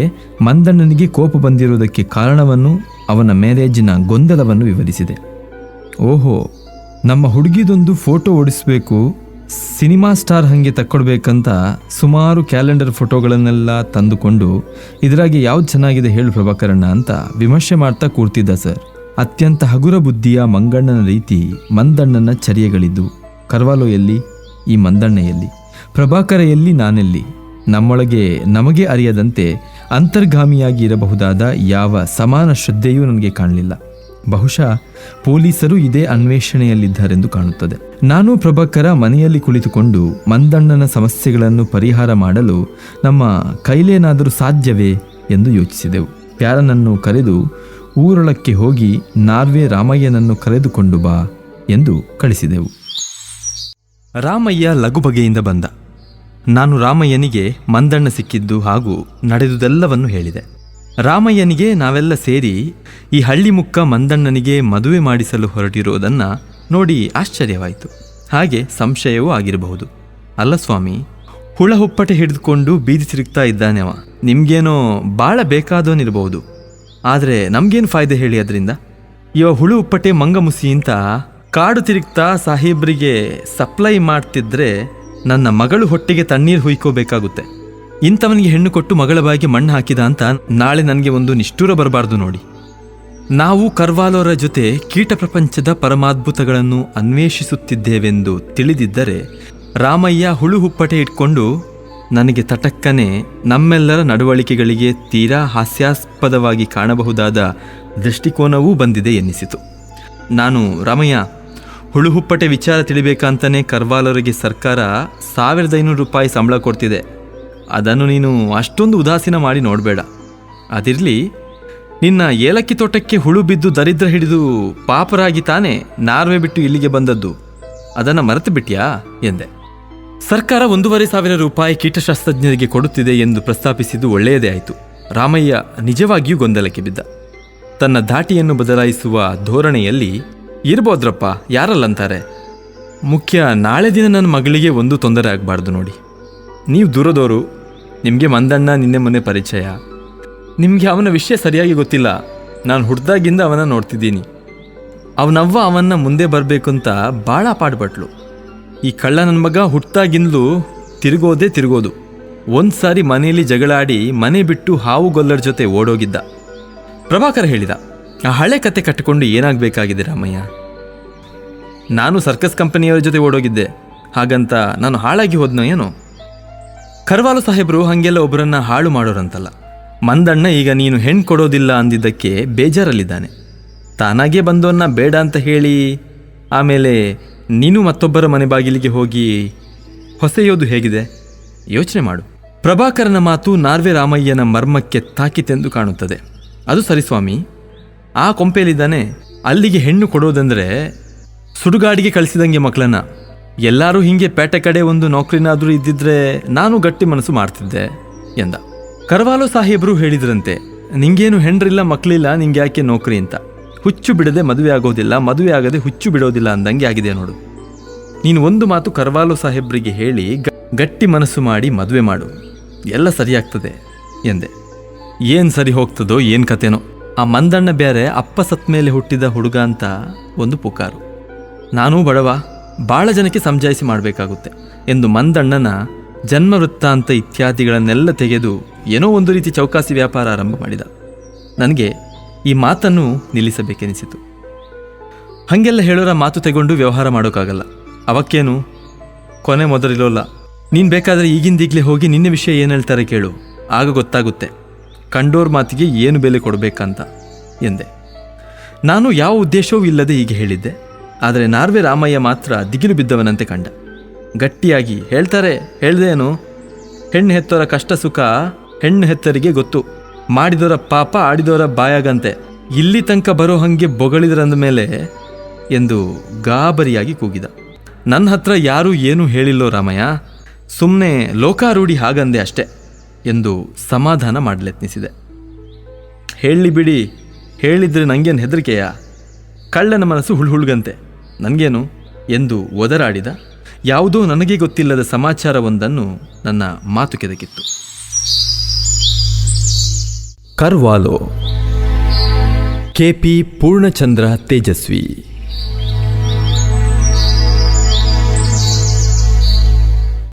Speaker 2: ಮಂದಣ್ಣನಿಗೆ ಕೋಪ ಬಂದಿರುವುದಕ್ಕೆ ಕಾರಣವನ್ನು, ಅವನ ಮ್ಯಾರೇಜಿನ ಗೊಂದಲವನ್ನು ವಿವರಿಸಿದೆ. ಓಹೋ, ನಮ್ಮ ಹುಡುಗಿದೊಂದು ಫೋಟೋ ಓಡಿಸ್ಬೇಕು, ಸಿನಿಮಾ ಸ್ಟಾರ್ ಹಾಗೆ ತಕ್ಕೊಡ್ಬೇಕಂತ ಸುಮಾರು ಕ್ಯಾಲೆಂಡರ್ ಫೋಟೋಗಳನ್ನೆಲ್ಲ ತಂದುಕೊಂಡು ಇದರಾಗೆ ಯಾವ್ದು ಚೆನ್ನಾಗಿದೆ ಹೇಳು ಪ್ರಭಾಕರಣ್ಣ ಅಂತ ವಿಮರ್ಶೆ ಮಾಡ್ತಾ ಕೂರ್ತಿದ್ದ ಸರ್. ಅತ್ಯಂತ ಹಗುರ ಬುದ್ಧಿಯ ಮಂಗಣ್ಣನ ರೀತಿ ಮಂದಣ್ಣನ ಚರ್ಯೆಗಳಿದ್ದು. ಕರ್ವಾಲೋ ಎಲ್ಲಿ, ಈ ಮಂದಣ್ಣ ಎಲ್ಲಿ, ಪ್ರಭಾಕರ ಎಲ್ಲಿ, ನಾನೆಲ್ಲಿ? ನಮ್ಮೊಳಗೆ ನಮಗೆ ಅರಿಯದಂತೆ ಅಂತರ್ಗಾಮಿಯಾಗಿ ಇರಬಹುದಾದ ಯಾವ ಸಮಾನ ಶ್ರದ್ಧೆಯೂ ನನಗೆ ಕಾಣಲಿಲ್ಲ. ಬಹುಶಃ ಪೊಲೀಸರು ಇದೇ ಅನ್ವೇಷಣೆಯಲ್ಲಿದ್ದಾರೆಂದು ಕಾಣುತ್ತದೆ. ನಾನು ಪ್ರಭಾಕರ ಮನೆಯಲ್ಲಿ ಕುಳಿತುಕೊಂಡು ಮಂದಣ್ಣನ ಸಮಸ್ಯೆಗಳನ್ನು ಪರಿಹಾರ ಮಾಡಲು ನಮ್ಮ ಕೈಲೇನಾದರೂ ಸಾಧ್ಯವೇ ಎಂದು ಯೋಚಿಸಿದೆವು. ಪ್ಯಾರನನ್ನು ಕರೆದು ಊರೊಳಕ್ಕೆ ಹೋಗಿ ನಾರ್ವೆ ರಾಮಯ್ಯನನ್ನು ಕರೆದುಕೊಂಡು ಬಾ ಎಂದು ಕಳಿಸಿದೆವು.
Speaker 1: ರಾಮಯ್ಯ ಲಘುಬಗೆಯಿಂದ ಬಂದ. ನಾನು ರಾಮಯ್ಯನಿಗೆ ಮಂದಣ್ಣ ಸಿಕ್ಕಿದ್ದು ಹಾಗೂ ನಡೆದುದೆಲ್ಲವನ್ನು ಹೇಳಿದೆ. ರಾಮಯ್ಯನಿಗೆ ನಾವೆಲ್ಲ ಸೇರಿ ಈ ಹಳ್ಳಿ ಮುಕ್ಕ ಮಂದಣ್ಣನಿಗೆ ಮದುವೆ ಮಾಡಿಸಲು ಹೊರಟಿರೋದನ್ನು ನೋಡಿ ಆಶ್ಚರ್ಯವಾಯಿತು. ಹಾಗೆ ಸಂಶಯವೂ ಆಗಿರಬಹುದು. ಅಲ್ಲ ಸ್ವಾಮಿ, ಹುಳ ಹುಪ್ಪಟೆ ಹಿಡಿದುಕೊಂಡು ಬೀದಿ ತಿರುಗ್ತಾ ಇದ್ದಾನೆ ಅವ. ನಿಮ್ಗೇನೋ ಭಾಳ ಬೇಕಾದವನಿರ್ಬೋದು, ಆದರೆ ನಮಗೇನು ಫಾಯ್ದೆ ಹೇಳಿ ಅದರಿಂದ? ಇವ ಹುಳು ಉಪ್ಪಟೆ ಮಂಗಮುಸಿ ಅಂತ ಕಾಡು ತಿರುಗ್ತಾ ಸಾಹೇಬ್ರಿಗೆ ಸಪ್ಲೈ ಮಾಡ್ತಿದ್ರೆ ನನ್ನ ಮಗಳು ಹೊಟ್ಟೆಗೆ ತಣ್ಣೀರು ಹುಯ್ಕೋಬೇಕಾಗುತ್ತೆ. ಇಂಥವನಿಗೆ ಹೆಣ್ಣು ಕೊಟ್ಟು ಮಗಳ ಬಾಯಿಗೆ ಮಣ್ಣು ಹಾಕಿದ ಅಂತ ನಾಳೆ ನನಗೆ ಒಂದು ನಿಷ್ಠೂರ ಬರಬಾರ್ದು ನೋಡಿ. ನಾವು ಕರ್ವಾಲೋರ ಜೊತೆ ಕೀಟ ಪ್ರಪಂಚದ ಪರಮಾದ್ಭುತಗಳನ್ನು ಅನ್ವೇಷಿಸುತ್ತಿದ್ದೇವೆಂದು ತಿಳಿದಿದ್ದರೆ ರಾಮಯ್ಯ ಹುಳು ಹುಪ್ಪಟೆ ಇಟ್ಕೊಂಡು ನನಗೆ ತಟಕ್ಕನೆ ನಮ್ಮೆಲ್ಲರ ನಡವಳಿಕೆಗಳಿಗೆ ತೀರಾ ಹಾಸ್ಯಾಸ್ಪದವಾಗಿ ಕಾಣಬಹುದಾದ ದೃಷ್ಟಿಕೋನವೂ ಬಂದಿದೆ ಎನ್ನಿಸಿತು. ನಾನು, ರಾಮಯ್ಯ, ಹುಳು ಹುಪ್ಪಟೆ ವಿಚಾರ ತಿಳಿಬೇಕಂತಲೇ ಕರ್ವಾಲೋರಿಗೆ ಸರ್ಕಾರ 1500 ರೂಪಾಯಿ ಸಂಬಳ ಕೊಡ್ತಿದೆ. ಅದನ್ನು ನೀನು ಅಷ್ಟೊಂದು ಉದಾಸೀನ ಮಾಡಿ ನೋಡಬೇಡ. ಅದಿರಲಿ, ನಿನ್ನ ಏಲಕ್ಕಿ ತೋಟಕ್ಕೆ ಹುಳು ಬಿದ್ದು ದರಿದ್ರ ಹಿಡಿದು ಪಾಪರಾಗಿ ತಾನೇ ನಾರ್ವೆ ಬಿಟ್ಟು ಇಲ್ಲಿಗೆ ಬಂದದ್ದು, ಅದನ್ನು ಮರೆತು ಬಿಟ್ಯಾ ಎಂದೆ. ಸರ್ಕಾರ 1500 ರೂಪಾಯಿ ಕೀಟಶಾಸ್ತ್ರಜ್ಞರಿಗೆ ಕೊಡುತ್ತಿದೆ ಎಂದು ಪ್ರಸ್ತಾಪಿಸಿದ್ದು ಒಳ್ಳೆಯದೇ ಆಯಿತು. ರಾಮಯ್ಯ ನಿಜವಾಗಿಯೂ ಗೊಂದಲಕ್ಕೆ ಬಿದ್ದ. ತನ್ನ ಧಾಟಿಯನ್ನು ಬದಲಾಯಿಸುವ ಧೋರಣೆಯಲ್ಲಿ, ಇರ್ಬೋದ್ರಪ್ಪ, ಯಾರಲ್ಲಂತಾರೆ. ಮುಖ್ಯ, ನಾಳೆ ದಿನ ನನ್ನ ಮಗಳಿಗೆ ಒಂದು ತೊಂದರೆ ಆಗಬಾರ್ದು ನೋಡಿ. ನೀವು ದೂರದವರು, ನಿಮಗೆ ಮಂದಣ್ಣ ನಿನ್ನೆ ಮೊನ್ನೆ ಪರಿಚಯ. ನಿಮಗೆ ಅವನ ವಿಷಯ ಸರಿಯಾಗಿ ಗೊತ್ತಿಲ್ಲ. ನಾನು ಹುಡ್ದಾಗಿಂದ ಅವನ ನೋಡ್ತಿದ್ದೀನಿ. ಅವನವ್ವ ಅವನ್ನ ಮುಂದೆ ಬರಬೇಕು ಅಂತ ಭಾಳ ಪಾಡ್ಪಟ್ಲು. ಈ ಕಳ್ಳ ನನ್ನ ಮಗ ಹುಟ್ಟಾಗಿಂದಲೂ ತಿರುಗೋದು. ಒಂದು ಸಾರಿ ಮನೆಯಲ್ಲಿ ಜಗಳಾಡಿ ಮನೆ ಬಿಟ್ಟು ಹಾವುಗೊಲ್ಲರ ಜೊತೆ ಓಡೋಗಿದ್ದ. ಪ್ರಭಾಕರ ಹೇಳಿದ, ಆ ಹಳೆ ಕತೆ ಕಟ್ಟಿಕೊಂಡು ಏನಾಗಬೇಕಾಗಿದೆ ರಾಮಯ್ಯ? ನಾನು ಸರ್ಕಸ್ ಕಂಪನಿಯವರ ಜೊತೆ ಓಡೋಗಿದ್ದೆ, ಹಾಗಂತ ನಾನು ಹಾಳಾಗಿ ಹೋದ್ನೋ ಏನೋ? ಕರ್ವಾಲೋ ಸಾಹೇಬರು ಹಾಗೆಲ್ಲ ಒಬ್ಬರನ್ನ ಹಾಳು ಮಾಡೋರಂತಲ್ಲ. ಮಂದಣ್ಣ ಈಗ ನೀನು ಹೆಣ್ಣು ಕೊಡೋದಿಲ್ಲ ಅಂದಿದ್ದಕ್ಕೆ ಬೇಜಾರಲ್ಲಿದ್ದಾನೆ. ತಾನಾಗೇ ಬಂದವನ್ನ ಬೇಡ ಅಂತ ಹೇಳಿ ಆಮೇಲೆ ನೀನು ಮತ್ತೊಬ್ಬರ ಮನೆ ಬಾಗಿಲಿಗೆ ಹೋಗಿ ಹೊಸೆಯೋದು ಹೇಗಿದೆ? ಯೋಚನೆ ಮಾಡು. ಪ್ರಭಾಕರನ ಮಾತು ನಾರ್ವೆ ರಾಮಯ್ಯನ ಮರ್ಮಕ್ಕೆ ತಾಕಿತೆಂದು ಕಾಣುತ್ತದೆ. ಅದು ಸರಿ ಸ್ವಾಮಿ, ಆ ಕೊಂಪೆಯಲ್ಲಿದ್ದಾನೆ. ಅಲ್ಲಿಗೆ ಹೆಣ್ಣು ಕೊಡೋದಂದರೆ ಸುಡುಗಾಡಿಗೆ ಕಳಿಸಿದಂಗೆ ಮಕ್ಕಳನ್ನ. ಎಲ್ಲರೂ ಹೀಗೆ ಪೇಟೆ ಕಡೆ ಒಂದು ನೌಕರಿನಾದರೂ ಇದ್ದಿದ್ರೆ ನಾನು ಗಟ್ಟಿ ಮನಸ್ಸು ಮಾಡ್ತಿದ್ದೆ ಎಂದ. ಕರ್ವಾಲೋ ಸಾಹೇಬರು ಹೇಳಿದ್ರಂತೆ, ನಿಂಗೇನು ಹೆಣ್ರಿಲ್ಲ ಮಕ್ಕಳಿಲ್ಲ, ನಿಂಗೆ ಯಾಕೆ ನೌಕರಿ ಅಂತ. ಹುಚ್ಚು ಬಿಡದೆ ಮದುವೆ ಆಗೋದಿಲ್ಲ, ಮದುವೆ ಆಗದೆ ಹುಚ್ಚು ಬಿಡೋದಿಲ್ಲ ಅಂದಂಗೆ ಆಗಿದೆ ನೋಡು. ನೀನು ಒಂದು ಮಾತು ಕರ್ವಾಲೋ ಸಾಹೇಬ್ರಿಗೆ ಹೇಳಿ ಗಟ್ಟಿ ಮನಸ್ಸು ಮಾಡಿ ಮದುವೆ ಮಾಡು, ಎಲ್ಲ ಸರಿಯಾಗ್ತದೆ ಎಂದೆ. ಏನು ಸರಿ ಹೋಗ್ತದೋ ಏನು ಕತೆನೋ. ಆ ಮಂದಣ್ಣ ಬೇರೆ ಅಪ್ಪ ಸತ್ ಮೇಲೆ ಹುಟ್ಟಿದ ಹುಡುಗ ಅಂತ ಒಂದು ಪುಕಾರು. ನಾನೂ ಬಡವ, ಭಾಳ ಜನಕ್ಕೆ ಸಮಜಾಯಿಸಿ ಮಾಡಬೇಕಾಗುತ್ತೆ ಎಂದು ಮಂದಣ್ಣನ ಜನ್ಮ ವೃತ್ತಾಂತ ಇತ್ಯಾದಿಗಳನ್ನೆಲ್ಲ ತೆಗೆದು ಏನೋ ಒಂದು ರೀತಿ ಚೌಕಾಸಿ ವ್ಯಾಪಾರ ಆರಂಭ ಮಾಡಿದ. ನನಗೆ ಈ ಮಾತನ್ನು ನಿಲ್ಲಿಸಬೇಕೆನಿಸಿತು. ಹಾಗೆಲ್ಲ ಹೇಳೋರ ಮಾತು ತೆಗೊಂಡು ವ್ಯವಹಾರ ಮಾಡೋಕ್ಕಾಗಲ್ಲ. ಅವಕ್ಕೇನು ಕೊನೆ ಮೊದಲಿರೋಲ್ಲ. ನೀನು ಬೇಕಾದರೆ ಈಗಿಂದೀಗಲೇ ಹೋಗಿ ನಿನ್ನ ವಿಷಯ ಏನು ಹೇಳ್ತಾರೆ ಕೇಳು, ಆಗ ಗೊತ್ತಾಗುತ್ತೆ ಕಂಡೋರ್ ಮಾತಿಗೆ ಏನು ಬೆಲೆ ಕೊಡಬೇಕಂತ ಎಂದೆ. ನಾನು ಯಾವ ಉದ್ದೇಶವೂ ಇಲ್ಲದೆ ಹೀಗೆ ಹೇಳಿದ್ದೆ. ಆದರೆ ನಾರ್ವೆ ರಾಮಯ್ಯ ಮಾತ್ರ ದಿಗಿಲು ಬಿದ್ದವನಂತೆ ಕಂಡ. ಗಟ್ಟಿಯಾಗಿ ಹೇಳ್ತಾರೆ, ಹೇಳ್ದೇನು? ಹೆಣ್ಣು ಹೆತ್ತೋರ ಕಷ್ಟ ಸುಖ ಹೆಣ್ಣು ಹೆತ್ತರಿಗೆ ಗೊತ್ತು. ಮಾಡಿದವರ ಪಾಪ ಆಡಿದವರ ಬಾಯಾಗಂತೆ. ಇಲ್ಲಿ ತನಕ ಬರೋ ಹಾಗೆ ಬೊಗಳಿದ್ರಂದ ಮೇಲೆ ಎಂದು ಗಾಬರಿಯಾಗಿ ಕೂಗಿದ. ನನ್ನ ಹತ್ರ ಯಾರೂ ಏನೂ ಹೇಳಿಲ್ಲೋ ರಾಮಯ್ಯ. ಸುಮ್ಮನೆ ಲೋಕಾರೂಢಿ ಹಾಗಂದೆ ಅಷ್ಟೆ ಎಂದು ಸಮಾಧಾನ ಮಾಡಲೆತ್ನಿಸಿದೆ. ಹೇಳಿ ಬಿಡಿ, ಹೇಳಿದ್ರೆ ನನಗೇನು ಹೆದರಿಕೆಯ? ಕಳ್ಳನ ಮನಸ್ಸು ಹುಳ್ಹುಳ್ಗಂತೆ, ನನಗೇನು ಎಂದು ಒದರಾಡಿದ. ಯಾವುದೋ ನನಗೆ ಗೊತ್ತಿಲ್ಲದ ಸಮಾಚಾರವೊಂದನ್ನು ನನ್ನ ಮಾತು ಕೆದಕಿತ್ತು. ಕರ್ವಾಲೋ, KP ಪೂರ್ಣಚಂದ್ರ ತೇಜಸ್ವಿ.